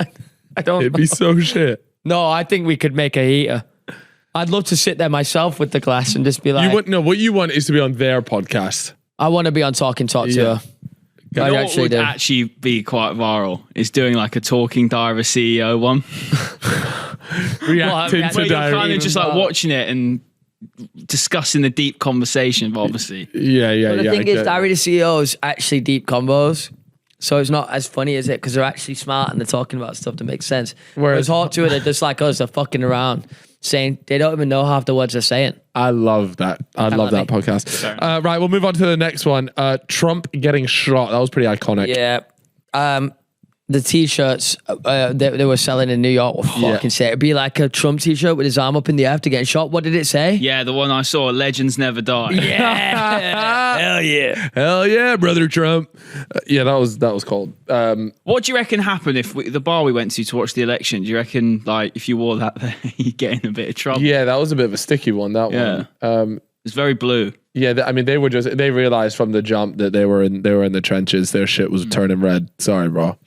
I don't It'd know. be so shit. No, I think we could make a heater. I'd love to sit there myself with the glass and just be like... what you want is to be on their podcast. I want to be on Talking Talk Tour. You know what would actually be quite viral is doing like a Talking Diary CEO one. Reacting to Where you're diary. kind of just like watching it and discussing the deep conversation, obviously. Yeah. But the thing is, Diary to CEO is actually deep combos. So it's not as funny as it, because they're actually smart and they're talking about stuff that makes sense. Whereas Hawk Tour, they're just like us, they're fucking around saying, they don't even know half the words they're saying. I love that. I love that podcast. Right, we'll move on to the next one. Trump getting shot. That was pretty iconic. Yeah. The t-shirts they were selling in New York were fucking sick. It'd be like a Trump t-shirt with his arm up in the air after getting shot. What did it say? Yeah, the one I saw, Legends Never Die. Yeah. Hell yeah. Hell yeah, brother Trump. Yeah, that was cold. What do you reckon happened if the bar we went to watch the election? Do you reckon like if you wore that there, you'd get in a bit of trouble? Yeah, that was a bit of a sticky one, that one. It's very blue. Yeah, I mean, they realized from the jump that they were in the trenches. Their shit was turning red. Sorry, bro.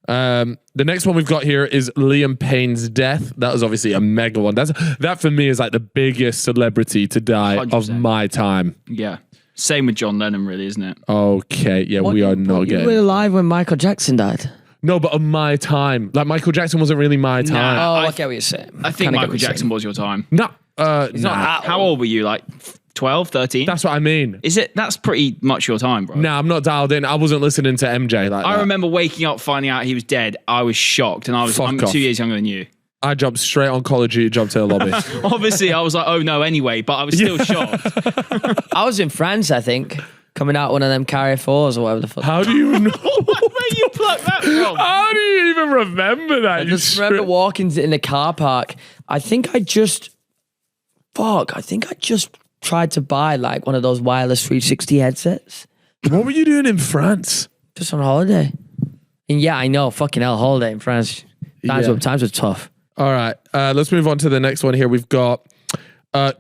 The next one we've got here is Liam Payne's death. That was obviously a mega one. That for me is like the biggest celebrity to die 100%. Of my time. Yeah. Same with John Lennon, really, isn't it? Okay. Yeah, we are not getting. You were alive when Michael Jackson died. No, but of my time. Like Michael Jackson wasn't really my time. I get what you're saying. I think Michael Jackson was your time. No. How old were you? Like 12, 13? That's what I mean. Is it? That's pretty much your time, bro. No, I'm not dialed in. I wasn't listening to MJ like that. I remember waking up, finding out he was dead. I was shocked, and I'm 2 years younger than you. I jumped straight on Call of Duty, jumped to the lobby. Obviously, I was like, oh no, anyway, but I was still shocked. I was in France, I think, coming out one of them Carrier 4s or whatever the fuck. How do you know? Where you plucked that from? How do you even remember that? I just remember walking in the car park. I think I just tried to buy like one of those wireless 360 headsets. What were you doing in France? Just on holiday. And yeah, I know, fucking hell, holiday in France. Times were tough. All right, let's move on to the next one here. We've got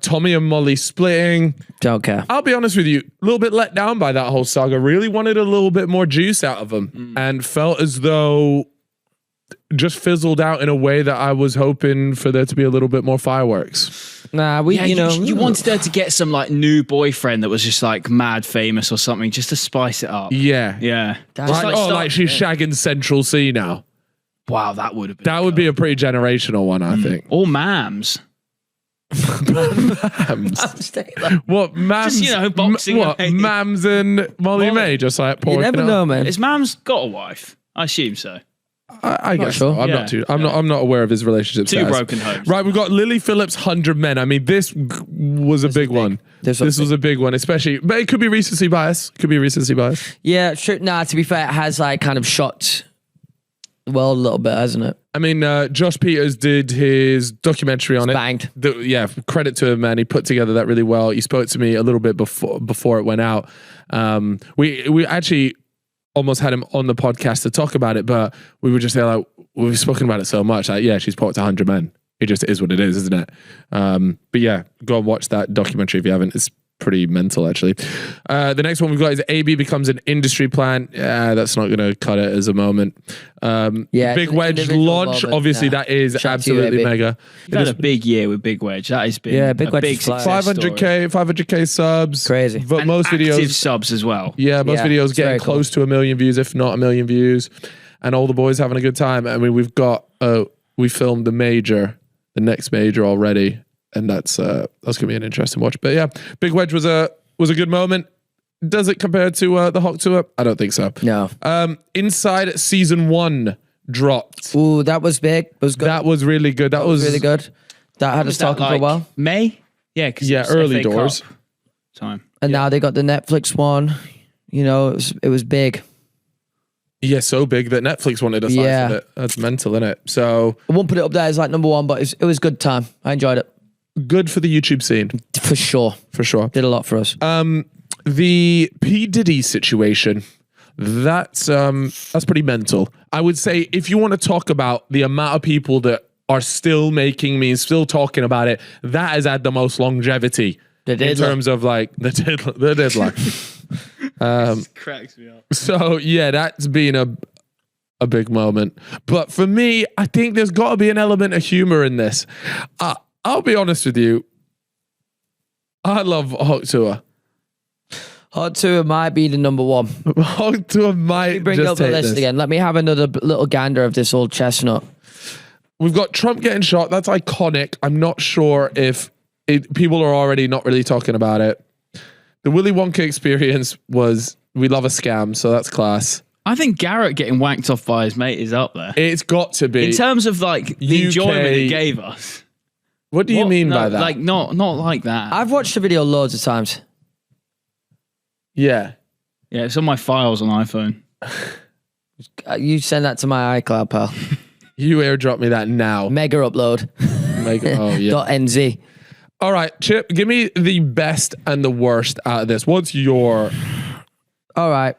Tommy and Molly splitting. Don't care. I'll be honest with you, a little bit let down by that whole saga. Really wanted a little bit more juice out of them and felt as though just fizzled out in a way that I was hoping for there to be a little bit more fireworks. Nah, you wanted her to get some like new boyfriend that was just like mad famous or something just to spice it up. Yeah. Yeah. Like she's shagging Central C now. Wow, that would have been. That would be a pretty generational one, I think. Or Mams. Mams. What, Mams? Just, boxing. What, Mams and Molly May? Just like you never know, man. Has Mams got a wife? I assume so. I guess so. I'm not aware of his relationship. Two broken homes. Right, we've got Lily Phillips, 100 Men. I mean, this was a big one. This was a big one, especially, but it could be recency bias. Yeah, sure. Nah, to be fair, it has like kind of shot the world a little bit, hasn't it? I mean, Josh Peters did his documentary on it. Banged. Credit to him, man. He put together that really well. He spoke to me a little bit before it went out. We actually almost had him on the podcast to talk about it, but we were just there like, we've spoken about it so much. Like, yeah, she's poked 100 men. It just is what it is, isn't it? But yeah, go and watch that documentary if you haven't. It's pretty mental, actually. The next one we've got is AB becomes an industry plan. Yeah, that's not going to cut it as a moment. Big Wedge launch. Obviously, that is absolutely mega. You've had a big year with Big Wedge. That has been Big Wedge big 500k subs. Crazy. But and most videos active subs as well. Yeah, most videos getting close to 1 million views, if not 1 million views, and all the boys having a good time. I mean, we filmed the next major already. And that's gonna be an interesting watch. But yeah, Big Wedge was a good moment. Does it compare to the Hawk Tour? I don't think so. No. Inside Season 1 dropped. Ooh, that was big. It was good. That was really good. That was really good. That had us talking for a while. May? Yeah, because early doors time. And now they got the Netflix one. You know, it was big. Yeah, so big that Netflix wanted us with it. That's mental, isn't it? So I won't put it up there as like number one, but it was good time. I enjoyed it. Good for the YouTube scene. For sure. Did a lot for us. The P. Diddy situation, that's pretty mental. I would say if you want to talk about the amount of people that are still making memes, still talking about it, that has had the most longevity in terms of like the deadline. Cracks me up. So yeah, that's been a big moment. But for me, I think there's got to be an element of humor in this. I'll be honest with you. I love Hawk Tour. Hawk Tour might be the number one. Hawk Tour might bring up the list again. Let me have another little gander of this old chestnut. We've got Trump getting shot. That's iconic. I'm not sure if people are already not really talking about it. The Willy Wonka experience was, we love a scam, so that's class. I think Garrett getting wanked off by his mate is up there. It's got to be. In terms of like the enjoyment it gave us. What do you mean by that? Like not like that. I've watched the video loads of times. Yeah. Yeah, it's on my files on iPhone. You send that to my iCloud, pal. You airdrop me that now. Mega upload. Oh yeah. .nz. All right, Chip, give me the best and the worst out of this. What's your... All right.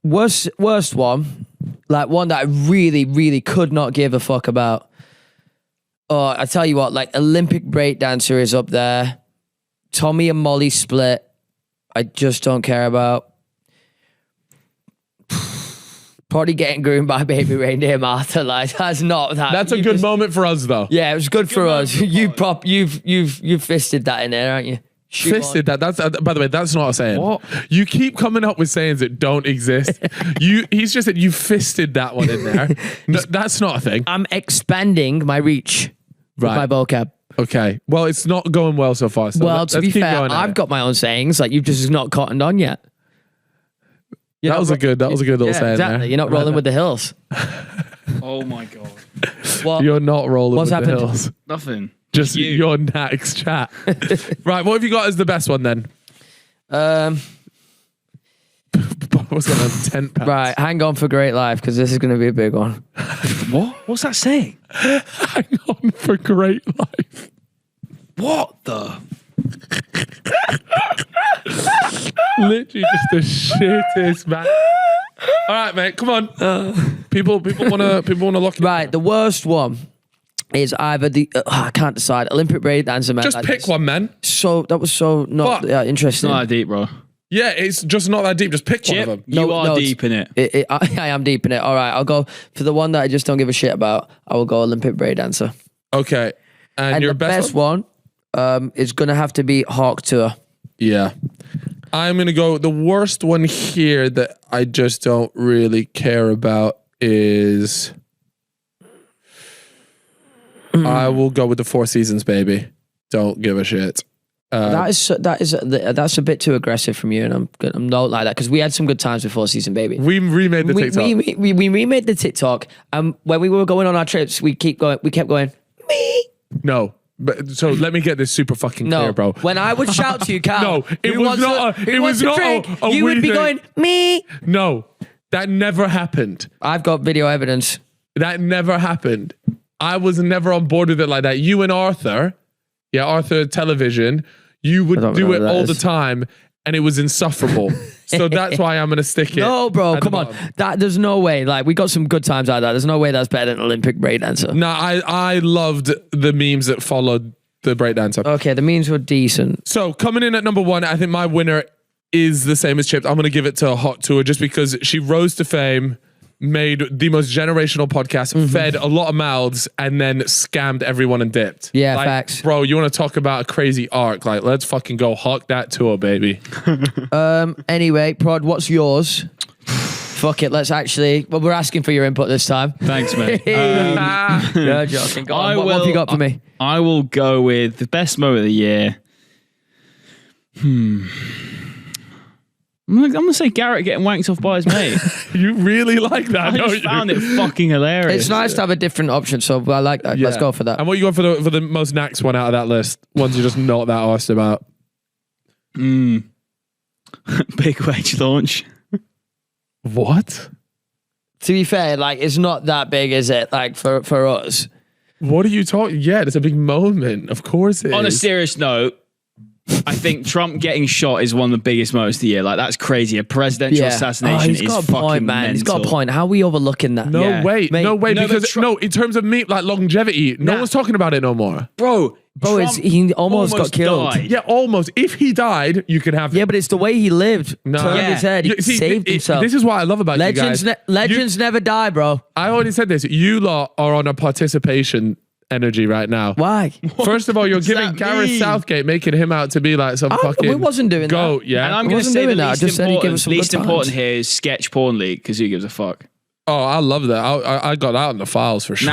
Worst one, like one that I really, really could not give a fuck about. Oh, I tell you what, like Olympic breakdancer is up there. Tommy and Molly split. I just don't care about. Probably getting groomed by Baby Reindeer Martha. Like that's not that. That's a good moment for us, though. Yeah, it was good for us. You've fisted that in there, aren't you? Fisted that. That's by the way, that's not a saying. What? You keep coming up with sayings that don't exist. He's just said you fisted that one in there. No, that's not a thing. I'm expanding my reach with my vocab. Okay. Well, it's not going well so far. So Well, to be fair, I've got my own sayings. Like, you've just not cottoned on yet. That was a good little saying exactly. there. You're not rolling with the hills. Oh my God. What? You're not rolling What's with happened? the hills. Nothing. Just your next chat. Right, what have you got as the best one then? What's going on? 10 pounds. Right, hang on for great life, because this is going to be a big one. What? What's that saying? Hang on for great life. What the? Literally just the shittest, man. All right, mate, come on. People want to lock it. Right, the worst one is either the I can't decide. Olympic breakdancer, man. Just pick one, man. So that was so not interesting. Not that deep, bro. Yeah, it's just not that deep. Just pick one of them. You are deep in it. I am deep in it. All right, I'll go for the one that I just don't give a shit about. I will go Olympic breakdancer. Okay, and your the best one is gonna have to be Hawk Tour. Yeah. I'm going to go, the worst one here that I just don't really care about is, I will go with the Four Seasons, baby. Don't give a shit. That's a bit too aggressive from you, and I'm not like that, because we had some good times with Four Season, baby. We remade the TikTok. We remade the TikTok, and when we were going on our trips, we kept going, me. No. But so let me get this super fucking clear, bro. When I would shout to you, Cal, no, it was not a you would be going, me. No, that never happened. I've got video evidence. That never happened. I was never on board with it like that. You and Arthur, Arthur Television, you would do it all the time, and it was insufferable. So that's why I'm going to stick it. No, bro, come on. There's no way. Like, we got some good times out of that. There's no way that's better than Olympic breakdancer. No, I loved the memes that followed the breakdancer. Okay, the memes were decent. So coming in at number one, I think my winner is the same as Chips. I'm going to give it to Hot Tour just because she rose to fame, made the most generational podcast, fed a lot of mouths, and then scammed everyone and dipped. Yeah, facts. Bro, you want to talk about a crazy arc? Like, let's fucking go Hawk that tour, baby. Anyway, Prod, what's yours? Fuck it, let's actually... Well, we're asking for your input this time. Thanks, mate. You're joking. Go on. What have you got for me? I will go with the best moment of the year. I'm gonna say Garrett getting wanked off by his mate. You really like that, I just found it fucking hilarious. It's nice to have a different option, so I like that. Let's go for that. And what you got for the most next one out of that list? Ones you're just not that arsed about. Big wage launch. What? To be fair, like, it's not that big, is it? Like, for us. What are you talking? Yeah, it's a big moment. Of course it is. On a serious note, I think Trump getting shot is one of the biggest moments of the year. Like, that's crazy. A presidential assassination is fucking point, man. mental. He's got a point. How are we overlooking that? No way. Mate, no way. no, Because in terms of me, like longevity, no one's talking about it no more. Bro, he almost got killed. died. Yeah, almost. If he died, you could have. Yeah, but it's the way he lived. No. Turned his head. He saved himself. This is what I love about legends. you guys. Legends never die, bro. I already said this. You lot are on a participation energy right now. Why? First of all, you're giving Gareth Southgate, making him out to be like some fucking. We wasn't doing goat, that. Yeah. And I'm going to say the least important important here is sketch porn league, because who gives a fuck? Oh, I love that. I got that in the files for sure.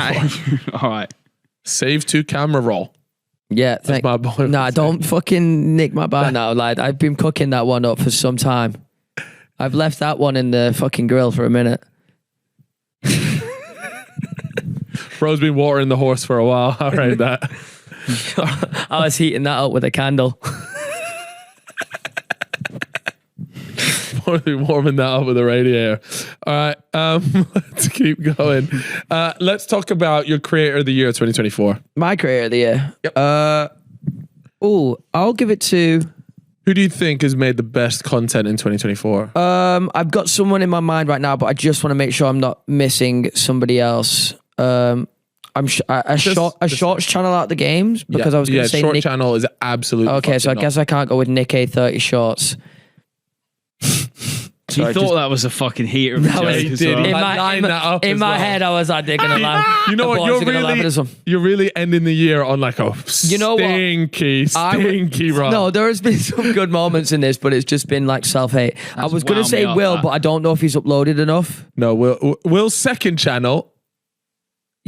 All right. Save to camera roll. Yeah, That's my boy. Nah, don't fucking nick my bar now. Like, I've been cooking that one up for some time. I've left that one in the fucking grill for a minute. Bro's been watering the horse for a while. I read that. I was heating that up with a candle. Warming that up with a radiator. All right, let's keep going. Let's talk about your creator of the year 2024. My creator of the year. Yep. I'll give it to... Who do you think has made the best content in 2024? I've got someone in my mind right now, but I just want to make sure I'm not missing somebody else. I'm shorts channel out the games because I was going to say short channel is absolutely okay. So I guess I can't go with Nick A30 shorts. You thought that was a fucking heater of a joke as well. In my head, I was like, they're gonna laugh. You know what? You're really ending the year on like a stinky run. No, there has been some good moments in this, but it's just been like self-hate. I was gonna say Will, but I don't know if he's uploaded enough. No, Will's second channel.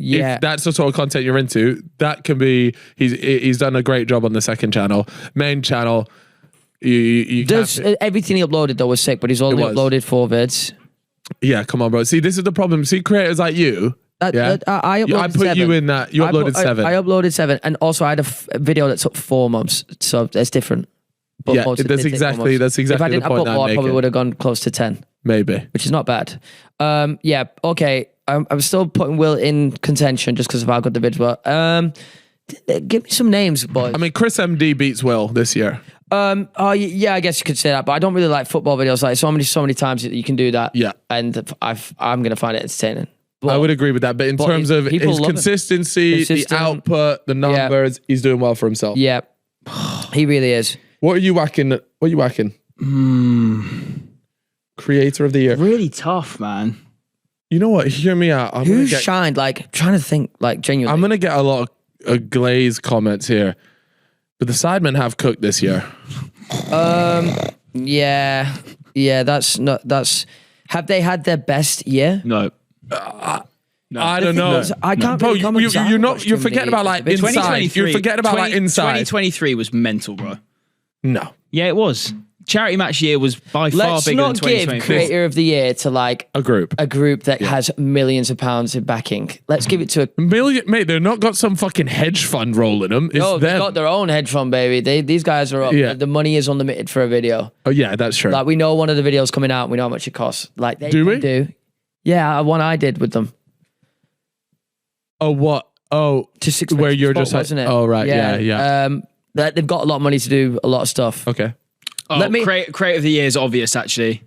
Yeah. If that's the sort of content you're into, that can be. He's done a great job on the second channel. Main channel, you everything he uploaded though was sick, but he's only uploaded 4 vids. Yeah, come on, bro. See, this is the problem. See, creators like you. I put 7. you in that. You uploaded 7. I uploaded 7, and also I had a video that took 4 months, so that's different. But yeah, that's exactly If I didn't the point upload more, I probably would have gone close to 10. Maybe, which is not bad. Yeah, okay. I'm still putting Will in contention just because of how good the vids were. Give me some names, boys. I mean, Chris MD beats Will this year. Oh yeah, I guess you could say that, but I don't really like football videos. Like so many times that you can do that. Yeah, and I'm gonna find it entertaining. But, I would agree with that. But in terms of his consistency, the output, the numbers, he's doing well for himself. Yeah, he really is. What are you whacking? Creator of the year. Really tough, man. You know what? Hear me out. Who shined? Like trying to think. Like genuinely, I'm gonna get a lot of glazed comments here, but the Sidemen have cooked this year. Yeah. That's. Have they had their best year? No. No. I don't know. I can't. Bro, you're forgetting about like inside. You're forgetting about like inside. 2023 was mental, bro. No. Yeah, it was. Charity match year was by far bigger than 2023. Let's not give creator of the year to like a group that has millions of pounds in backing. Let's give it to a million. Mate, they've not got some fucking hedge fund rolling them. It's they've got their own hedge fund, baby. These guys are up. Yeah. The money is unlimited for a video. Oh yeah, that's true. Like we know one of the videos coming out. We know how much it costs. Like they do. Yeah, one I did with them. Oh what? Oh, to where you're just like, wasn't it? Oh right, yeah. They've got a lot of money to do a lot of stuff. Okay. Oh, creator of the year is obvious. Actually,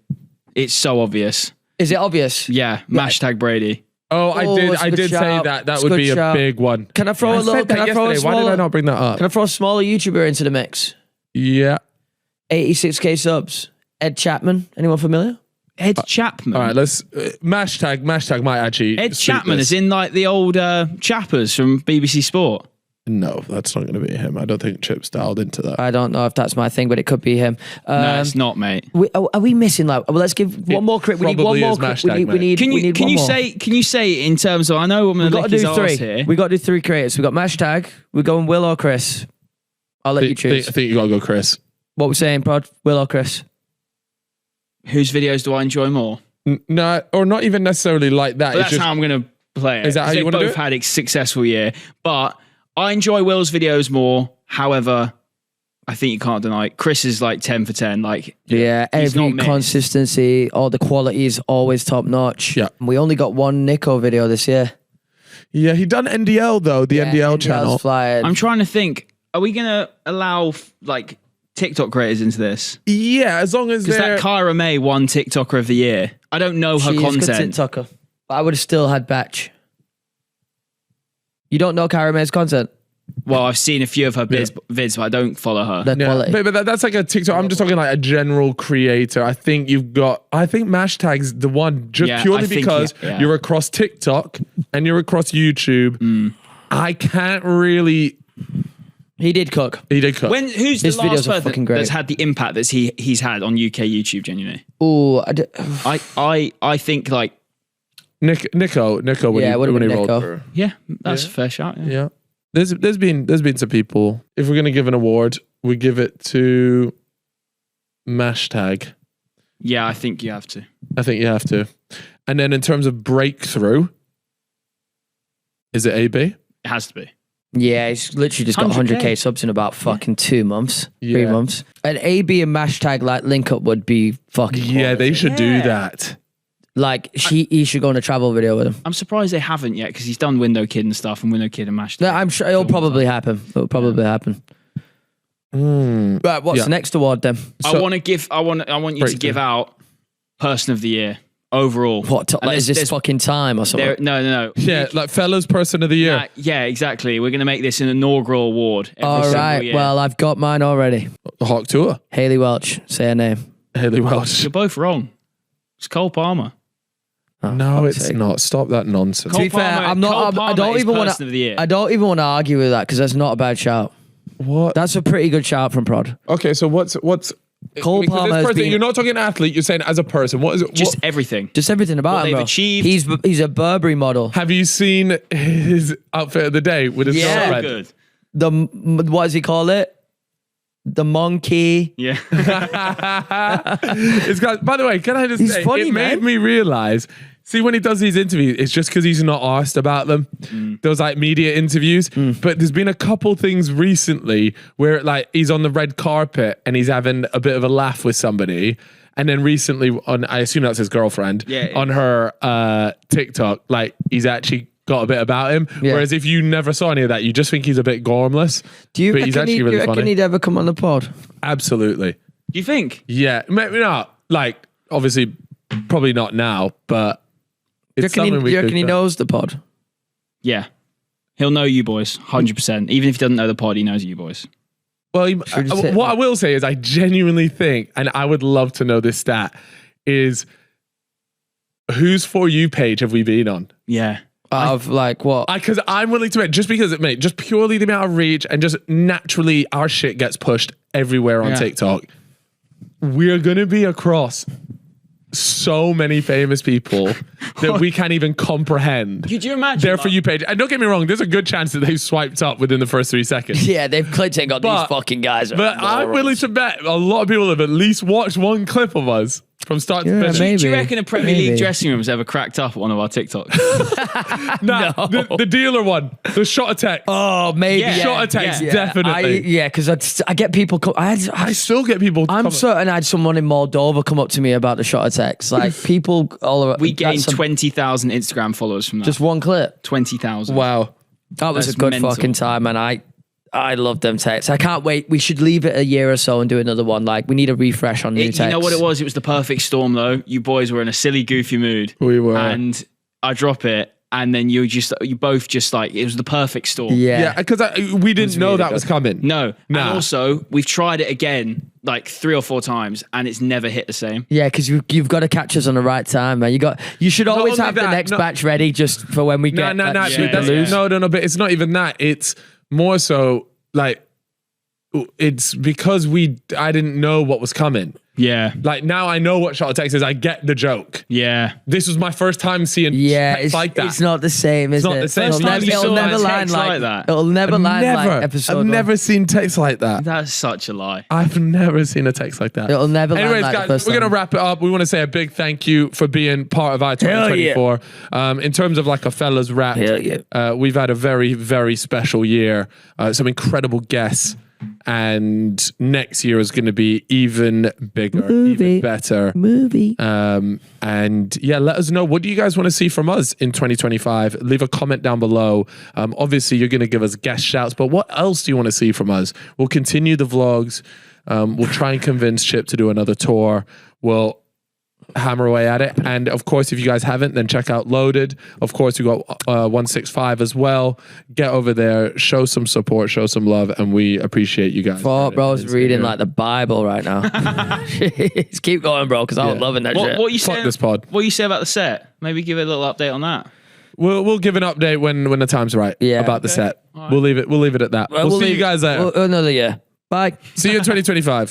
it's so obvious. Is it obvious? Yeah. Hashtag Brady. Oh, I did say that. That would be a big one. Can I throw a little? Can I throw a smaller? Why did I not bring that up? Can I throw a smaller YouTuber into the mix? Yeah. 86k subs. Ed Chapman. Anyone familiar? Ed Chapman. All right, let's Mashtag might actually. Ed Chapman is in like the old chappers from BBC Sport. No, that's not going to be him. I don't think Chip's dialed into that. I don't know if that's my thing, but it could be him. No, it's not, mate. Are we missing like? Well, let's give one more credit. We need one more. We need. Can you say in terms of? I know I'm going to lick his arse here. We got to do 3 creators. We got Mashtag. We're going Will or Chris. I'll let you choose. I think you got to go Chris. What we're saying, Prod? Will or Chris? Whose videos do I enjoy more? No, or not even necessarily like that. That's how I'm going to play it. Is that how you want to do it? Both had a successful year, but I enjoy Will's videos more. However, I think you can't deny Chris is like 10 for 10. Like, yeah, every consistency, all the quality is always top notch. Yeah, we only got one Nico video this year. Yeah, he done NDL though, the NDL channel. Flying. I'm trying to think. Are we gonna allow like TikTok creators into this? Yeah, as long as because that Kyra May won TikToker of the year. I don't know her content. She is good TikToker, but I would have still had Batch. You don't know Kyra May's content? Well, I've seen a few of her vids, but I don't follow her. But that's like a TikTok. I'm just talking like a general creator. I think Mashtag's the one just purely because you're across TikTok and you're across YouTube. I can't really. He did cook. Who's the last person that's had the impact that he's had on UK YouTube? Genuinely. Oh, I think like Nico when he rolled through. Yeah, that's a fair shout. Yeah. There's been some people. If we're gonna give an award, we give it to Mashtag. Yeah, I think you have to. And then in terms of breakthrough, is it AB? It has to be. Yeah, he's literally just got 100k subs in about fucking 2 months, 3 months. And AB and Mashtag like link up would be fucking. Yeah, quality. They should do that. Like he should go on a travel video with him. I'm surprised they haven't yet because he's done Window Kid and stuff, and Window Kid and Mashtag. No, I'm sure it'll probably happen. Happen. Right, what's the next award then? I want you to give out Person of the Year overall. What? Like, is this fucking time or something? No. Yeah, like Fellas Person of the Year. Yeah, exactly. We're gonna make this an inaugural award. All right. Year. Well, I've got mine already. Hawk Tour. Haley Welch. Say her name. Haley Welch. You're both wrong. It's Cole Palmer. Oh, no, it's not. Stop that nonsense. To be fair, I don't even want to argue with that because that's not a bad shout. What? That's a pretty good shout from Prod. Okay, so what's Cole Palmer has been... You're not talking athlete, you're saying as a person. What is it? Just everything. Just everything about what him, they've bro. achieved. He's a Burberry model. Have you seen his outfit of the day with his Yeah. red? Good. What does he call it? The monkey. Yeah. It's got, by the way, can I just He's say, funny, it made man. me realize, see, when he does these interviews, it's just because he's not asked about them. Those like media interviews. But there's been a couple things recently where like he's on the red carpet and he's having a bit of a laugh with somebody. And then recently on, I assume that's his girlfriend, on her TikTok, like he's actually got a bit about him. Yeah. Whereas if you never saw any of that, you just think he's a bit gormless. Do you but he's actually really reckon funny. he'd ever come on the pod? Absolutely. Do you think? Yeah. Maybe not. Like, obviously, probably not now, but it's Do something we you reckon could he do. knows the pod? Yeah. He'll know you boys, 100%. Even if he doesn't know the pod, he knows you boys. Well, Should we just hit what that? I will say is I genuinely think, and I would love to know this stat, is whose For You page have we been on? Yeah. Of like what? Because I'm willing to bet, just because mate, just purely the amount of reach and just naturally our shit gets pushed everywhere on Yeah. TikTok. We're going to be across so many famous people that we can't even comprehend. Could you imagine? Their For You page. And don't get me wrong, there's a good chance that they've swiped up within the first 3 seconds. Yeah, they've clicked and got But- these fucking guys. But I'm willing to bet a lot of people have at least watched one clip of us from start to Yeah, finish. maybe. Do you reckon a Premier Maybe. League dressing room's ever cracked up at one of our TikToks? Nah, No. the dealer one, the shot of text. Oh, maybe. Yeah. Yeah. Shot of text, yeah. definitely. Yeah, because I get people. I still get people. I'm comment. certain I had someone in Moldova come up to me about the shot of text. Like people all around. We gained that's some- 20,000 Instagram followers from that. just one clip. 20,000. Wow. That was That's a good mental. fucking time, and I love them texts. I can't wait. We should leave it a year or so and do another one. Like we need a refresh on new texts. You know what it was? It was the perfect storm, though. You boys were in a silly, goofy mood. We were. And I drop it, and then you both just like, it was the perfect storm. Yeah. Yeah, because we didn't know really that good. was coming. No. Nah. And also, we've tried it again like 3 or 4 times, and it's never hit the same. Yeah, because you've got to catch us on the right time, man. You should always only have the that, next no- batch ready just for when we get that shit to that's- lose. No, but it's not even that. It's more so like it's because I didn't know what was coming. Yeah. Like now I know what shot of text is. I get the joke. Yeah. This was my first time seeing Yeah, text it's like that. it's not the same, is not it? the same. It'll First time never, you it'll saw never a line text like like that. It'll never line like episode. I've never seen text like that. That's such a lie. I've never seen a text like that. It'll never land Anyways, like the guys, first we're going to time. wrap it up. We want to say a big thank you for being part of our Hell 2024. In terms of like a fella's wrap, Hell yeah. we've had a very, very special year. Some incredible guests. And next year is going to be even bigger, even better. Movie. And yeah, let us know, what do you guys want to see from us in 2025? Leave a comment down below. Obviously, you're going to give us guest shouts, but what else do you want to see from us? We'll continue the vlogs. We'll try and convince Chip to do another tour. We'll hammer away at it. And of course, if you guys haven't, then check out Loaded. Of course, we got 165 as well. Get over there, show some support, show some love, and we appreciate you guys. Fuck, bro's reading like the Bible right now. Just keep going, bro, because I'm loving that shit. What you Fuck say? this pod. What you say about the set? Maybe give it a little update on that. We'll give an update when the time's right about the set. We'll leave it at that. We'll see you guys there. Another year. Bye. See you in 2025.